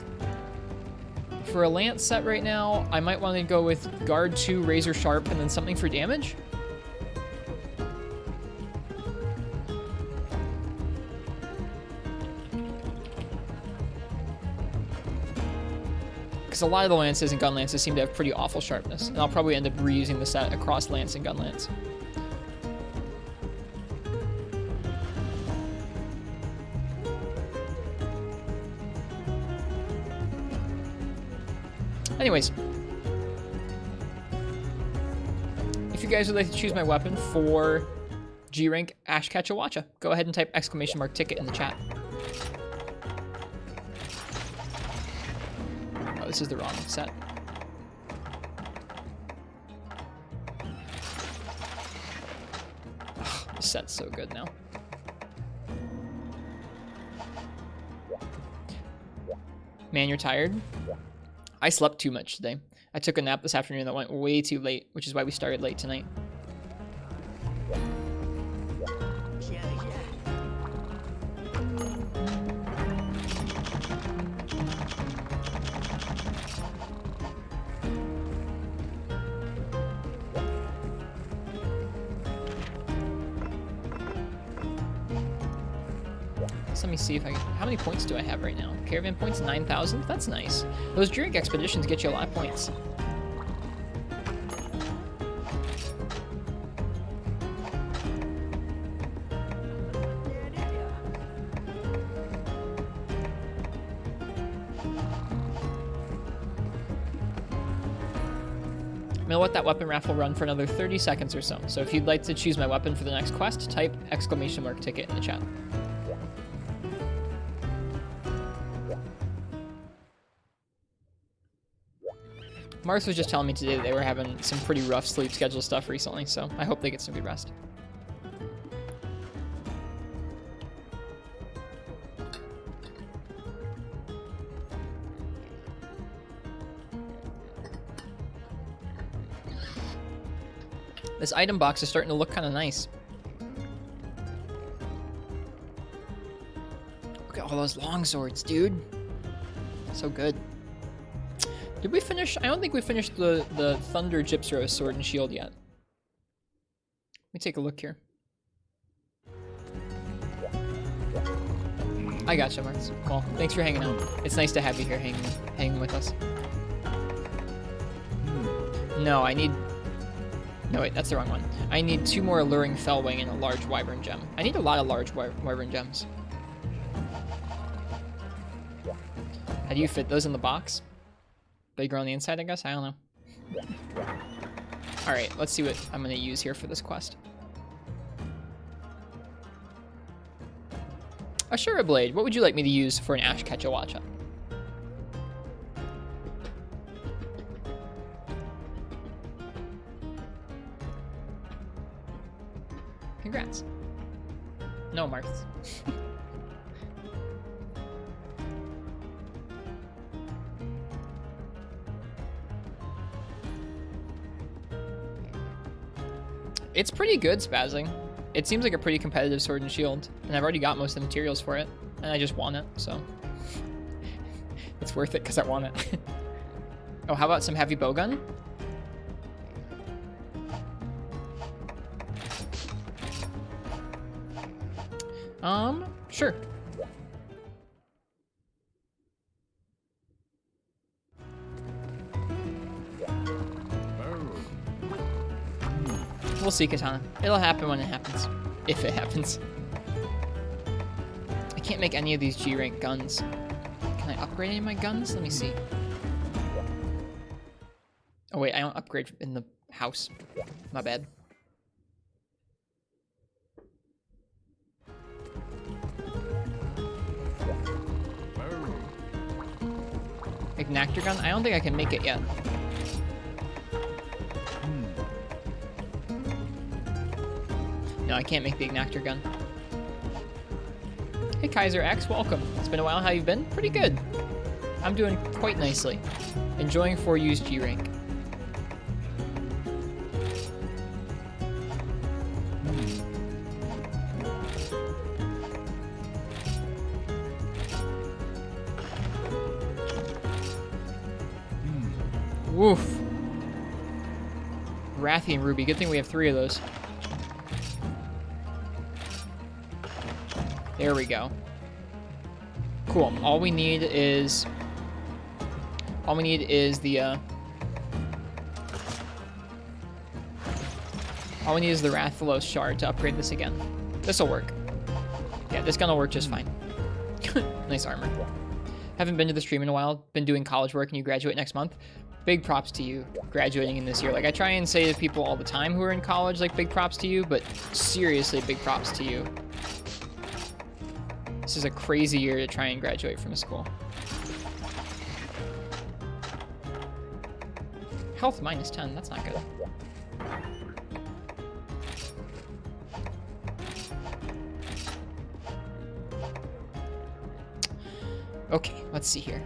for a lance set right now, I might want to go with Guard 2, Razor Sharp, and then something for damage. Because a lot of the lances and gun lances seem to have pretty awful sharpness, and I'll probably end up reusing the set across lance and gun lance. Anyways, if you guys would like to choose my weapon for G-Rank Ash Ketcha Watcha, go ahead and type !ticket in the chat. Oh, this is the wrong set. Oh, this set's so good now. Man, you're tired? I slept too much today. I took a nap this afternoon that went way too late, which is why we started late tonight. Let me see if I can... How many points do I have right now? Caravan points, 9,000? That's nice. Those Drink expeditions get you a lot of points. I'm gonna let that weapon raffle run for another 30 seconds or so. So if you'd like to choose my weapon for the next quest, type !ticket in the chat. Marth was just telling me today that they were having some pretty rough sleep schedule stuff recently, so I hope they get some good rest. This item box is starting to look kind of nice. Look at all those long swords, dude. So good. Did we finish? I don't think we finished the Thunder Gypsro sword and shield yet. Let me take a look here. I gotcha, Marks. Well, thanks for hanging out. It's nice to have you here hanging with us. No, I need... No, wait, that's the wrong one. I need 2 more Alluring Fellwing and a large Wyvern Gem. I need a lot of large Wyvern Gems. How do you fit those in the box? Bigger on the inside, I guess? I don't know. Alright, let's see what I'm going to use here for this quest. Ashura Blade. What would you like me to use for an Ash Ketcha Watcha? Congrats. It's pretty good spazzing. It seems like a pretty competitive sword and shield, and I've already got most of the materials for it, and I just want it, so it's worth it because I want it. Oh, how about some heavy bowgun? Sure. We'll see, Katana. It'll happen when it happens. If it happens. I can't make any of these G-rank guns. Can I upgrade any of my guns? Let me see. Oh wait, I don't upgrade in the house. My bad. Ignactor gun? I don't think I can make it yet. No, I can't make the Ignactor gun. Hey Kaiser X, welcome. It's been a while. How you been? Pretty good. I'm doing quite nicely. Enjoying 4U's G rank. Woof. Rathian Ruby. Good thing we have 3 of those. There we go. Cool. All we need is the Rathalos shard to upgrade this again. This'll work. Yeah, this gun will work just fine. Nice armor. Haven't been to the stream in a while. Been doing college work and you graduate next month. Big props to you graduating in this year. Like, I try and say to people all the time who are in college, like, big props to you, but seriously, big props to you. This is a crazy year to try and graduate from a school. Health minus 10, that's not good. Okay, let's see here.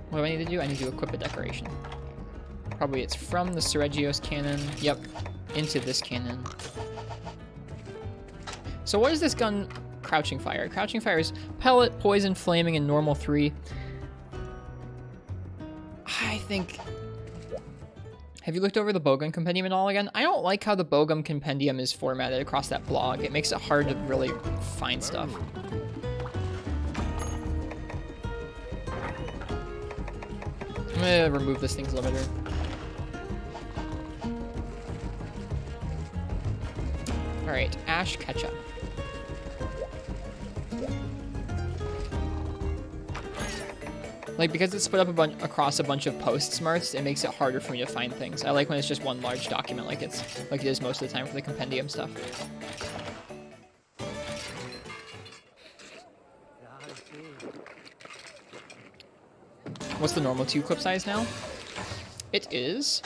What do I need to do? I need to equip a decoration. Probably it's from the Seregios cannon. Yep, into this cannon. So what is this gun? Crouching fire. Crouching fire is pellet, poison, flaming, and normal 3. I think... Have you looked over the bowgun compendium at all again? I don't like how the bowgun compendium is formatted across that blog. It makes it hard to really find stuff. I'm gonna remove this thing's limiter. Alright, Ash Ketchup. Like, because it's split up across a bunch of post smarts, it makes it harder for me to find things. I like when it's just one large document like it is most of the time for the compendium stuff. What's the normal 2 clip size now? It is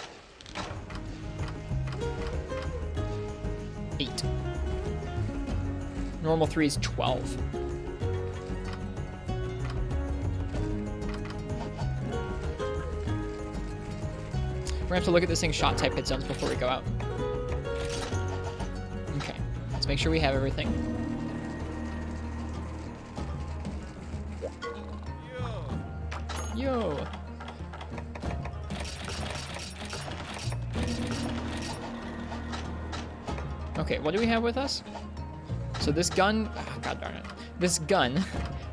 8. Normal 3 is 12. We're gonna have to look at this thing's shot type hit zones before we go out. Okay, let's make sure we have everything. Yo! Okay, what do we have with us? So this gun, oh, god darn it. This gun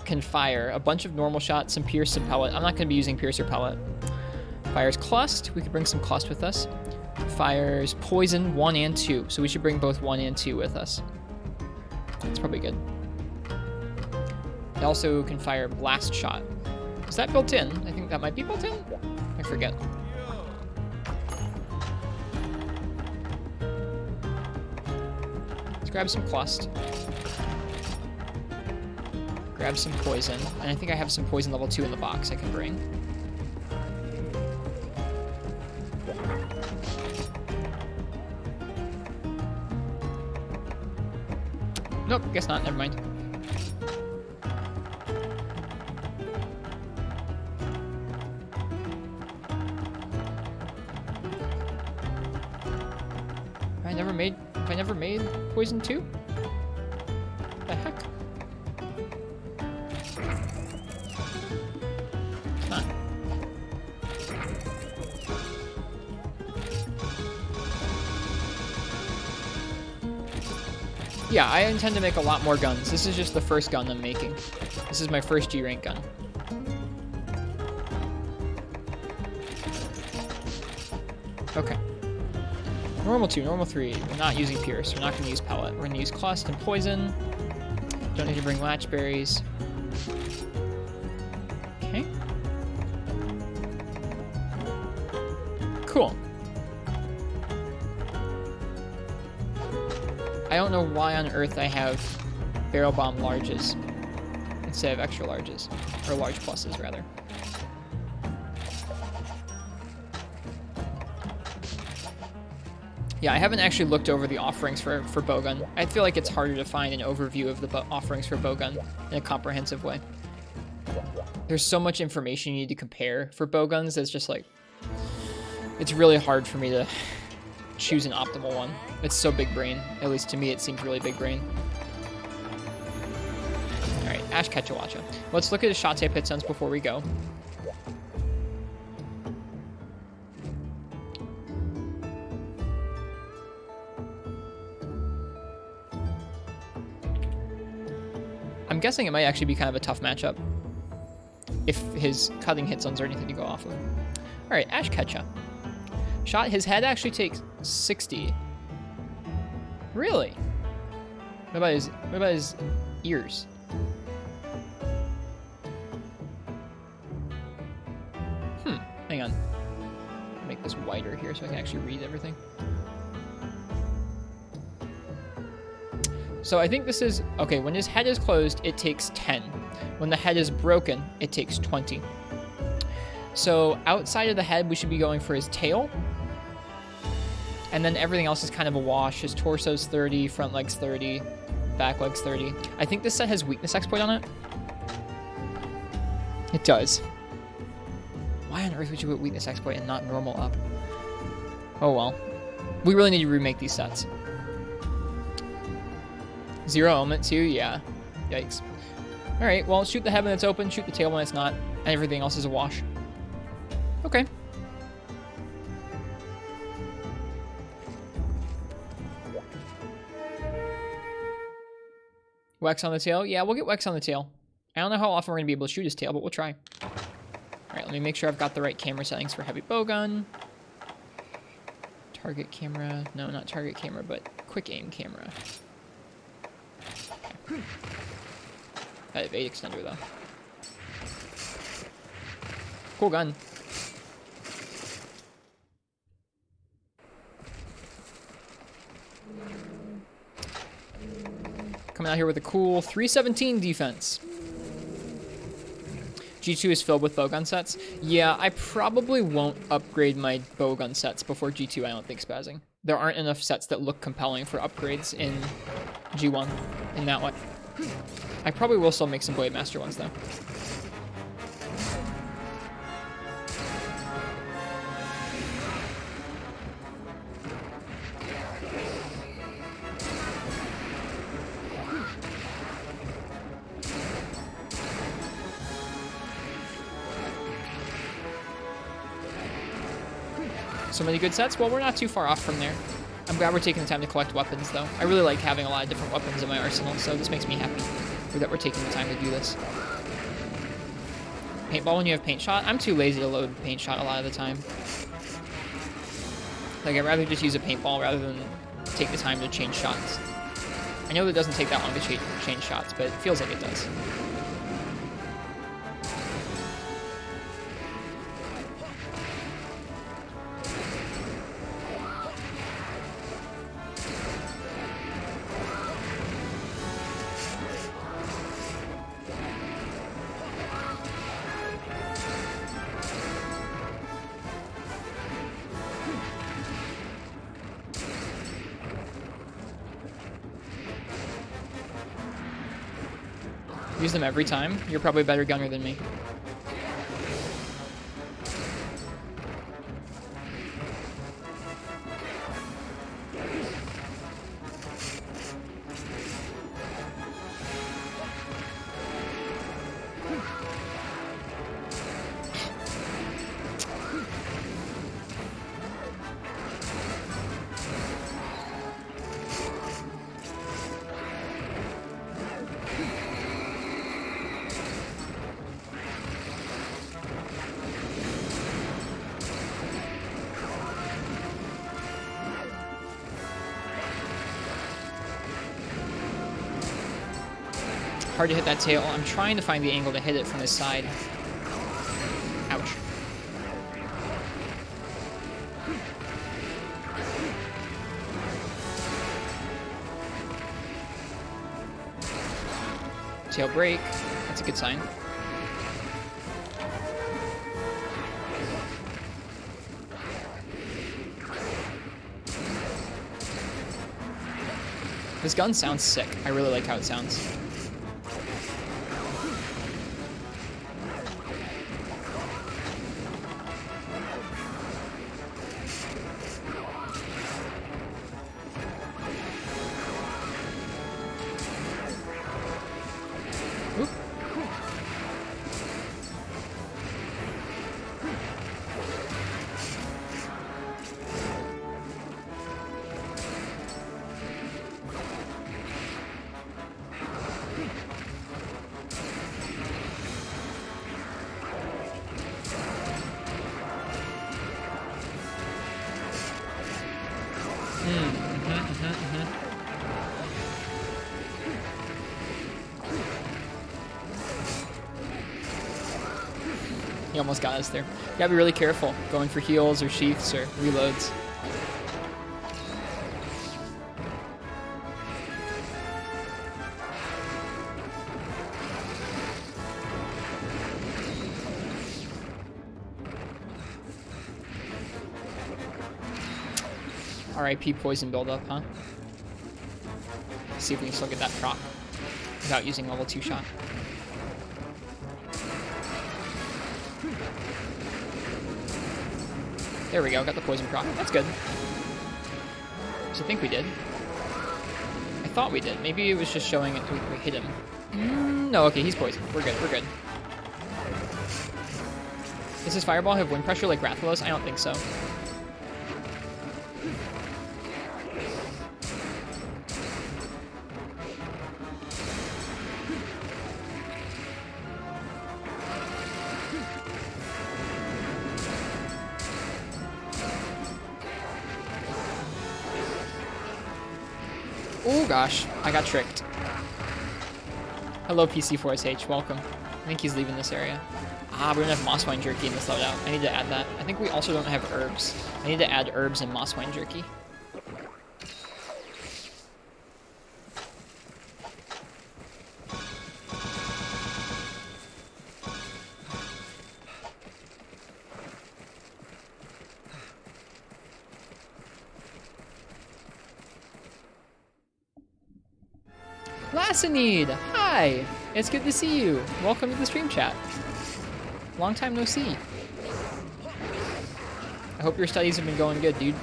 can fire a bunch of normal shots, some pierce, some pellet. I'm not gonna be using pierce or pellet. Fires clust. We could bring some clust with us. Fires poison 1 and 2. So we should bring both 1 and 2 with us. That's probably good. It also can fire blast shot. Is that built in? I think that might be built in. I forget. Let's grab some clust. Grab some poison. And I think I have some poison level 2 in the box I can bring. Nope, guess not. Never mind. I never made Have I never made poison 2? The heck? Come on. Yeah, I intend to make a lot more guns. This is just the first gun I'm making. This is my first G rank gun. Okay. Normal 2, normal 3. We're not using Pierce. We're not going to use Pellet. We're going to use Clust and Poison. Don't need to bring Latchberries. Okay. Cool. I don't know why on earth I have Barrel Bomb larges instead of extra larges. Or large pluses, rather. Yeah, I haven't actually looked over the offerings for Bowgun. I feel like it's harder to find an overview of the offerings for Bowgun in a comprehensive way. There's so much information you need to compare for Bowguns that's just like... It's really hard for me to choose an optimal one. It's so big brain. At least to me, it seems really big brain. Alright, Ash Ketchawacha. Let's look at his shot tape hit sense before we go. I'm guessing it might actually be kind of a tough matchup if his cutting hit zones are anything to go off of. Alright, Ash Ketcha. Shot, his head actually takes 60. Really? What about his ears? Hang on. Make this wider here so I can actually read everything. So I think this is... Okay, when his head is closed, it takes 10. When the head is broken, it takes 20. So outside of the head, we should be going for his tail. And then everything else is kind of a wash. His torso's 30, front leg's 30, back leg's 30. I think this set has weakness exploit on it. It does. Why on earth would you put weakness exploit and not normal up? Oh well. We really need to remake these sets. Zero element too? Yeah. Yikes. Alright, well, shoot the head when it's open, shoot the tail when it's not, and everything else is a wash. Okay. Wax on the tail? Yeah, we'll get Wax on the tail. I don't know how often we're going to be able to shoot his tail, but we'll try. Alright, let me make sure I've got the right camera settings for heavy bowgun. Target camera. No, not target camera, but quick aim camera. Okay. I have 8 extender, though. Cool gun. Coming out here with a cool 317 defense. G2 is filled with bowgun sets. Yeah, I probably won't upgrade my bowgun sets before G2, I don't think, spazzing. There aren't enough sets that look compelling for upgrades in G1 in that way. I probably will still make some Blade Master ones, though. So many good sets? Well, we're not too far off from there. I'm glad we're taking the time to collect weapons, though. I really like having a lot of different weapons in my arsenal, so this makes me happy that we're taking the time to do this. Paintball when you have paint shot? I'm too lazy to load paint shot a lot of the time. Like, I'd rather just use a paintball rather than take the time to change shots. I know that it doesn't take that long to change shots, but it feels like it does. Use them every time. You're probably a better gunner than me. Hard to hit that tail. I'm trying to find the angle to hit it from this side. Ouch. Tail break. That's a good sign. This gun sounds sick. I really like how it sounds. Oop. He almost got us there. You gotta be really careful going for heals or sheaths or reloads. RIP poison buildup, huh? Let's see if we can still get that proc without using level 2 shot. There we go, got the poison proc. That's good. So I think we did. I thought we did. Maybe it was just showing it we hit him. No, okay, he's poisoned. We're good, we're good. Does his fireball have wind pressure like Rathalos? I don't think so. Oh gosh, I got tricked. Hello PC4SH, welcome. I think he's leaving this area. Ah, we don't have moss wine jerky in this loadout. I need to add that. I think we also don't have herbs. I need to add herbs and moss wine jerky. Lassinede! Hi! It's good to see you. Welcome to the stream chat. Long time no see. I hope your studies have been going good, dude.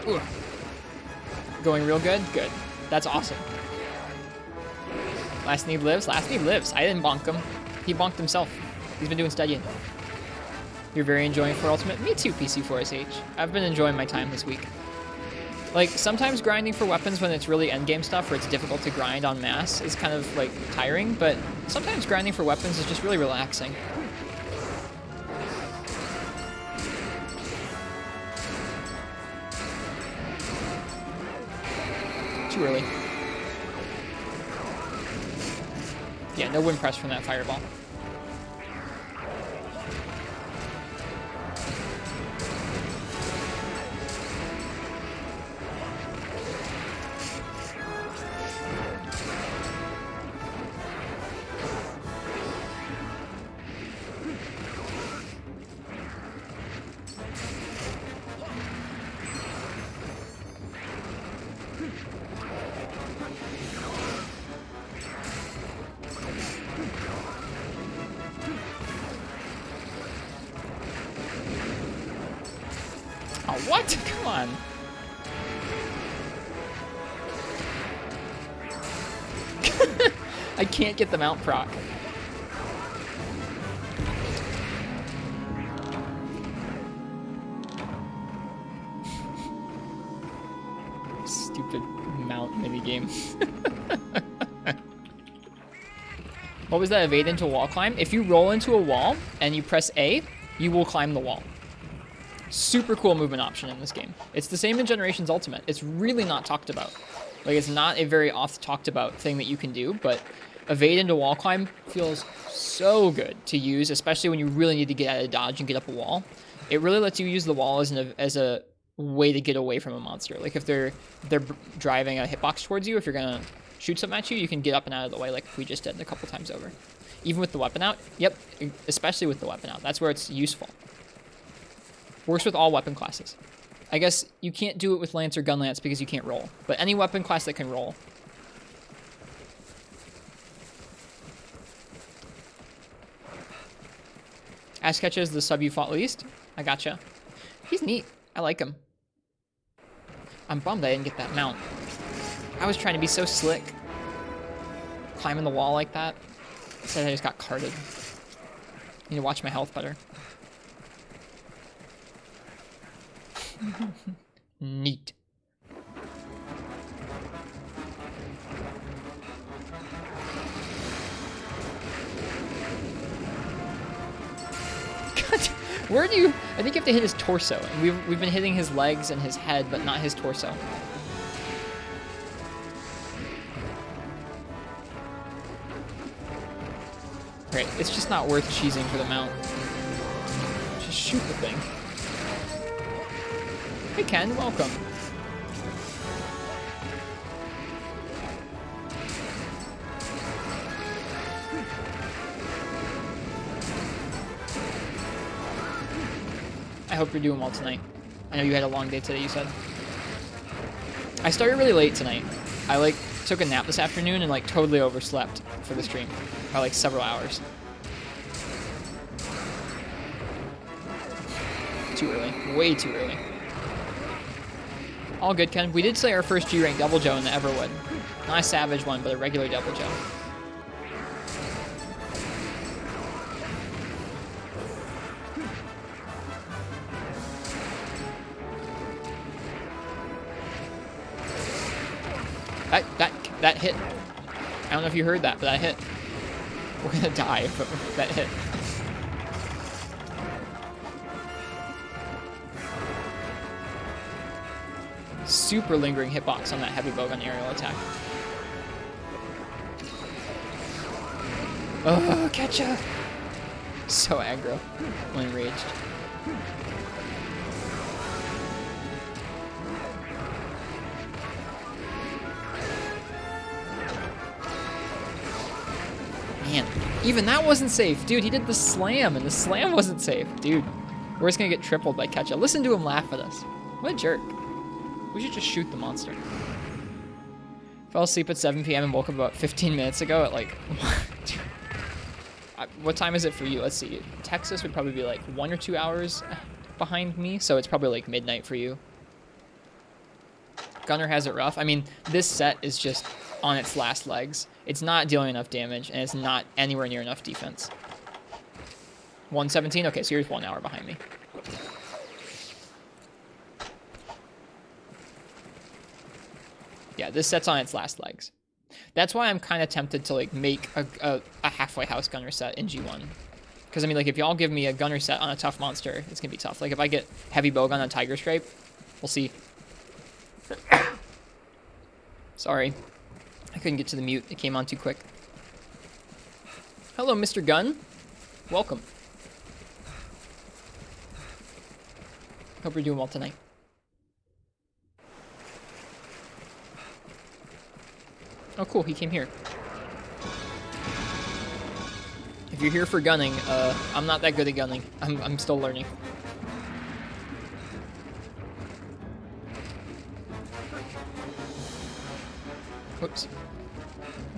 Ooh. Going real good? Good. That's awesome. Lassinede lives? Lassinede lives. I didn't bonk him. He bonked himself. He's been doing studying. You're very enjoying for Ultimate? Me too, PC4SH. I've been enjoying my time this week. Like, sometimes grinding for weapons when it's really endgame stuff where it's difficult to grind on mass is kind of, like, tiring, but sometimes grinding for weapons is just really relaxing. Too early. Yeah, no wind press from that fireball. Oh, what? Come on. I can't get the mount proc. Stupid mount minigame. What was that evade into a wall climb? If you roll into a wall and you press A, you will climb the wall. Super cool movement option in this game. It's the same in Generations Ultimate. It's really not talked about. Like, it's not a very oft talked about thing that you can do, but evade into wall climb feels so good to use, especially when you really need to get out of dodge and get up a wall. It really lets you use the wall as a way to get away from a monster. Like, if they're driving a hitbox towards you, if you're gonna shoot something at you, you can get up and out of the way like we just did a couple times over. Even with the weapon out, yep, especially with the weapon out. That's where it's useful. Works with all weapon classes. I guess you can't do it with Lance or Gun Lance because you can't roll, but any weapon class that can roll. Ash Ketcha is the sub you fought least. I gotcha. He's neat. I like him. I'm bummed I didn't get that mount. I was trying to be so slick. Climbing the wall like that. Instead I just got carted. Need to watch my health better. Neat. Where do you... I think you have to hit his torso. And we've been hitting his legs and his head, but not his torso. Right, it's just not worth cheesing for the mount. Just shoot the thing. Hey Ken, welcome. I hope you're doing well tonight. I know you had a long day today, you said. I started really late tonight. I like took a nap this afternoon and like totally overslept for the stream by like several hours. Too early. Way too early. All good, Ken. We did slay our first G-rank Devil Joe in the Everwood. Not a savage one, but a regular Devil Joe. That hit. I don't know if you heard that, but that hit. We're gonna die, but that hit. Super lingering hitbox on that heavy bowgun aerial attack. Oh, Ketcha! So aggro when enraged. Man, even that wasn't safe. Dude, he did the slam, and the slam wasn't safe. Dude, we're just gonna get tripled by Ketcha. Listen to him laugh at us. What a jerk. We should just shoot the monster. Fell asleep at 7 p.m. and woke up about 15 minutes ago at like... What time is it for you? Let's see. Texas would probably be like 1 or 2 hours behind me, so it's probably like midnight for you. Gunner has it rough. I mean, this set is just on its last legs. It's not dealing enough damage, and it's not anywhere near enough defense. 117? Okay, so you're 1 hour behind me. Yeah, this set's on its last legs. That's why I'm kind of tempted to like make a halfway house gunner set in G1. Because I mean, like, if y'all give me a gunner set on a tough monster, it's gonna be tough. Like if I get heavy bowgun on Tiger Stripe, we'll see. Sorry, I couldn't get to the mute. It came on too quick. Hello, Mr. Gunn. Welcome. Hope you're doing well tonight. Oh, cool. He came here. If you're here for gunning, I'm not that good at gunning. I'm still learning. Whoops.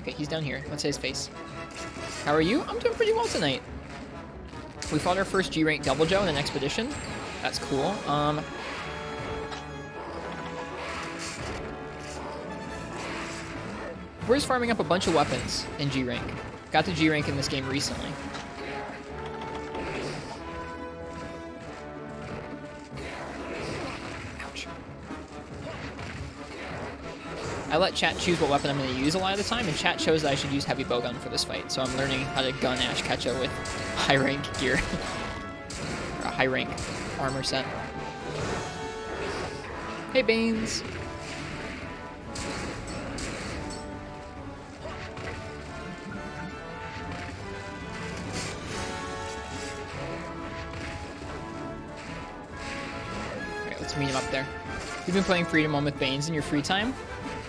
Okay, he's down here. Let's say his face. How are you? I'm doing pretty well tonight. We fought our first G-rank Double Joe in an expedition. That's cool. We're just farming up a bunch of weapons in G-rank. Got to G-rank in this game recently. Ouch. I let chat choose what weapon I'm going to use a lot of the time, and chat chose that I should use heavy bowgun for this fight, so I'm learning how to gun Ash Ketchum with high rank gear. Or a high rank armor set. Hey, Baines! Alright, let's meet him up there. You've been playing Freedom 1 with Baines in your free time?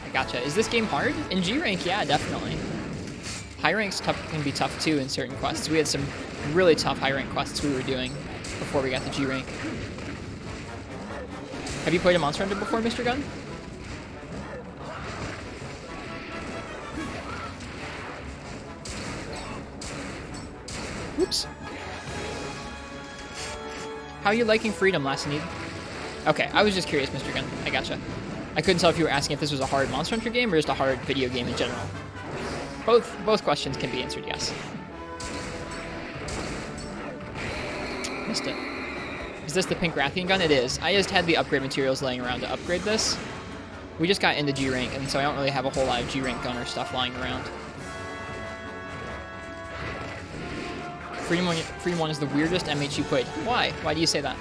I gotcha. Is this game hard? In G rank, yeah, definitely. High ranks can be tough too in certain quests. We had some really tough high rank quests we were doing before we got to G rank. Have you played a Monster Hunter before, Mr. Gunn? Oops. How are you liking Freedom, Last Need? Okay, I was just curious, Mr. Gunn. I gotcha. I couldn't tell if you were asking if this was a hard Monster Hunter game or just a hard video game in general. Both questions can be answered yes. Missed it. Is this the pink Rathian gun? It is. I just had the upgrade materials laying around to upgrade this. We just got into G rank, and so I don't really have a whole lot of G rank gunner stuff lying around. Freedom 1 is the weirdest MH you played. Why? Why do you say that?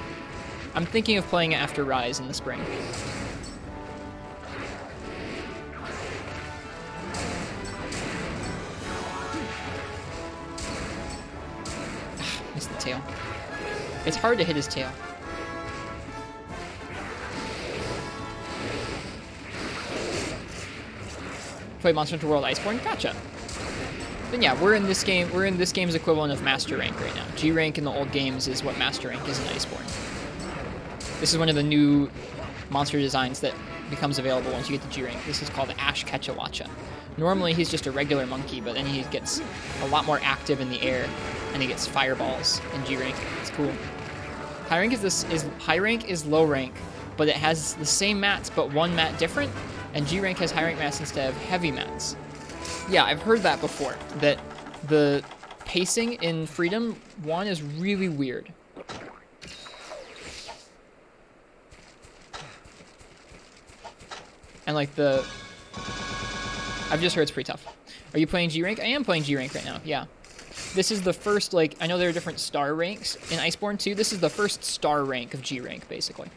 I'm thinking of playing it after Rise in the spring. Missed the tail. It's hard to hit his tail. Play Monster Hunter World Iceborne? Gotcha. Then yeah, we're in this game's equivalent of Master Rank right now. G Rank in the old games is what Master Rank is in Iceborne. This is one of the new monster designs that becomes available once you get to G Rank. This is called Ash Ketchum. Normally he's just a regular monkey, but then he gets a lot more active in the air, and he gets fireballs in G Rank. It's cool. High rank is low rank, but it has the same mats but one mat different, and G rank has high rank mats instead of heavy mats. Yeah, I've heard that before, that the pacing in Freedom 1 is really weird. And like I've just heard it's pretty tough. Are you playing G rank? I am playing G rank right now, yeah. This is the first, like, I know there are different star ranks in Iceborne too. This is the first star rank of G rank, basically.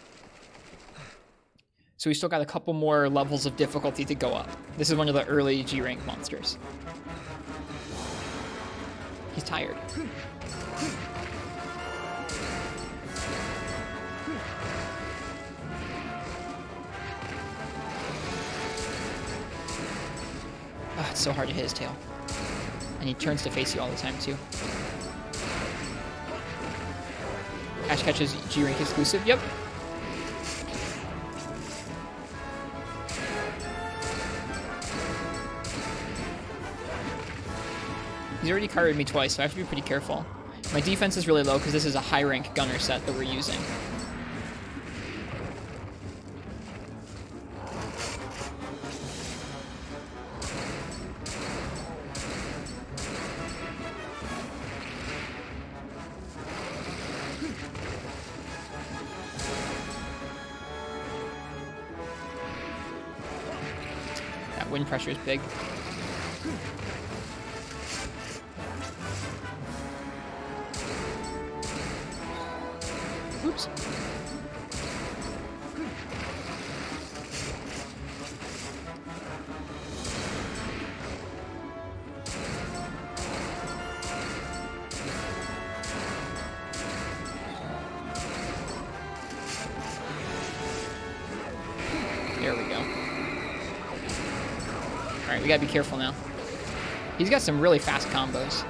So we still got a couple more levels of difficulty to go up. This is one of the early G rank monsters. He's tired. Oh, it's so hard to hit his tail. And he turns to face you all the time, too. Ash Ketchum's G rank exclusive? Yep. He's already carded me twice, so I have to be pretty careful. My defense is really low because this is a high rank gunner set that we're using. That wind pressure is big. Oops. There we go. Alright, we gotta be careful now. He's got some really fast combos.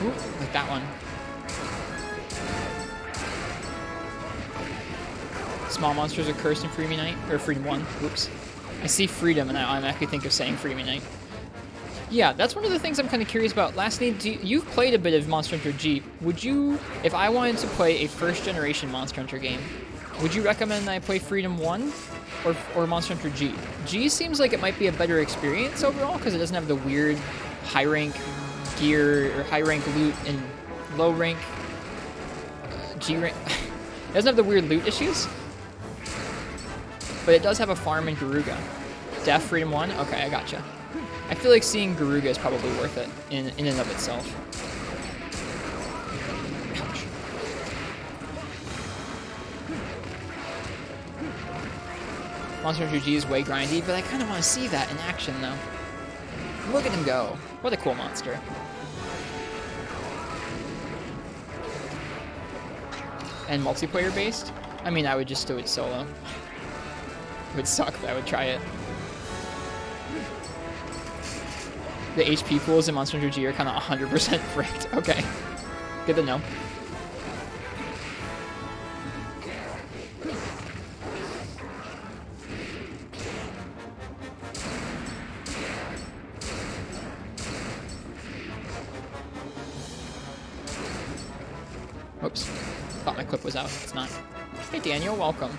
Ooh, like that one. Small monsters are cursed in Freedom Night, or Freedom 1. Whoops. I see Freedom and I automatically think of saying Freedom Night. Yeah, that's one of the things I'm kind of curious about. Lastly, you've played a bit of Monster Hunter G. Would you, if I wanted to play a first generation Monster Hunter game, would you recommend that I play Freedom 1 or Monster Hunter G? G seems like it might be a better experience overall because it doesn't have the weird high rank gear or high rank loot and low rank G rank. It doesn't have the weird loot issues. but it does have a farm in Garuga. Def Freedom 1? Okay, I gotcha. I feel like seeing Garuga is probably worth it in and of itself. Ouch. Monster Hunter G is way grindy, but I kind of want to see that in action, though. Look at him go. What a cool monster. And multiplayer based? I mean, I would just do it solo. It would suck, but I would try it. The HP pools in Monster Hunter G are kind of 100% fricked. Okay. Good to know. Oops. Thought my clip was out. It's not. Hey, Daniel. Welcome.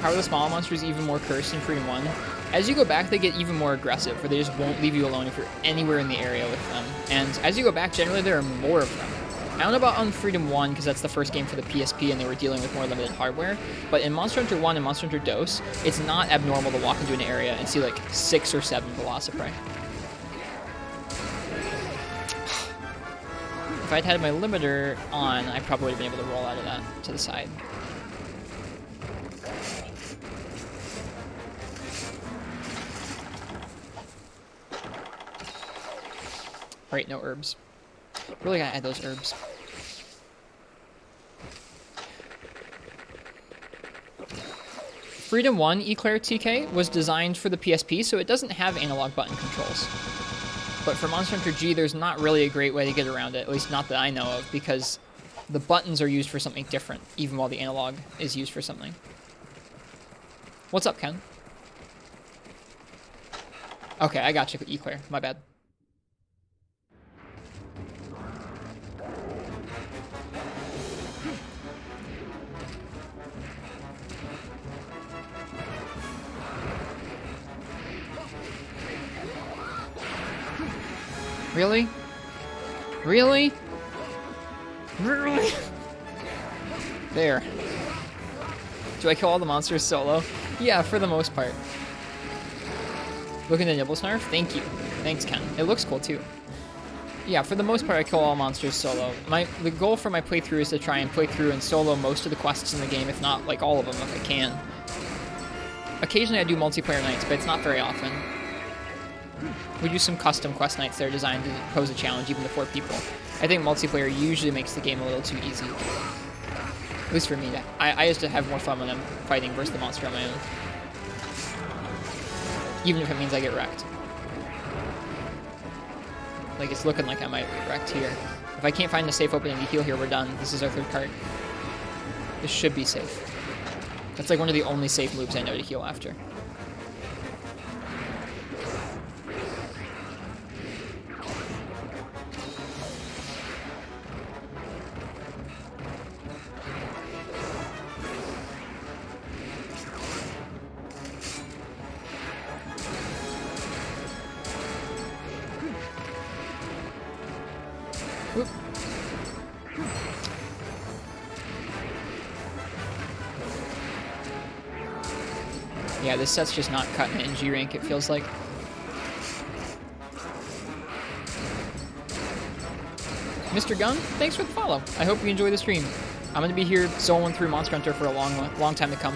How are the smaller monsters even more cursed in Freedom 1? As you go back, they get even more aggressive, where they just won't leave you alone if you're anywhere in the area with them. And as you go back, generally there are more of them. I don't know about on Freedom 1, because that's the first game for the PSP and they were dealing with more limited hardware, but in Monster Hunter 1 and Monster Hunter DOS, it's not abnormal to walk into an area and see like 6 or 7 Velociprey. If I'd had my limiter on, I probably would have been able to roll out of that to the side. Alright, no herbs. Really gotta add those herbs. Freedom 1 Eclair TK was designed for the PSP, so it doesn't have analog button controls. But for Monster Hunter G, there's not really a great way to get around it, at least not that I know of, because the buttons are used for something different, even while the analog is used for something. What's up, Ken? Okay, I got you, Eclair. My bad. Really? Really? Really? There. Do I kill all the monsters solo? Yeah, for the most part. Looking at Nibblesnarf? Thank you. Thanks, Ken. It looks cool, too. Yeah, for the most part, I kill all monsters solo. The goal for my playthrough is to try and play through and solo most of the quests in the game, if not, like, all of them, if I can. Occasionally I do multiplayer nights, but it's not very often. We do some custom quest nights that are designed to pose a challenge even to 4 people. I think multiplayer usually makes the game a little too easy. At least for me. I used to have more fun when I'm fighting versus the monster on my own. Even if it means I get wrecked. Like, it's looking like I might get wrecked here. If I can't find a safe opening to heal here, we're done. This is our 3rd card. This should be safe. That's like one of the only safe moves I know to heal after. Whoop. Yeah, this set's just not cutting it in G rank, it feels like. Mr. Gunn, thanks for the follow. I hope you enjoy the stream. I'm going to be here soloing through Monster Hunter for a long time to come.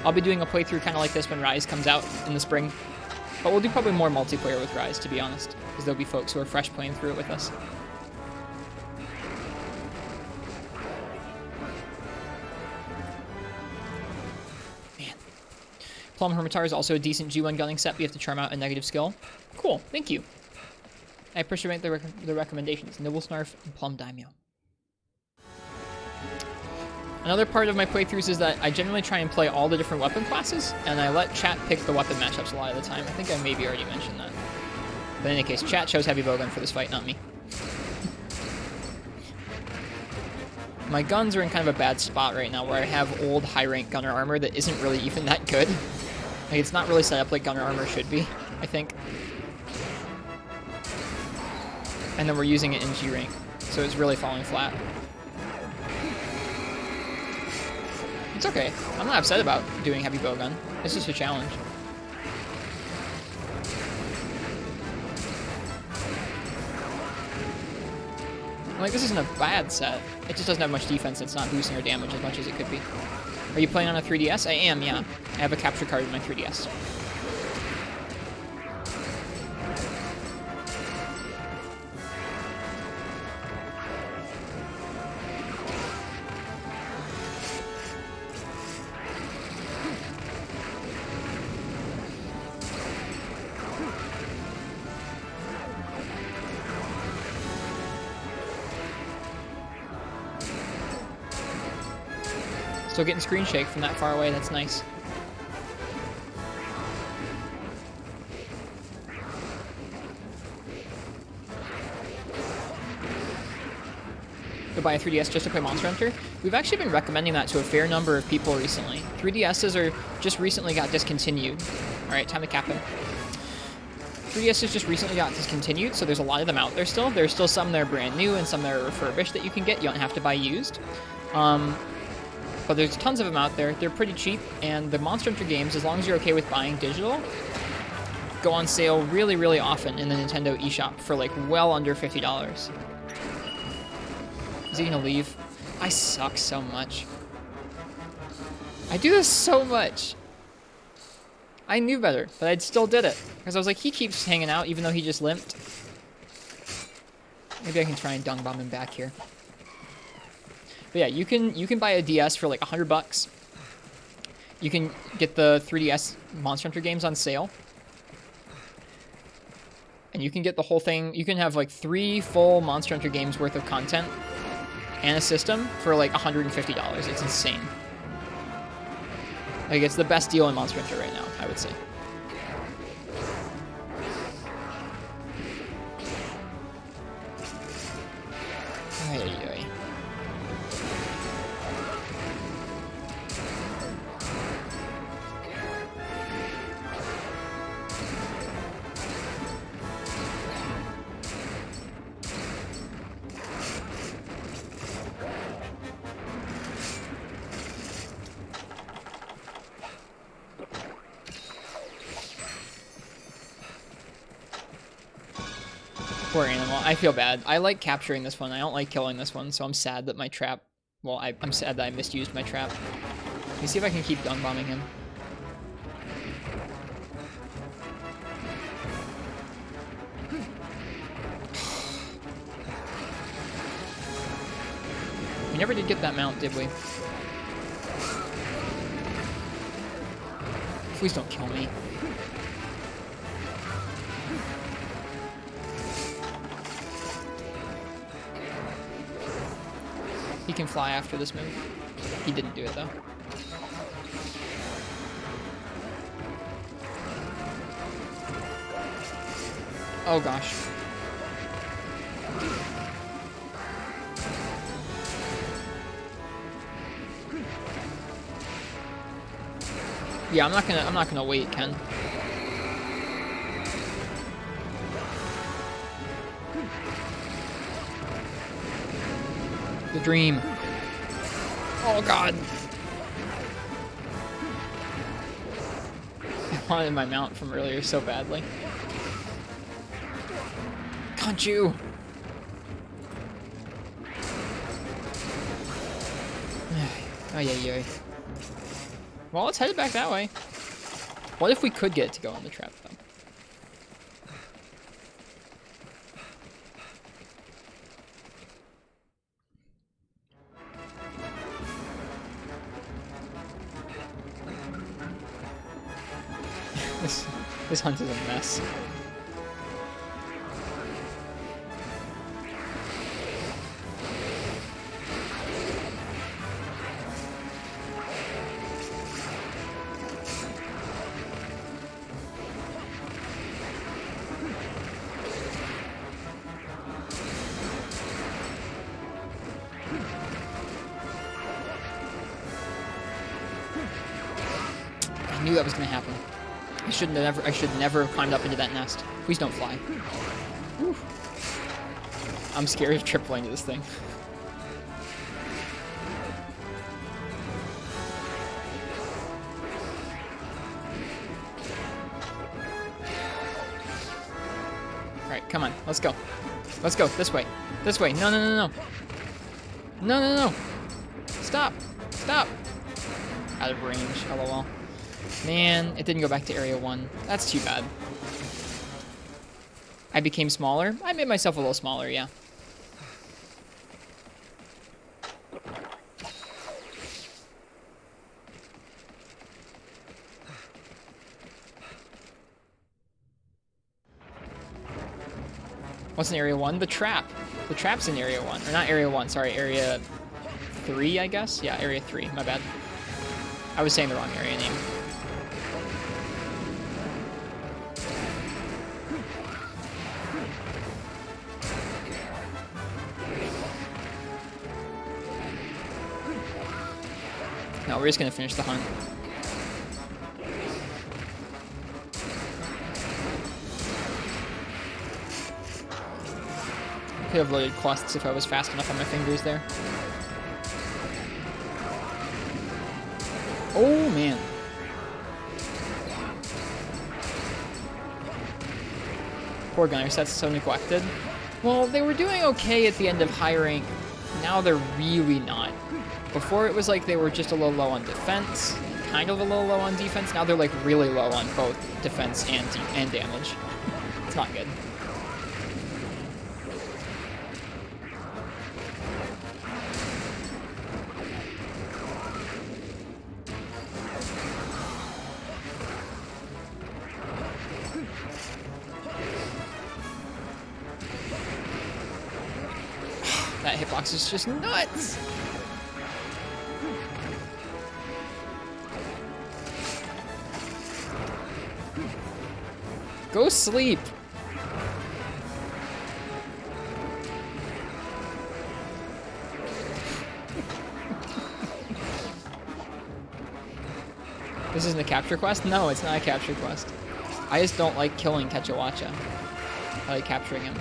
I'll be doing a playthrough kind of like this when Rise comes out in the spring. But we'll do probably more multiplayer with Rise, to be honest, because there'll be folks who are fresh playing through it with us. Plum Hermitar is also a decent G1 gunning set, but you have to charm out a negative skill. Cool, thank you. I appreciate the recommendations. Nibblesnarf and Plum Daimyo. Another part of my playthroughs is that I generally try and play all the different weapon classes, and I let chat pick the weapon matchups a lot of the time. I think I maybe already mentioned that. But in any case, chat chose heavy bowgun for this fight, not me. My guns are in kind of a bad spot right now, where I have old high-rank gunner armor that isn't really even that good. Like, it's not really set up like gunner armor should be, I think. And then we're using it in G rank, so it's really falling flat. It's okay. I'm not upset about doing heavy bowgun. It's just a challenge. Like, this isn't a bad set. It just doesn't have much defense. It's not boosting our damage as much as it could be. Are you playing on a 3DS? I am, yeah. I have a capture card in my 3DS. Still getting screen shake from that far away, that's nice. Go buy a 3DS just to play Monster Hunter? We've actually been recommending that to a fair number of people recently. 3DSs are just recently got discontinued. Alright, time to cap him. 3DSs just recently got discontinued, so there's a lot of them out there still. There's still some that are brand new and some that are refurbished that you can get. You don't have to buy used. But there's tons of them out there. They're pretty cheap, and the Monster Hunter games, as long as you're okay with buying digital, go on sale really, really often in the Nintendo eShop for like well under $50. Is he gonna leave? I suck so much. I do this so much. I knew better, but I still did it. Because I was like, he keeps hanging out even though he just limped. Maybe I can try and dung bomb him back here. But yeah, you can buy a DS for like $100. You can get the 3DS Monster Hunter games on sale. And you can get the whole thing. You can have like 3 full Monster Hunter games worth of content and a system for like $150. It's insane. Like, it's the best deal in Monster Hunter right now, I would say. Ay, ay, ay. Poor animal. I feel bad. I like capturing this one. I don't like killing this one, so I'm sad that my trap... Well, I'm sad that I misused my trap. Let me see if I can keep dung bombing him. We never did get that mount, did we? Please don't kill me. He can fly after this move. He didn't do it, though. Oh, gosh. Yeah, I'm not gonna wait, Ken. The dream. Oh god. I wanted my mount from earlier so badly. Can't you? Oh yeah. Well, let's head back that way. What if we could get it to go on the trap, though? This hunt is a mess. knew that was gonna happen. I should never have climbed up into that nest. Please don't fly. Whew. I'm scared of tripling to this thing. Alright, come on, let's go. Let's go, this way. This way. No, no, no, no. No, no, no. Stop. Stop. Out of range, lol. Man, it didn't go back to Area 1. That's too bad. I became smaller. I made myself a little smaller, yeah. What's in Area 1? The trap. The trap's in Area 1. Or not Area 1, sorry, Area 3, I guess? Yeah, Area 3, my bad. I was saying the wrong area name. No, we're just gonna finish the hunt. I could have loaded quests if I was fast enough on my fingers there. Oh, man. Poor gunner sets so neglected. Well, they were doing okay at the end of high rank. Now they're really not. Before it was like they were just a little low on defense, kind of a little low on defense. Now they're like really low on both defense and damage. It's not good. That hitbox is just nuts! Go sleep! This isn't a capture quest? No, it's not a capture quest. I just don't like killing Kechawacha. I like capturing him.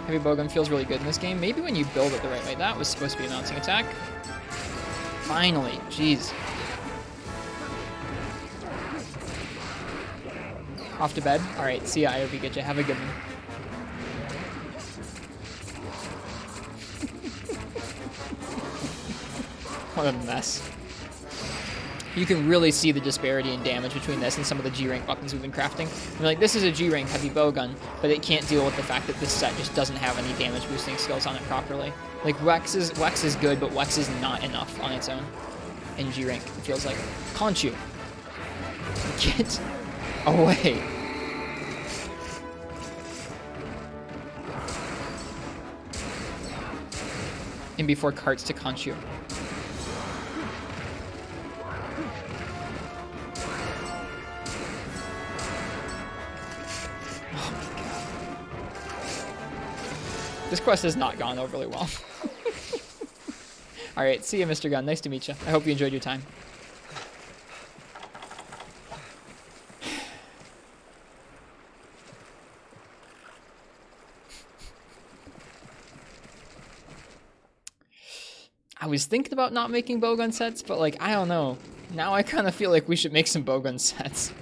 Heavy bowgun feels really good in this game. Maybe when you build it the right way. That was supposed to be a mounting attack. Finally, jeez. Off to bed. All right, see ya, IRB Getcha. Have a good one. What a mess. You can really see the disparity in damage between this and some of the G-rank weapons we've been crafting. You're like, this is a G-rank heavy bowgun, but it can't deal with the fact that this set just doesn't have any damage boosting skills on it properly. Like, Wex is good, but Wex is not enough on its own. In G-rank, it feels like. Conchu. Get away. And before carts to Conchu. This quest has not gone overly well. Alright, see you, Mr. Gunn. Nice to meet you. I hope you enjoyed your time. I was thinking about not making bowgun sets, but like, I don't know. Now I kind of feel like we should make some bowgun sets.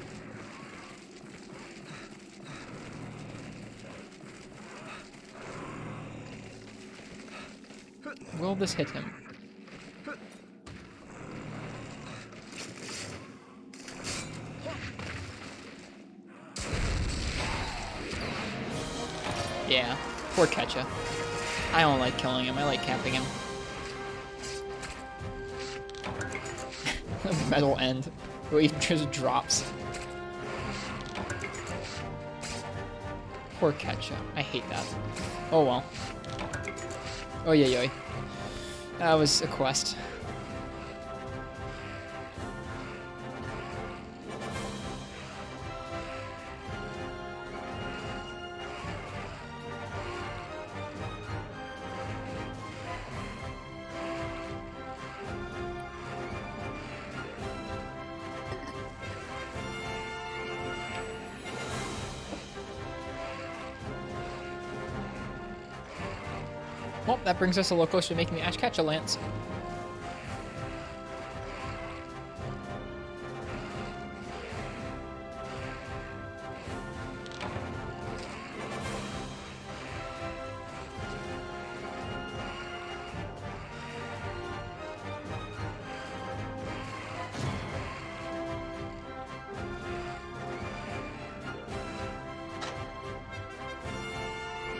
Will this hit him? Yeah, poor Ketcha. I don't like killing him, I like capping him. Metal end. Where he just drops. Poor Ketcha. I hate that. Oh well. Oh yeah, yoy. That was a quest. Well, that brings us a little closer to making the Ashkatcha lance.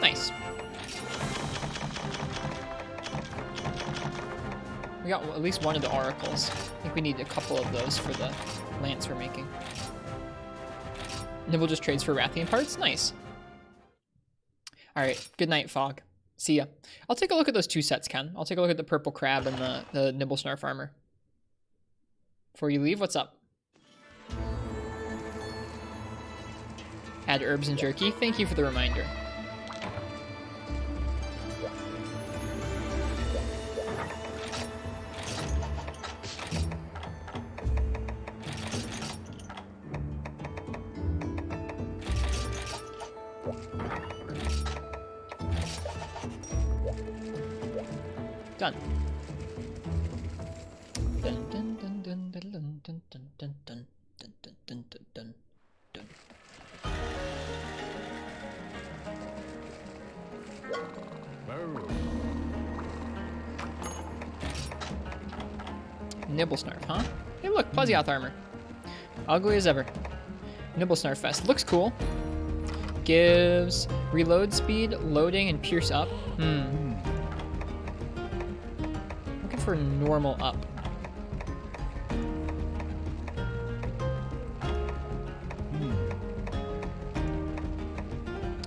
Nice. We got at least one of the oracles. I think we need a couple of those for the lance we're making. Nibble just trades for Rathian parts? Nice. Alright, good night, Fog. See ya. I'll take a look at those two sets, Ken. I'll take a look at the purple crab and the Nibble Snarf armor. Before you leave, what's up? Add herbs and jerky. Thank you for the reminder. Done. Dun dun dun dun dun dun dun dun dun dun dun dun dun dun dun. Nibble Snarf, huh? Hey look, Plesioth armor. Ugly as ever. Nibble Snarf Fest. Looks cool. Gives reload speed, loading, and pierce up. Looking for normal up.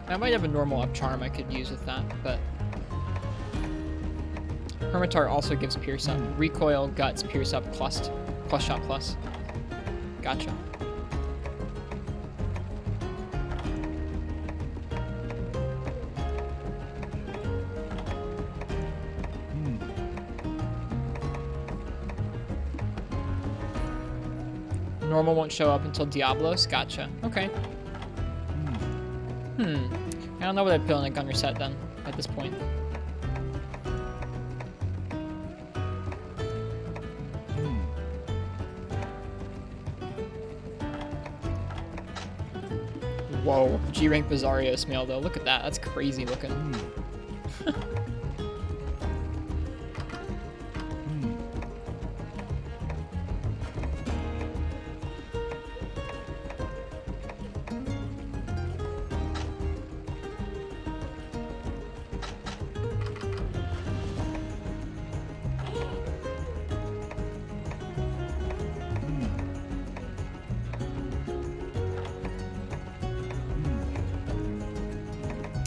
I might have a normal up charm I could use with that, but Hermitar also gives pierce up. Recoil, guts, pierce up, plus shot plus. Gotcha. Normal won't show up until Diablos. Gotcha. Okay. I don't know what I'd put on a gunner set then, at this point. Whoa. G-rank Bizarrio Smail though. Look at that. That's crazy looking.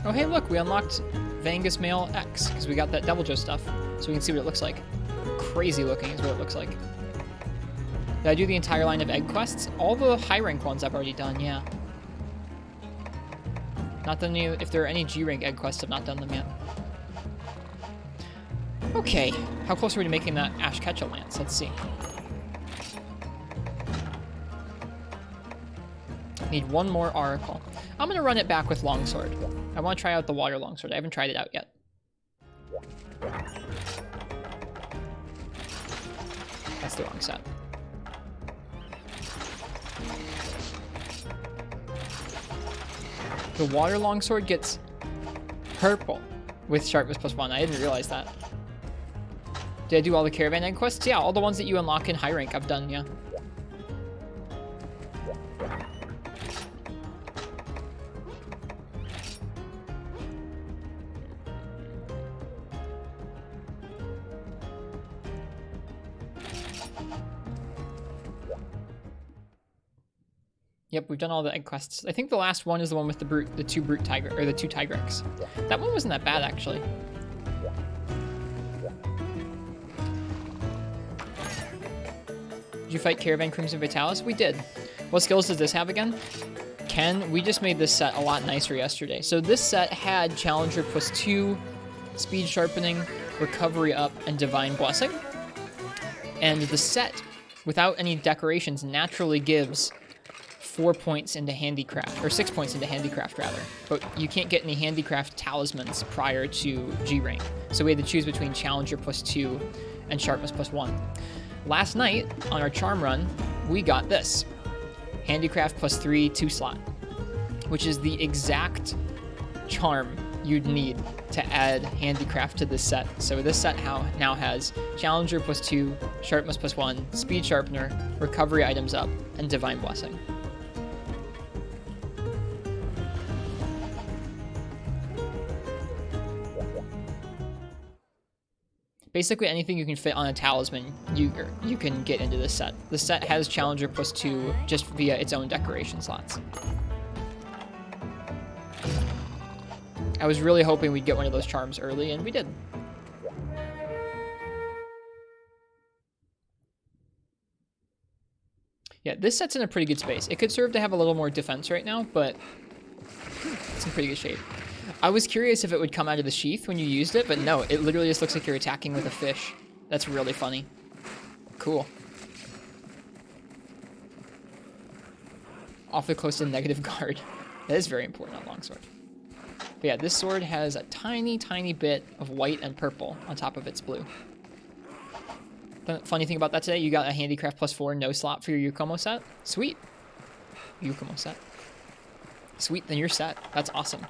Oh, hey, look, we unlocked Vangus Mail X because we got that Devil Joe stuff, so we can see what it looks like. Crazy looking is what it looks like. Did I do the entire line of egg quests? All the high rank ones I've already done, yeah. Not done any, if there are any G rank egg quests, I've not done them yet. Okay, how close are we to making that Ashkatcha lance? Let's see. Need one more oracle. I'm gonna run it back with longsword. I want to try out the water longsword. I haven't tried it out yet. That's the wrong set. The water longsword gets purple with sharpness +1. I didn't realize that. Did I do all the caravan egg quests? Yeah, all the ones that you unlock in high rank I've done, yeah. Yep, we've done all the egg quests. I think the last one is the one with the two Tigrex. That one wasn't that bad actually. Did you fight Caravan Crimson Vitalis? We did. What skills does this have again? Ken, we just made this set a lot nicer yesterday. So this set had Challenger +2, Speed Sharpening, Recovery Up, and Divine Blessing. And the set, without any decorations, naturally gives 4 points into handicraft, or 6 points into handicraft rather, but you can't get any handicraft talismans prior to G rank. So we had to choose between Challenger +2 and Sharpness +1. Last night on our charm run, we got this. Handicraft +3, 2 slot, which is the exact charm you'd need to add handicraft to this set. So this set now has Challenger +2, Sharpness +1, Speed Sharpener, Recovery items up, and Divine Blessing. Basically anything you can fit on a talisman, you can get into this set. The set has Challenger +2 just via its own decoration slots. I was really hoping we'd get one of those charms early, and we did. Yeah, this set's in a pretty good space. It could serve to have a little more defense right now, but it's in pretty good shape. I was curious if it would come out of the sheath when you used it, but no, it literally just looks like you're attacking with a fish. That's really funny. Cool. Awfully close to negative guard. That is very important on longsword. But yeah, this sword has a tiny, tiny bit of white and purple on top of its blue. The funny thing about that today, you got a handicraft +4 no slot for your Yukomo set. Sweet. Yukomo set. Sweet, then you're set. That's awesome.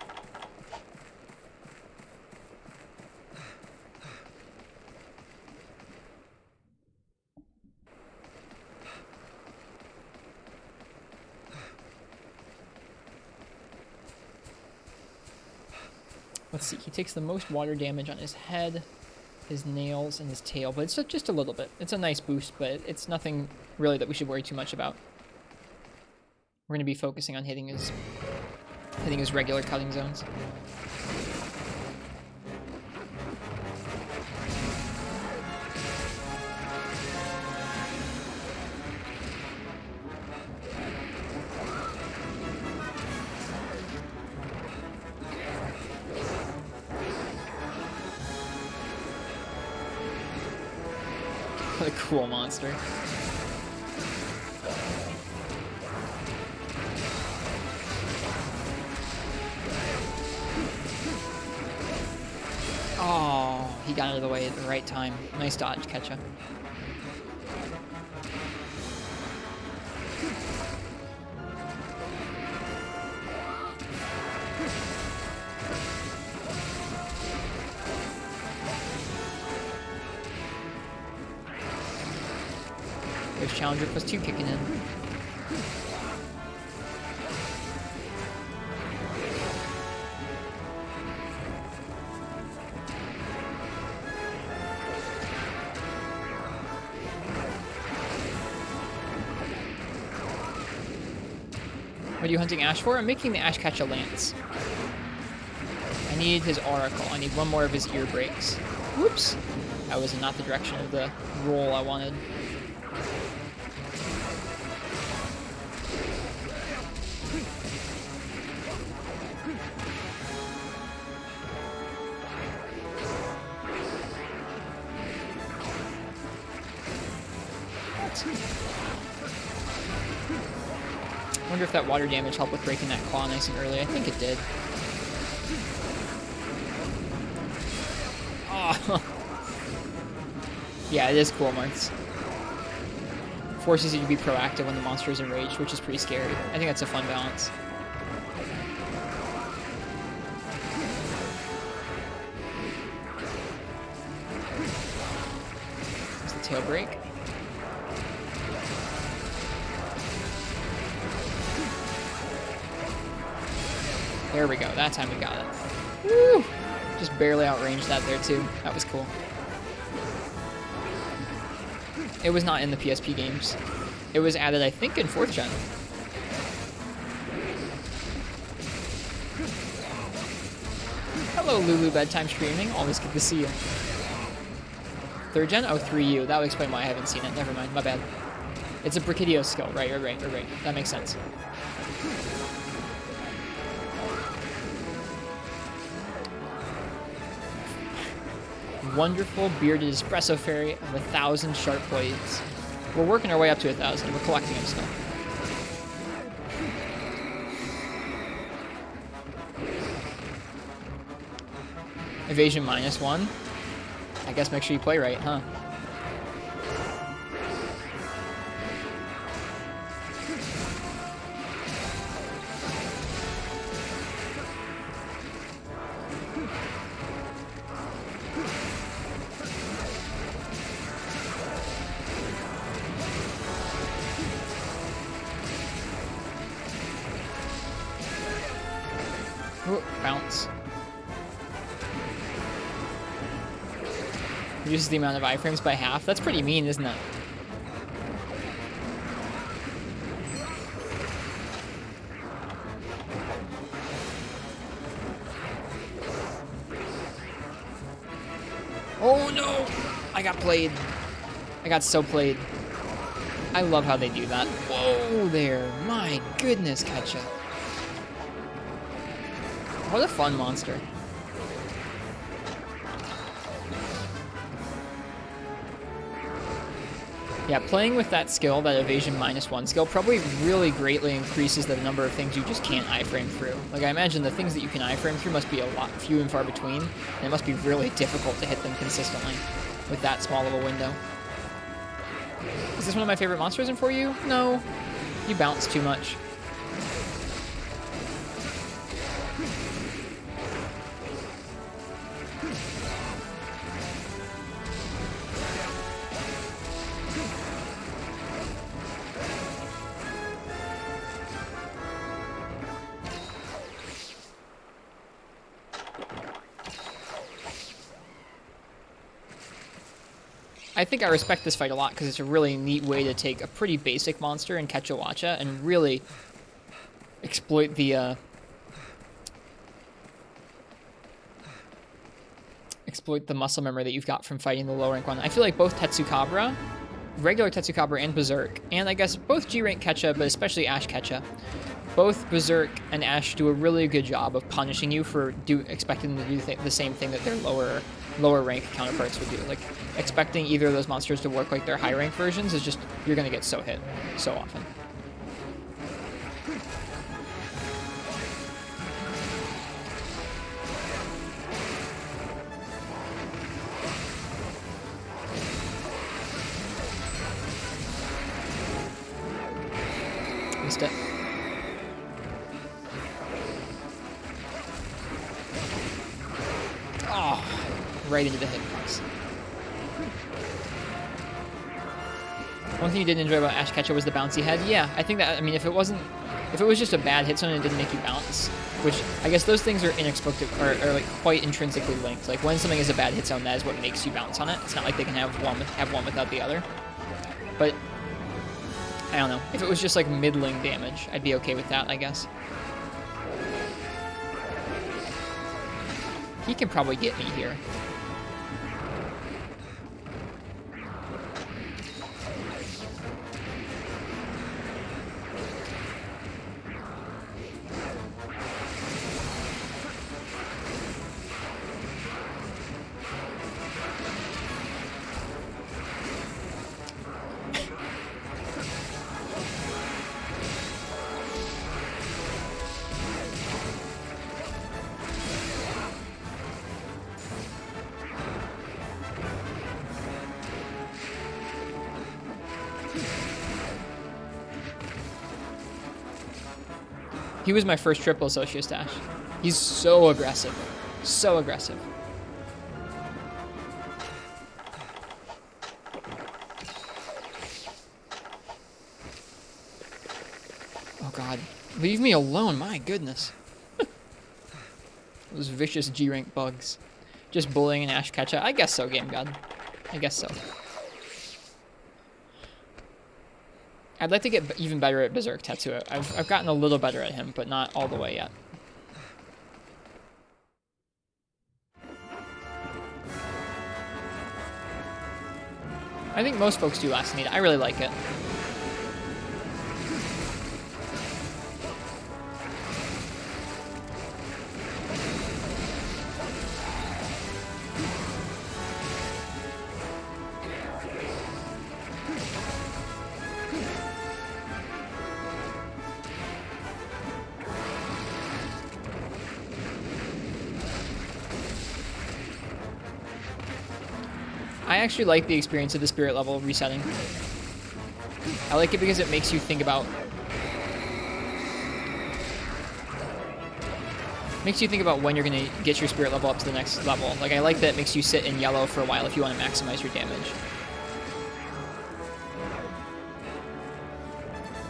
Let's see, he takes the most water damage on his head, his nails, and his tail, but it's just a little bit. It's a nice boost, but it's nothing really that we should worry too much about. We're going to be focusing on hitting his regular cutting zones. What a cool monster. Oh, he got out of the way at the right time. Nice dodge, Ketcha. There's Challenger +2 kicking in. What are you hunting Ash for? I'm making the Ash catch a lance. I need his Oracle. I need one more of his ear breaks. Whoops! That was not the direction of the roll I wanted. I wonder if that water damage helped with breaking that claw nice and early. I think it did. Oh. Yeah, it is cool, Marks. Forces you to be proactive when the monster is enraged, which is pretty scary. I think that's a fun balance. There's the tail break. There we go. That time we got it. Woo! Just barely outranged that there, too. That was cool. It was not in the PSP games. It was added, I think, in 4th gen. Hello, Lulu Bedtime Streaming. Always good to see you. 3rd gen? Oh, 3U. That would explain why I haven't seen it. Never mind. My bad. It's a Brachydio skill. Right. That makes sense. Wonderful bearded espresso fairy of 1,000 sharp blades. We're working our way up to 1,000. We're collecting them still. Evasion -1. I guess make sure you play right, huh? Ooh, bounce. Reduces the amount of iframes by half. That's pretty mean, isn't it? Oh no! I got played. I got so played. I love how they do that. Whoa there. My goodness, Ketchup. What a fun monster. Yeah, playing with that skill, that evasion -1 skill, probably really greatly increases the number of things you just can't iframe through. Like, I imagine the things that you can iframe through must be a lot few and far between, and it must be really difficult to hit them consistently with that small of a window. Is this one of my favorite monsters in 4U? No. You bounce too much. I think I respect this fight a lot because it's a really neat way to take a pretty basic monster in Kechawacha and really exploit the muscle memory that you've got from fighting the low rank one. I feel like both Tetsukabra, regular Tetsukabra and Berserk, and I guess both G rank Kecha, but especially Ash Kecha, both Berserk and Ash do a really good job of punishing you for expecting them to do the same thing that their lower rank counterparts would do. Like, expecting either of those monsters to work like their high rank versions is just, you're gonna get so hit so often. Missed it. Oh, right into the hitbox. One thing you didn't enjoy about Ash Ketcha was the bouncy head. Yeah, I think that, I mean, if it was just a bad hit zone and it didn't make you bounce, which I guess those things are inexplicable, or like quite intrinsically linked. Like, when something is a bad hit zone, that is what makes you bounce on it. It's not like they can have one without the other. But I don't know. If it was just like middling damage, I'd be okay with that, I guess. He can probably get me here. He was my first triple Associate Stash. He's so aggressive. So aggressive. Oh god. Leave me alone, my goodness. Those vicious G-rank bugs. Just bullying an Ash Ketcha. I guess so, Game God. I guess so. I'd like to get even better at Berserk Tetsuo. I've gotten a little better at him, but not all the way yet. I think most folks do Last Need. I really like it. I actually like the experience of the spirit level resetting. I like it because it makes you think about when you're gonna get your spirit level up to the next level. Like, I like that it makes you sit in yellow for a while if you want to maximize your damage.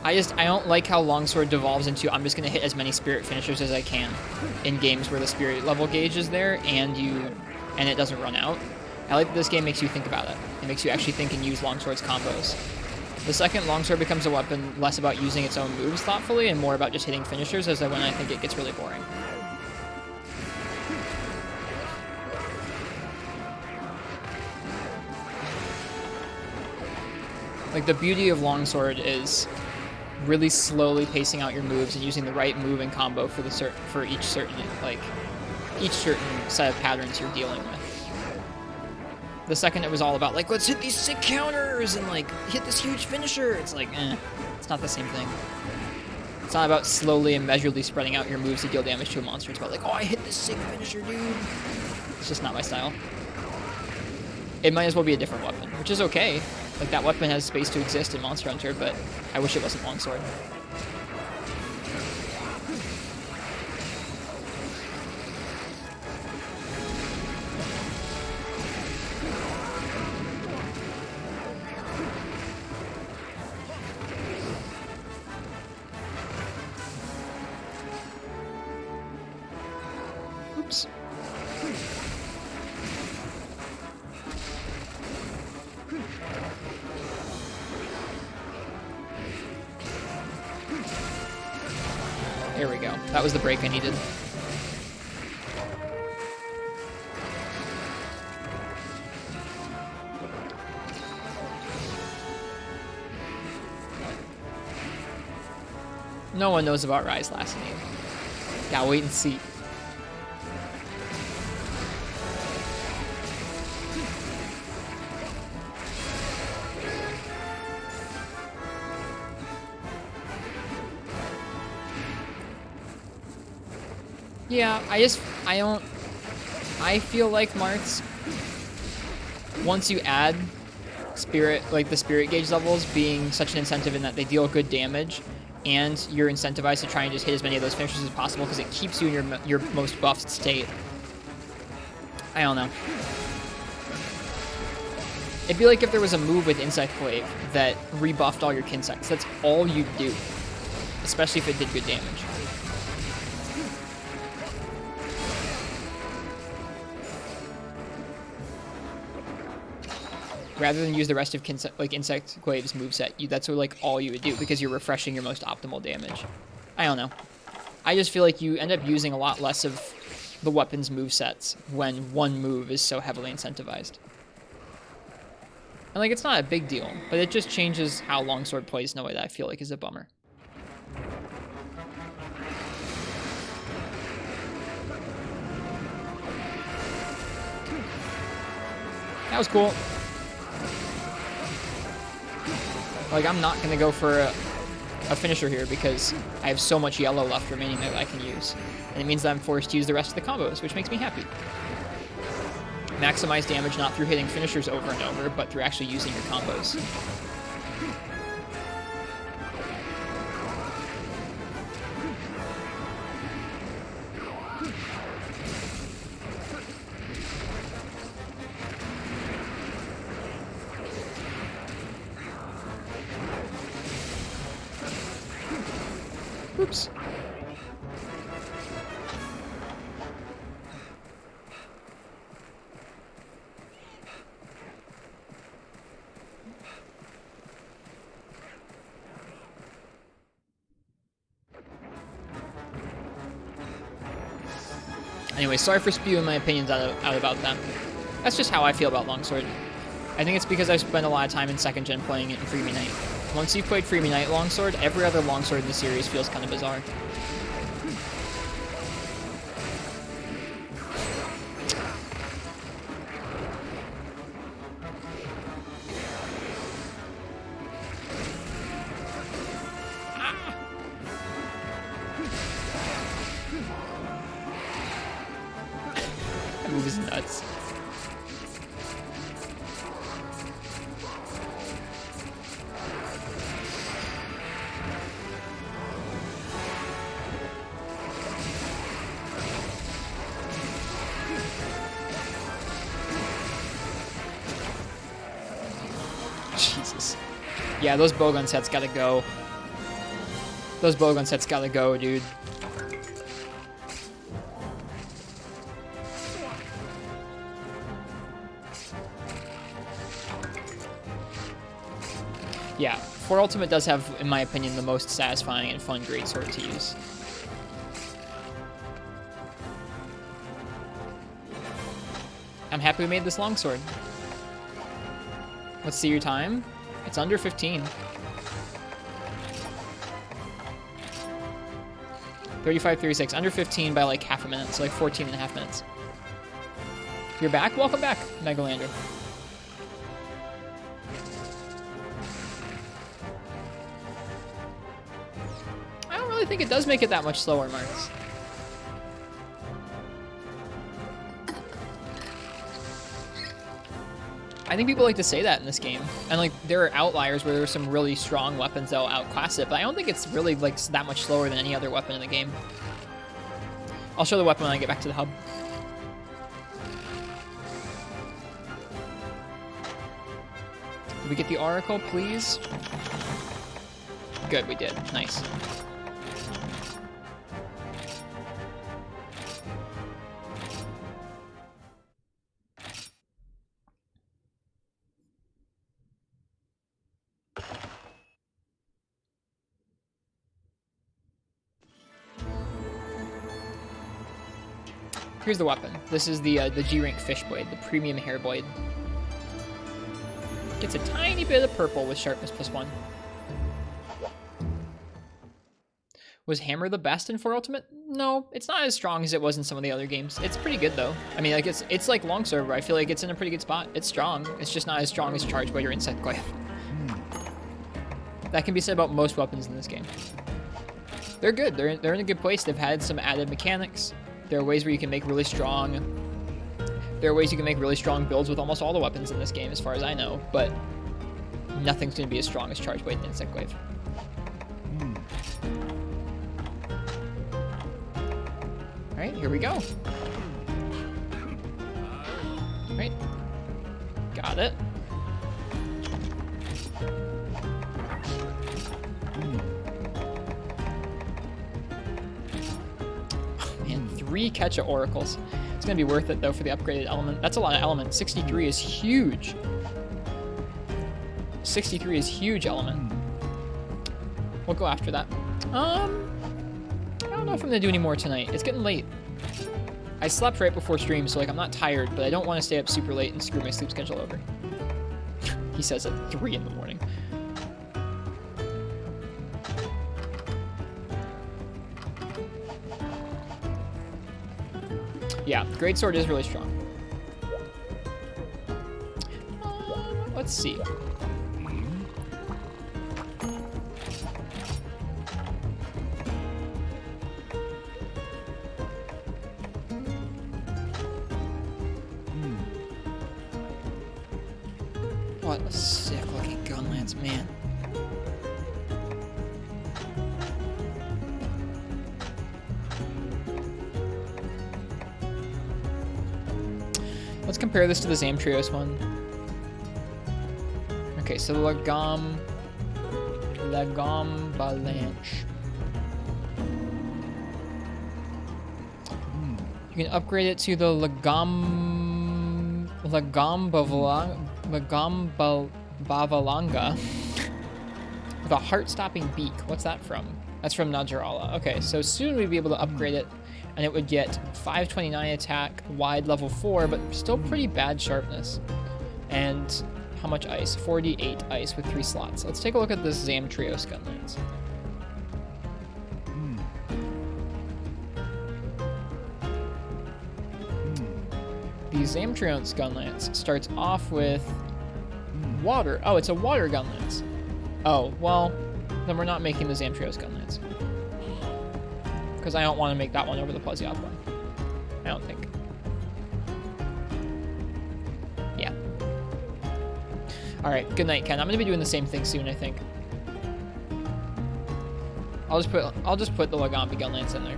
I don't like how longsword devolves into I'm just gonna hit as many spirit finishers as I can in games where the spirit level gauge is there and it doesn't run out. I like that this game makes you think about it. It makes you actually think and use longsword's combos. The second longsword becomes a weapon less about using its own moves thoughtfully and more about just hitting finishers, as when I think it gets really boring. Like, the beauty of longsword is really slowly pacing out your moves and using the right move and combo for each certain set of patterns you're dealing with. The second it was all about, like, let's hit these sick counters and, like, hit this huge finisher, it's like, it's not the same thing. It's not about slowly and measurably spreading out your moves to deal damage to a monster. It's about, like, oh, I hit this sick finisher, dude. It's just not my style. It might as well be a different weapon, which is okay. Like, that weapon has space to exist in Monster Hunter, but I wish it wasn't longsword. Oops. There we go. That was the break I needed. No one knows about Rise last name. Gotta wait and see. Yeah, I feel like Marts, once you add spirit, like the spirit gauge levels being such an incentive in that they deal good damage, and you're incentivized to try and just hit as many of those finishers as possible because it keeps you in your most buffed state. I don't know. It'd be like if there was a move with Insect Glaive that rebuffed all your Kinsects. That's all you do, especially if it did good damage. Rather than use the rest of Insect Glaive's moveset, that's like all you would do because you're refreshing your most optimal damage. I don't know. I just feel like you end up using a lot less of the weapon's movesets when one move is so heavily incentivized. And like, it's not a big deal, but it just changes how longsword plays in a way that I feel like is a bummer. That was cool. Like, I'm not going to go for a finisher here because I have so much yellow left remaining that I can use. And it means that I'm forced to use the rest of the combos, which makes me happy. Maximize damage not through hitting finishers over and over, but through actually using your combos. Oops. Anyway, sorry for spewing my opinions out about them. That's just how I feel about Longsword. I think it's because I've spent a lot of time in 2nd gen playing it in Freebie Knight. Once you've played Freebie Knight Longsword, every other Longsword in the series feels kind of bizarre. That move is nuts. Yeah, those bowgun sets gotta go. Those bowgun sets gotta go, dude. Yeah, 4 Ultimate does have, in my opinion, the most satisfying and fun greatsword to use. I'm happy we made this longsword. Let's see your time. It's under 15. 35, 36, under 15 by like half a minute, so like 14 and a half minutes. You're back? Welcome back, Megalander. I don't really think it does make it that much slower, Marks. I think people like to say that in this game. And like there are outliers where there's some really strong weapons that'll outclass it, but I don't think it's really like that much slower than any other weapon in the game. I'll show the weapon when I get back to the hub. Did we get the Oracle, please? Good, we did. Nice. Here's the weapon. This is the G-Rank Fish Blade, the premium hair blade. Gets a tiny bit of purple with sharpness +1. Was Hammer the best in 4 Ultimate? No, it's not as strong as it was in some of the other games. It's pretty good though. I mean, like it's like Longsword, where I feel like it's in a pretty good spot. It's strong. It's just not as strong as Charge Blade or Insect Glaive. That can be said about most weapons in this game. They're good. They're in a good place. They've had some added mechanics. There are ways where you can make really strong... There are ways you can make really strong builds with almost all the weapons in this game, as far as I know, but nothing's going to be as strong as Charge Blade and Insect Glaive. Alright, here we go. Alright. Got it. Man, 3 Ketcha Oracles. It's going to be worth it, though, for the upgraded element. That's a lot of element. 63 is huge. 63 is huge element. We'll go after that. I don't know if I'm going to do any more tonight. It's getting late. I slept right before stream, so like I'm not tired, but I don't want to stay up super late and screw my sleep schedule over. He says at 3 in the morning. Yeah, Greatsword is really strong. Let's see. What a sick looking gun lance, man. Let's compare this to the Zamtrios one. Okay, so the Lagom Balanche. You can upgrade it to the Lagom Bavalanga with a heart-stopping beak. What's that from? That's from Najarala. Okay, so soon we'd be able to upgrade it, and it would get 529 attack, wide level 4, but still pretty bad sharpness. And how much ice? 48 ice with 3 slots. Let's take a look at this Zamtrios gun lance. The Zamtrios gun lance starts off with water. Oh, it's a water gun lance. Oh, well, then we're not making the Zamtrios gun lance. Because I don't want to make that one over the Plesioth one. I don't think. Yeah. Alright, good night, Ken. I'm going to be doing the same thing soon, I think. I'll just put the Lagambi gun lance in there.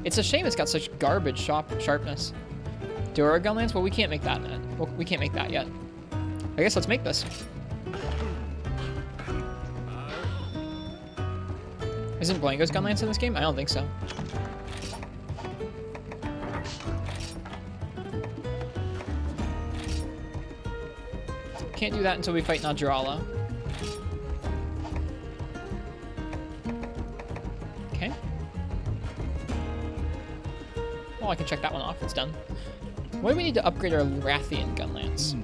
It's a shame it's got such garbage sharpness. Dura gun lance? Well, we can't make that yet. Well, we can't make that yet. I guess let's make this. Isn't Blanco's gun lance in this game? I don't think so. Can't do that until we fight Najarala. Okay. Well, I can check that one off. It's done. What do we need to upgrade our Rathian gun lance?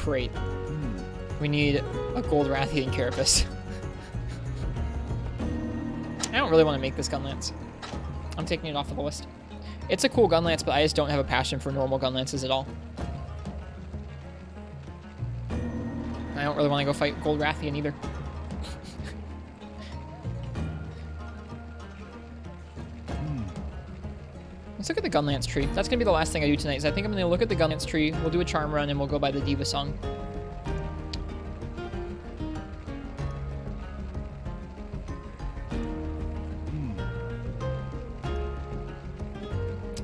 Great. We need a gold Rathian Carapace. I don't really want to make this gun lance. I'm taking it off of the list. It's a cool gun lance, but I just don't have a passion for normal gun lances at all. I don't really want to go fight gold Rathian either. Let's look at the gun lance tree. That's going to be the last thing I do tonight. Is I think I'm going to look at the gun lance tree. We'll do a charm run, and we'll go by the Diva song.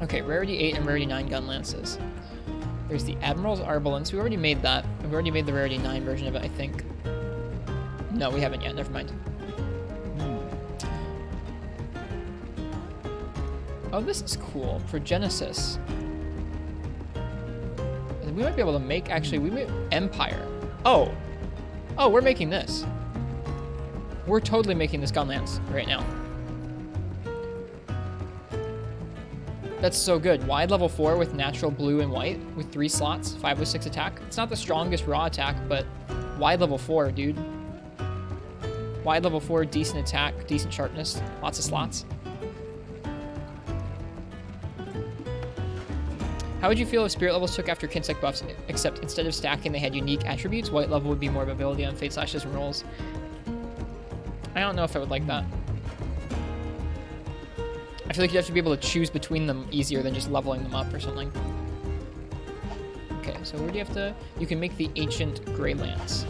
Okay, rarity 8 and rarity 9 gun lances. There's the Admiral's Arbalance. We already made that. We already made the rarity 9 version of it, I think. No, we haven't yet. Never mind. Oh, this is cool. For Genesis. We might be able to make, actually, we made Empire. Oh. Oh, we're making this. We're totally making this gun lance right now. That's so good. Wide level 4 with natural blue and white with 3 slots, 506 attack. It's not the strongest raw attack, but wide level 4, dude. Wide level 4, decent attack, decent sharpness, lots of slots. How would you feel if spirit levels took after Kinsec buffs, except instead of stacking they had unique attributes? White level would be more of ability on Fate Slashes and rolls. I don't know if I would like that. I feel like you'd have to be able to choose between them easier than just leveling them up or something. Okay, so where do you have to... You can make the Ancient Grey Lance.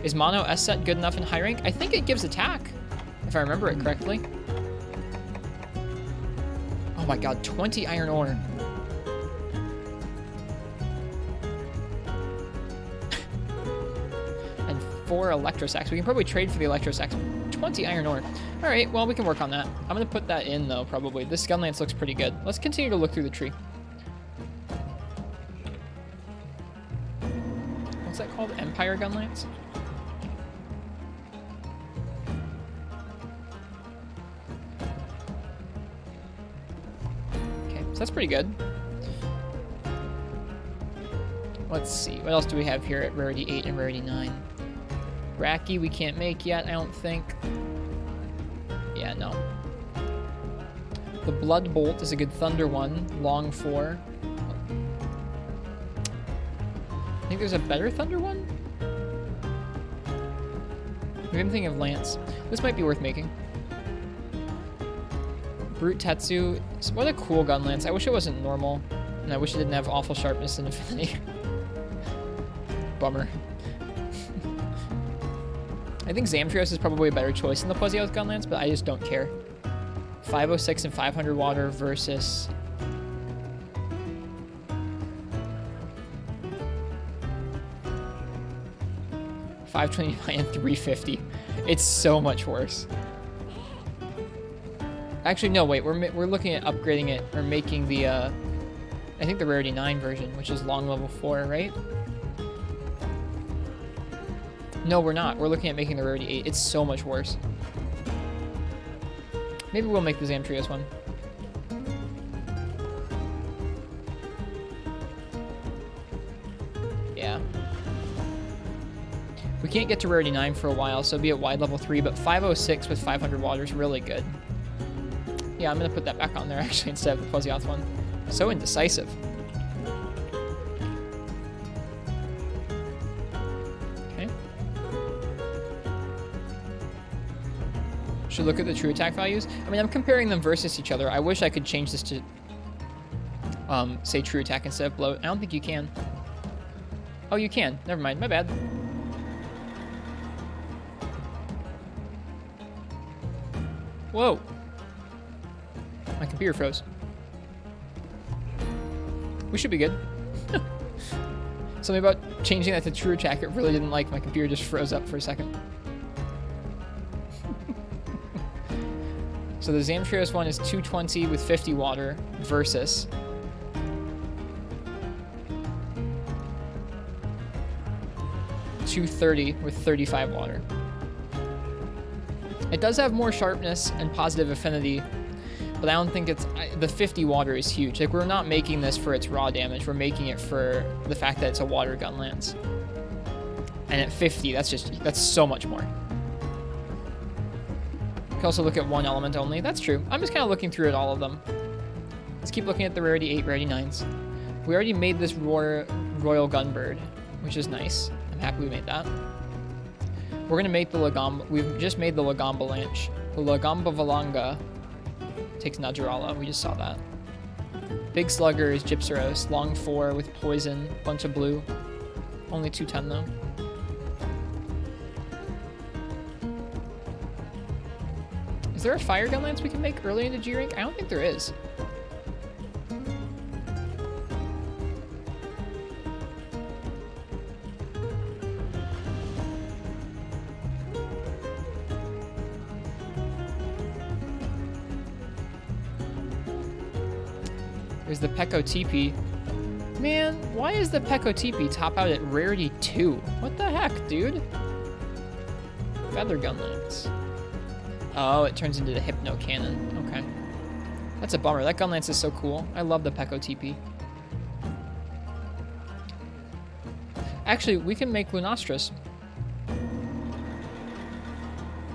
Is Mono S set good enough in high rank? I think it gives attack, if I remember it correctly. Oh my god, 20 iron ore. And 4 electrosacs. We can probably trade for the electrosacs. 20 iron ore. Alright, well, we can work on that. I'm going to put that in, though, probably. This gun lance looks pretty good. Let's continue to look through the tree. What's that called? Empire gun lance? So that's pretty good. Let's see. What else do we have here at rarity 8 and rarity 9? Raki we can't make yet, I don't think. Yeah, no. The Blood Bolt is a good thunder one. Long 4. I think there's a better thunder one? Maybe I'm thinking of Lance. This might be worth making. Brute Tetsu. What a cool gun lance. I wish it wasn't normal. And I wish it didn't have awful sharpness and affinity. Bummer. I think Zamtrios is probably a better choice than the Plesioth gun lance, but I just don't care. 506 and 500 water versus... $529 and $350. It's so much worse. Actually, no, wait. We're looking at upgrading it or making the, I think the rarity 9 version, which is long level 4, right? No, we're not. We're looking at making the rarity 8. It's so much worse. Maybe we'll make the Zamtrios one. Yeah. We can't get to rarity 9 for a while, so it'll be at wide level 3, but 506 with 500 water is really good. Yeah, I'm going to put that back on there, actually, instead of the Plesioth one. So indecisive. Okay. Should look at the true attack values. I mean, I'm comparing them versus each other. I wish I could change this to, say, true attack instead of bloat. I don't think you can. Oh, you can. Never mind. My bad. Whoa. My computer froze. We should be good. Something about changing that to true attack it really didn't like. My computer just froze up for a second. So the Zamtrios one is 220 with 50 water versus 230 with 35 water. It does have more sharpness and positive affinity, but I don't think it's... The 50 water is huge. Like, we're not making this for its raw damage. We're making it for the fact that it's a water gun lance. And at 50, that's so much more. You can also look at one element only. That's true. I'm just kind of looking through at all of them. Let's keep looking at the rarity 8, rarity 9s. We already made this Royal Gunbird, which is nice. I'm happy we made that. We're going to make the Lagamba. We've just made the Lagamba Lanch. The Lagamba Valanga takes Najarala. We just saw that. Big Slugger is Gypseros. Long 4 with poison. Bunch of blue. Only 210 though. Is there a fire gun lance we can make early into G rank? I don't think there is. There's the Peko TP. Man, why is the Peko TP top out at rarity 2? What the heck, dude? Feather gun lance. Oh, it turns into the Hypno Cannon. Okay. That's a bummer. That gun lance is so cool. I love the Peko TP. Actually, we can make Lunastras.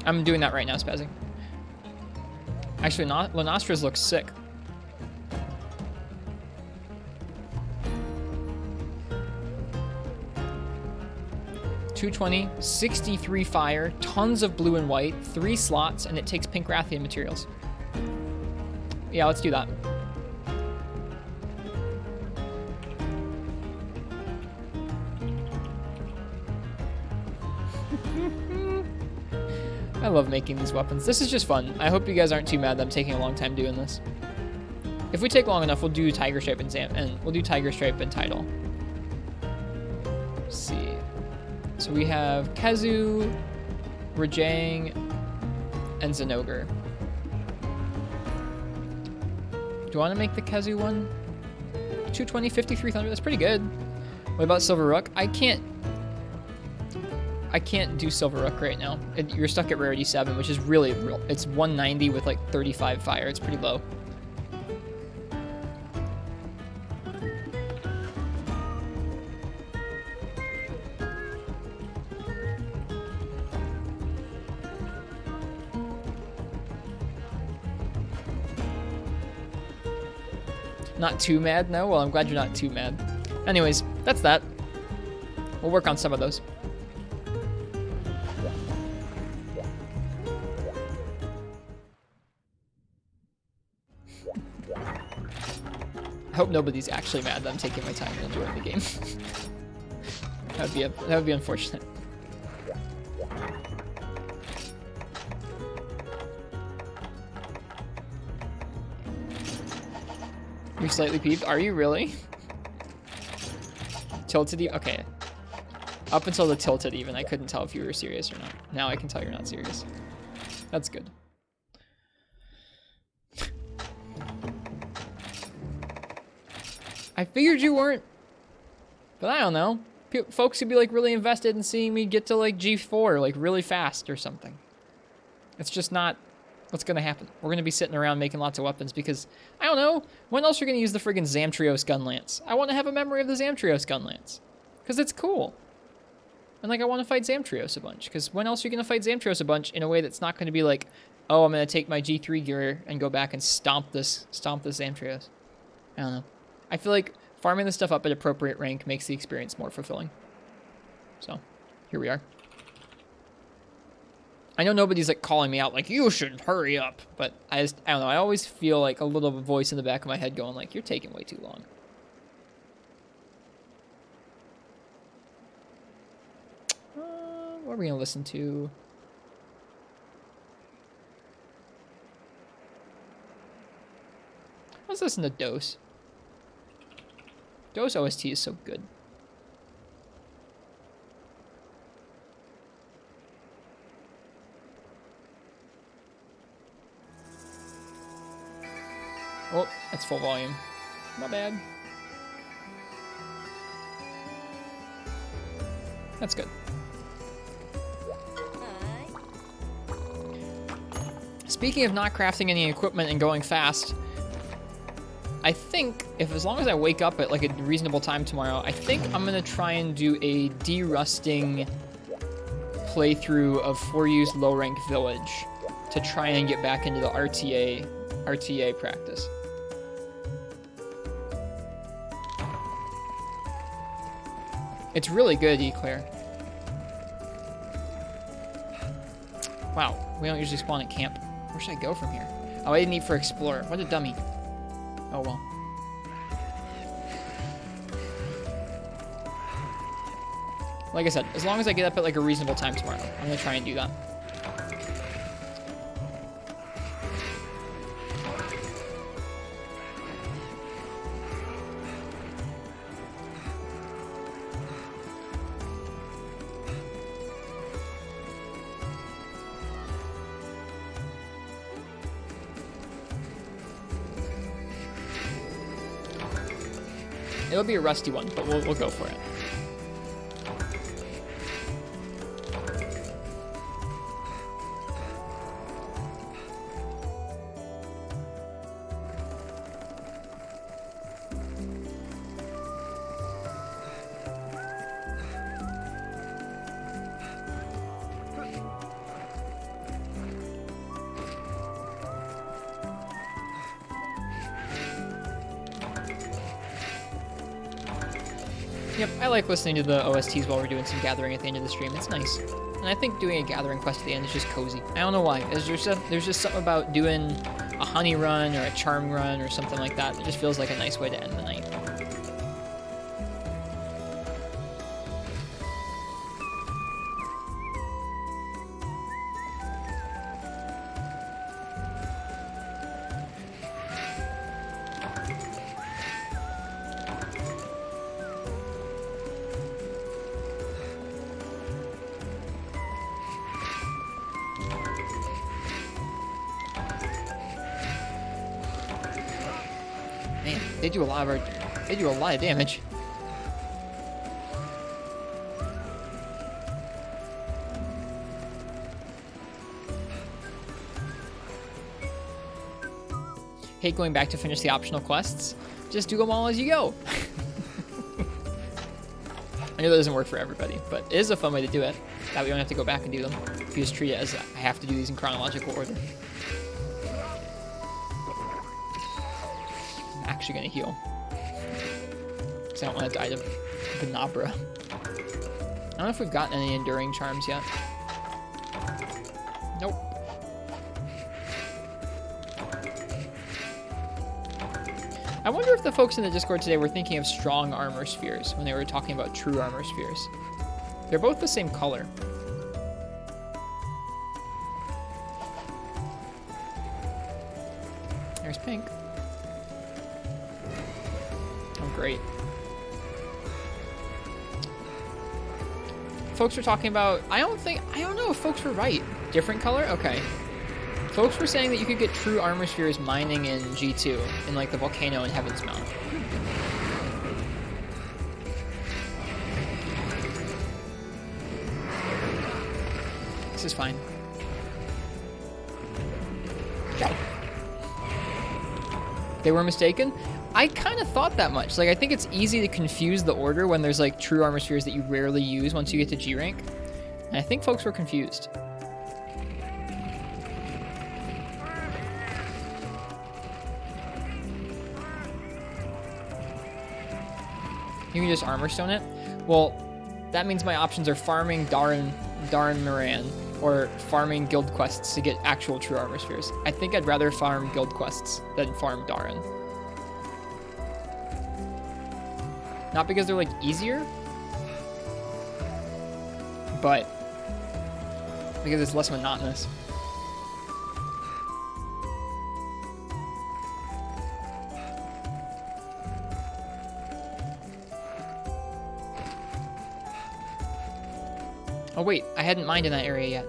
I'm doing that right now, Spazzing. Actually, Lunastras looks sick. $220, 63 fire, tons of blue and white, 3 slots, and it takes pink Rathian materials. Yeah, let's do that. I love making these weapons. This is just fun. I hope you guys aren't too mad that I'm taking a long time doing this. If we take long enough, we'll do Tiger Stripe and we'll do Tiger Stripe and Tidal. Let's see. So we have Kezu, Rajang, and Zenogre. Do you want to make the Kezu one? 220, 53 Thunder, that's pretty good. What about Silver Rook? I can't do Silver Rook right now. You're stuck at rarity 7, which is really, it's 190 with like 35 fire. It's pretty low. Not too mad? No? Well, I'm glad you're not too mad. Anyways, that's that. We'll work on some of those. I hope nobody's actually mad that I'm taking my time and enjoying the game. That would be unfortunate. You're slightly peeved? Are you really? Tilted even? Okay. Up until the tilted even, I couldn't tell if you were serious or not. Now I can tell you're not serious. That's good. I figured you weren't. But I don't know. Folks would be like really invested in seeing me get to like G4 like really fast or something. It's just not what's going to happen. We're going to be sitting around making lots of weapons because, I don't know, when else are you going to use the friggin' Zamtrios gun lance? I want to have a memory of the Zamtrios gun lance because it's cool. And like I want to fight Zamtrios a bunch because when else are you going to fight Zamtrios a bunch in a way that's not going to be like, oh, I'm going to take my G3 gear and go back and stomp this Zamtrios. I don't know. I feel like farming this stuff up at appropriate rank makes the experience more fulfilling. So, here we are. I know nobody's like calling me out like, you should hurry up. But I don't know. I always feel like a little voice in the back of my head going like, you're taking way too long. What are we gonna listen to? Let's listen to Dose. Dose OST is so good. Oh, that's full volume. Not bad. That's good. Speaking of not crafting any equipment and going fast, I think as long as I wake up at like a reasonable time tomorrow, I think I'm gonna try and do a derusting playthrough of 4U's low rank village to try and get back into the RTA practice. It's really good, Eclair. Wow, we don't usually spawn at camp. Where should I go from here? Oh, I didn't eat for Explorer. What a dummy. Oh well. Like I said, as long as I get up at like a reasonable time tomorrow, I'm gonna try and do that. It'll be a rusty one, but we'll go for it. Yep, I like listening to the OSTs while we're doing some gathering at the end of the stream. It's nice. And I think doing a gathering quest at the end is just cozy. I don't know why. There's just something about doing a honey run or a charm run or something like that. It just feels like a nice way to end the night. Man, they do a lot of damage. Hate going back to finish the optional quests. Just do them all as you go. I know that doesn't work for everybody, but it is a fun way to do it. That way you don't have to go back and do them. If you just treat it as I have to do these in chronological order. Actually gonna heal because I don't want to die to Benabra. I don't know if we've gotten any enduring charms yet. Nope. I wonder if the folks in the Discord today were thinking of strong armor spheres when they were talking about true armor spheres. They're both the same color. There's pink. Oh, great. Folks were talking about, I don't know if folks were right. Different color? Okay. Folks were saying that you could get true armor spheres mining in G2, in like the volcano in Heaven's Mount. This is fine. Go. They were mistaken? I kind of thought that much. Like, I think it's easy to confuse the order when there's like true armor spheres that you rarely use once you get to G rank. And I think folks were confused. You can just armor stone it? Well, that means my options are farming Darren Moran or farming guild quests to get actual true armor spheres. I think I'd rather farm guild quests than farm Darren. Not because they're like easier, but because it's less monotonous. Oh wait, I hadn't mined in that area yet.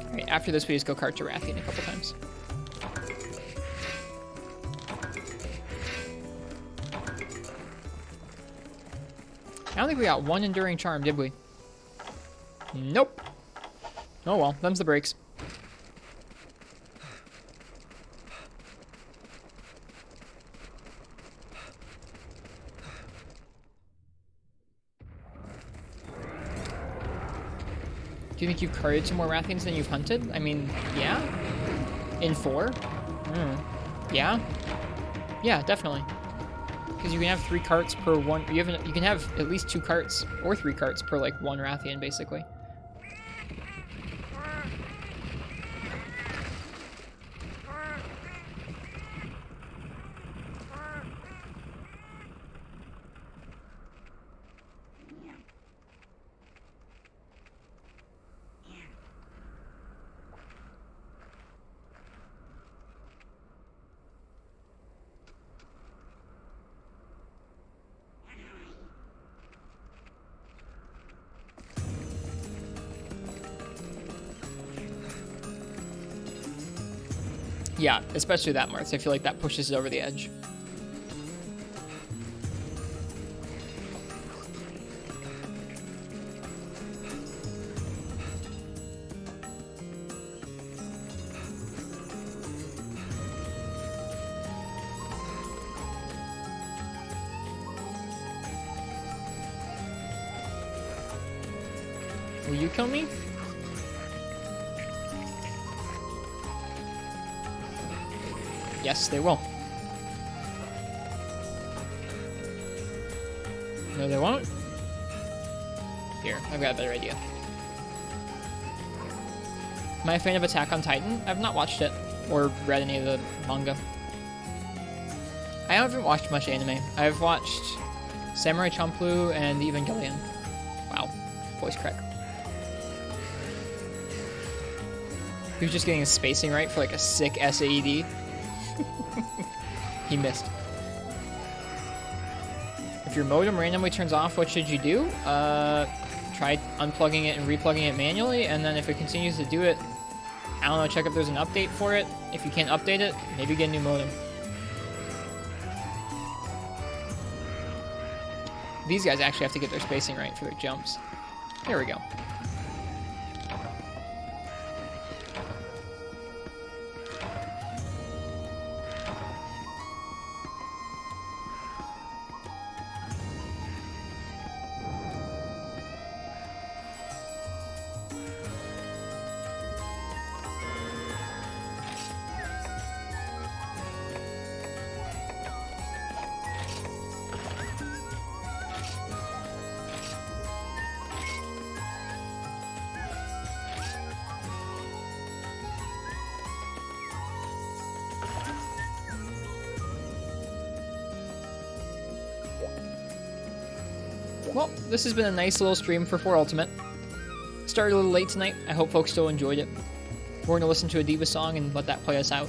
Alright, after this we just go cart to Rathian a couple times. I don't think we got one Enduring Charm, did we? Nope. Oh well, them's the breaks. Do you think you've carted some more Rathians than you've hunted? I mean, yeah? In 4? Yeah? Yeah, definitely. Because you can have 3 carts per one. You can have at least 2 carts or 3 carts per like 1 Rathian, basically. Yeah, especially that Marth. I feel like that pushes it over the edge. Will you kill me? Yes, they will. No, they won't. Here, I've got a better idea. Am I a fan of Attack on Titan? I've not watched it or read any of the manga. I haven't watched much anime. I've watched Samurai Champloo and Evangelion. Wow, voice crack. He was just getting his spacing right for like a sick SAED. He missed. If your modem randomly turns off, what should you do? Try unplugging it and replugging it manually, and then if it continues to do it, I don't know, check if there's an update for it. If you can't update it, maybe get a new modem. These guys actually have to get their spacing right for their jumps. There we go. Well, this has been a nice little stream for 4 Ultimate. Started a little late tonight. I hope folks still enjoyed it. We're going to listen to a Diva song and let that play us out.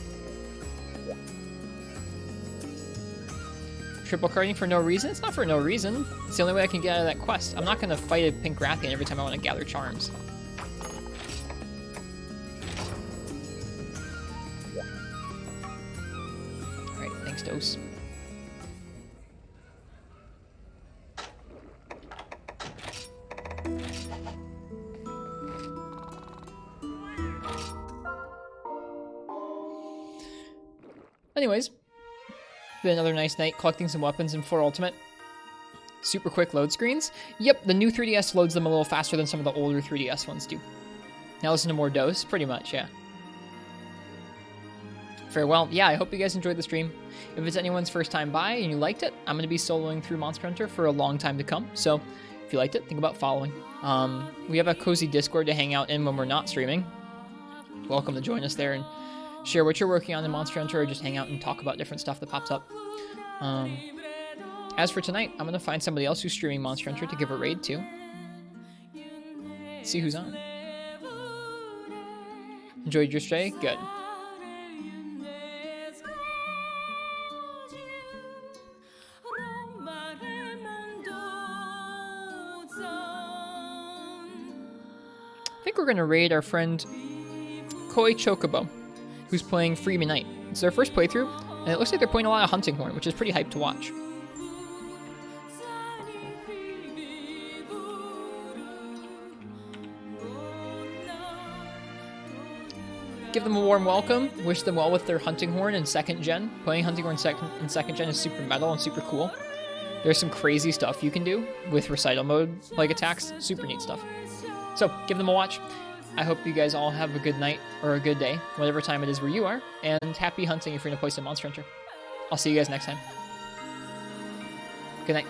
Triple carding for no reason? It's not for no reason. It's the only way I can get out of that quest. I'm not going to fight a pink Rathian every time I want to gather charms. Alright, thanks, Dose. Anyways, been another nice night collecting some weapons in 4 Ultimate. Super quick load screens. Yep, the new 3DS loads them a little faster than some of the older 3DS ones do. Now listen to more Dose, pretty much, yeah. Farewell. Yeah, I hope you guys enjoyed the stream. If it's anyone's first time by and you liked it, I'm going to be soloing through Monster Hunter for a long time to come. So If you liked it, think about following. We have a cozy Discord to hang out in when we're not streaming. Welcome to join us there and share what you're working on in Monster Hunter, or just hang out and talk about different stuff that pops up. As for tonight, I'm going to find somebody else who's streaming Monster Hunter to give a raid to. See who's on. Enjoyed your stay? Good. I think we're going to raid our friend Koi Chocobo, who's playing Freeman Knight. It's their first playthrough, and it looks like they're playing a lot of Hunting Horn, which is pretty hyped to watch. Give them a warm welcome. Wish them well with their Hunting Horn in 2nd gen. Playing Hunting Horn in 2nd gen is super metal and super cool. There's some crazy stuff you can do with recital mode like attacks. Super neat stuff. So give them a watch. I hope you guys all have a good night or a good day, whatever time it is where you are, and happy hunting if you're in a place in Monster Hunter. I'll see you guys next time. Good night.